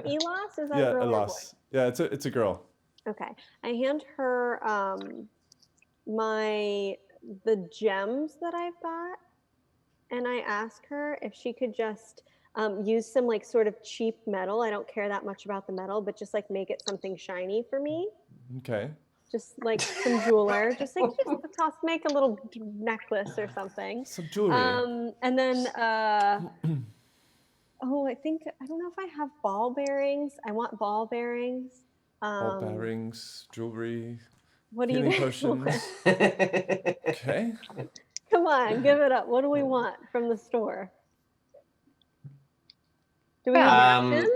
Elas. Is that a girl or boy? Yeah, it's a girl. Okay, I hand her the gems that I've got, and I ask her if she could just use some like sort of cheap metal. I don't care that much about the metal, but just like make it something shiny for me. Okay. Just like some jeweler, just make a little necklace or something. Some jewelry. And then I don't know if I have ball bearings. I want ball bearings. Ball bearings, jewelry. What do you potions. Okay. Come on, give it up. What do we want from the store? Do we have napkins?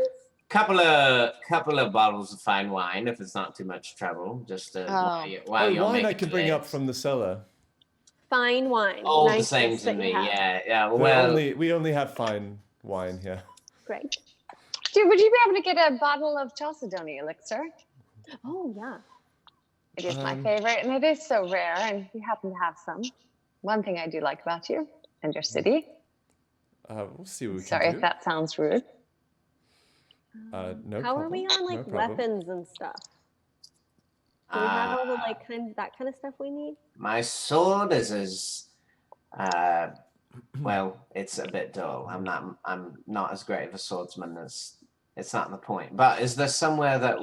Couple of bottles of fine wine, if it's not too much trouble. Just while you're wine I can bring up from the cellar. Fine wine. All the same to me. Yeah. Well, we only have fine wine here. Great. Dude, would you be able to get a bottle of Chalcedony elixir? Oh yeah. It is my favorite, and it is so rare, and we happen to have some. One thing I do like about you and your city. We'll see what we can do. Sorry if that sounds rude. No How problem. are we on like weapons and stuff? Do we have all the that kind of stuff we need? My sword is as well, it's a bit dull. I'm not as great of a swordsman as it's not the point. But is there somewhere that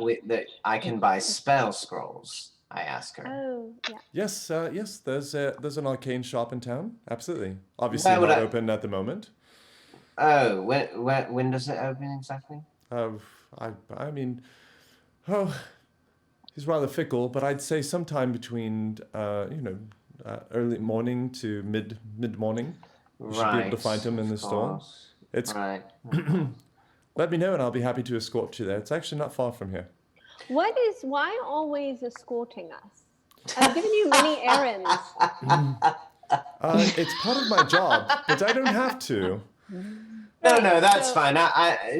I can buy spell scrolls? I ask her. Oh, yeah. Yes, yes. There's an arcane shop in town. Absolutely. Obviously not open at the moment. Oh, when does it open exactly? I mean, he's rather fickle, but I'd say sometime between early morning to mid morning. You should be able to find him in the store. It's right. Let me know, and I'll be happy to escort you there. It's actually not far from here. Why always escorting us? I've given you many errands. It's part of my job, but I don't have to. No, that's fine.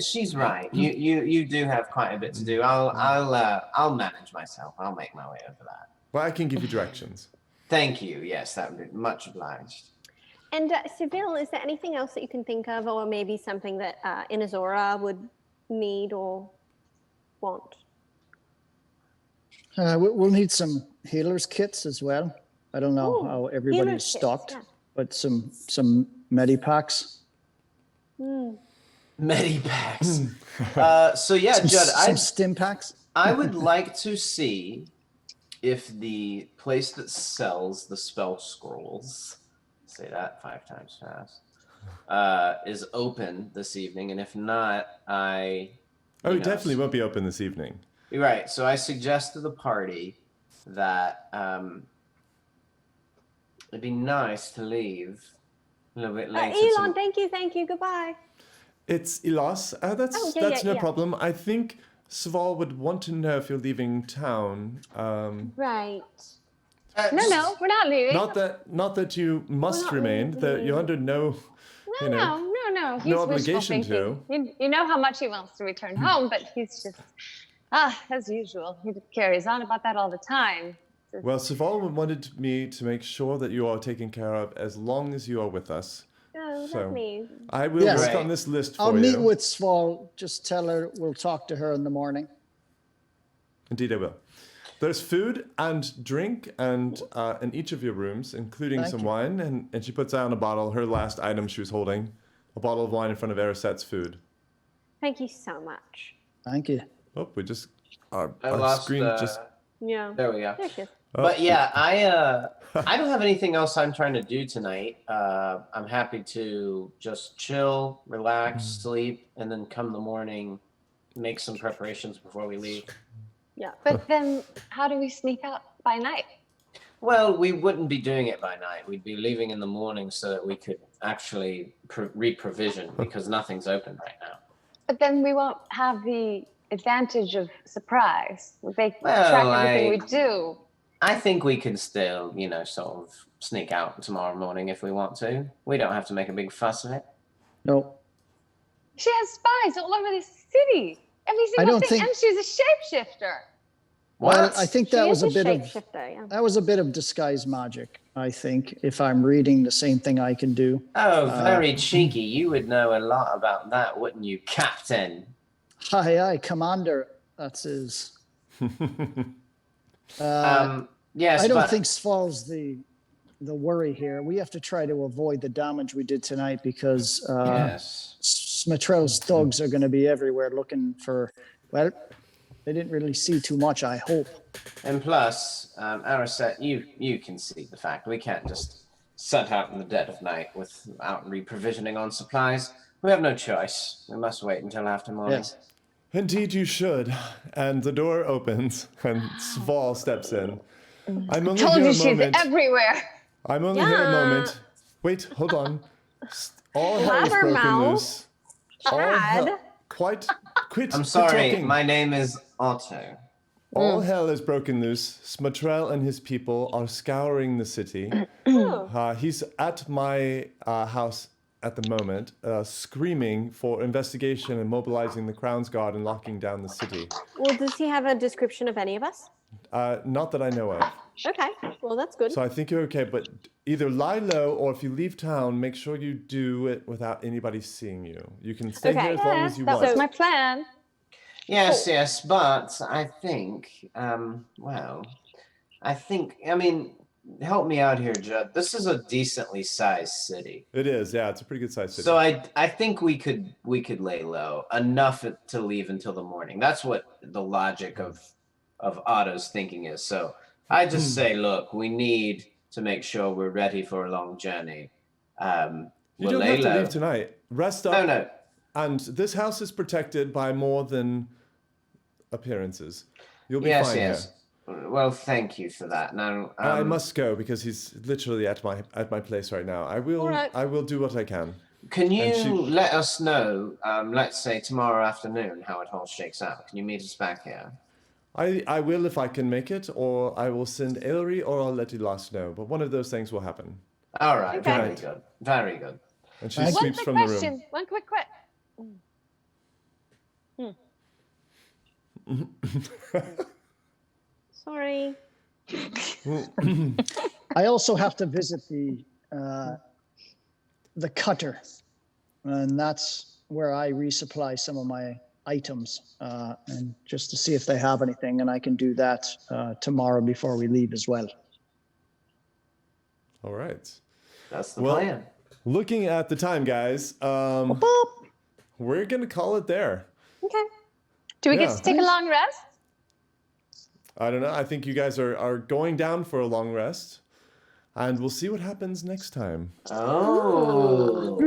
She's right. You do have quite a bit to do. I'll manage myself. I'll make my way over that. Well, I can give you directions. Thank you. Yes, that would be much obliged. And Sval, is there anything else that you can think of, or maybe something that Inazora would need or want? We'll need some healers kits as well. I don't know Ooh, how everybody's healers kits, stocked, yeah. but some medipacks. Medipacks. So yeah, Judd, Some stim packs. I would like to see if the place that sells the spell scrolls, say that 5 times fast, is open this evening, and if not, it definitely won't be open this evening. You're right. So I suggest to the party that it'd be nice to leave a little bit later. Elon, thank you. Goodbye. It's Ilas. That's no problem. I think Sval would want to know if you're leaving town. Right. No, we're not leaving. Not that you must remain. That you're under no. No. He's no obligation wishful thinking. You know how much he wants to return home, but he's just, as usual, he carries on about that all the time. Well, Sval wanted me to make sure that you are taken care of as long as you are with us. Oh, So, lovely. I will Yes. work on this list for you. I'll meet with Sval. Just tell her we'll talk to her in the morning. Indeed, I will. There's food and drink and in each of your rooms, including Thank some you. wine. And she puts down a bottle, her last item she was holding, a bottle of wine in front of Arisette's food. Thank you so much. Thank you. Oh, we just our lost, screen just. Yeah. There we go. There she is. But yeah, I don't have anything else I'm trying to do tonight. I'm happy to just chill, relax, sleep, and then come the morning, make some preparations before we leave. Yeah. But then how do we sneak out by night? Well, we wouldn't be doing it by night. We'd be leaving in the morning so that we could actually re-provision because nothing's open right now. But then we won't have the advantage of surprise. They Well, track everything we do. I think we can still, sort of sneak out tomorrow morning if we want to. We don't have to make a big fuss of it. No. She has spies all over this city. Every single don't thing, think- and she's a shapeshifter. What? Well, I think that She was is a bit of shapeshifter, yeah. that was a bit of disguise magic. I think if I'm reading the same thing I can do. Oh, very cheeky. You would know a lot about that, wouldn't you, Captain? Aye, Commander. That's his. Yes, I don't but think Sval's the worry here. We have to try to avoid the damage we did tonight because yes. Smatrel's thugs are going to be everywhere looking for. Well, they didn't really see too much. I hope. And plus, Arisette, you can see the fact we can't just set out in the dead of night without reprovisioning on supplies. We have no choice. We must wait until after morning. Yes. Indeed, you should. And the door opens, and Sval steps in. I'm only Told here you a she's moment. everywhere. I'm only here a moment. Wait, hold on. All hell is broken Blabbermouth. loose. All Chad. hell. Quit I'm sorry, talking. my name is Otto. All hell is broken loose. Smatrel and his people are scouring the city. He's at my house at the moment, screaming for investigation and mobilizing the Crown's Guard and locking down the city. Well, does he have a description of any of us? Not that I know of. Okay. Well, that's good. So I think you're okay, but either lie low or if you leave town, make sure you do it without anybody seeing you. You can stay Okay. here as long as you That want. was my plan. Yes, but I think, help me out here, Judd. This is a decently sized city. It is, yeah. It's a pretty good sized city. So I think we could lay low enough to leave until the morning. That's what the logic of Otto's thinking is. So I just say, look, we need to make sure we're ready for a long journey. You We'll don't lay have to low. leave tonight. Rest up. No. And this house is protected by more than appearances. You'll be Yes, fine yes. Well, thank you for that. Now here. I must go because he's literally at my place right now. I will All right. I will do what I can. Can you and she- let us know? Let's say tomorrow afternoon how it all shakes out. Can you meet us back here? I will if I can make it, or I will send Ailey, or I'll let Ilas know. But one of those things will happen. All right. Okay. Very good. Very good. And she One One sweeps quick from the room. question. One quick question. Sorry. I also have to visit the cutter, and that's where I resupply some of my items and just to see if they have anything. And I can do that tomorrow before we leave as well. All right. That's the plan. Looking at the time, guys, we're going to call it there. Okay. Do we get to take a long rest? I don't know. I think you guys are going down for a long rest. And we'll see what happens next time. Oh.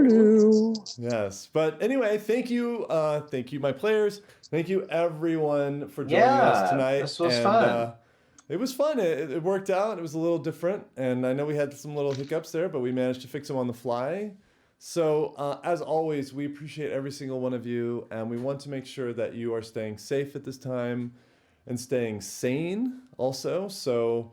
Yes. But anyway, thank you. Thank you, my players. Thank you, everyone, for joining us tonight. This was fun. It was fun. It worked out. It was a little different. And I know we had some little hiccups there, but we managed to fix them on the fly. So as always, we appreciate every single one of you. And we want to make sure that you are staying safe at this time and staying sane also. So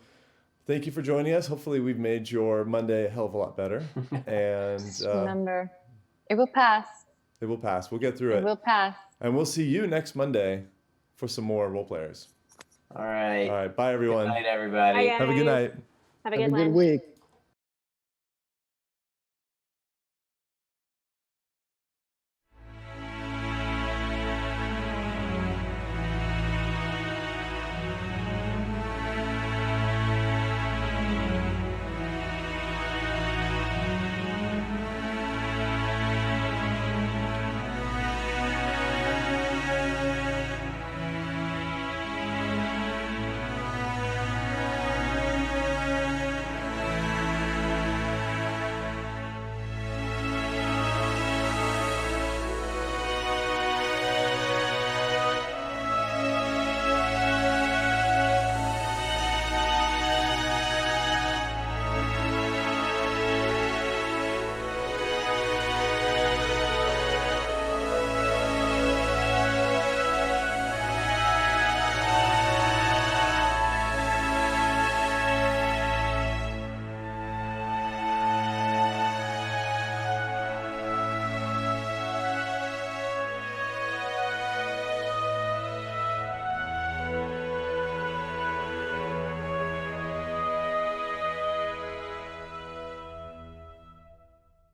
thank you for joining us. Hopefully we've made your Monday a hell of a lot better. And remember, it will pass. It will pass. We'll get through it. It will pass. And we'll see you next Monday for some more role players. All right. All right. Bye, everyone. Good night, everybody. Bye, Have a good night. Have a Have good a good one. week.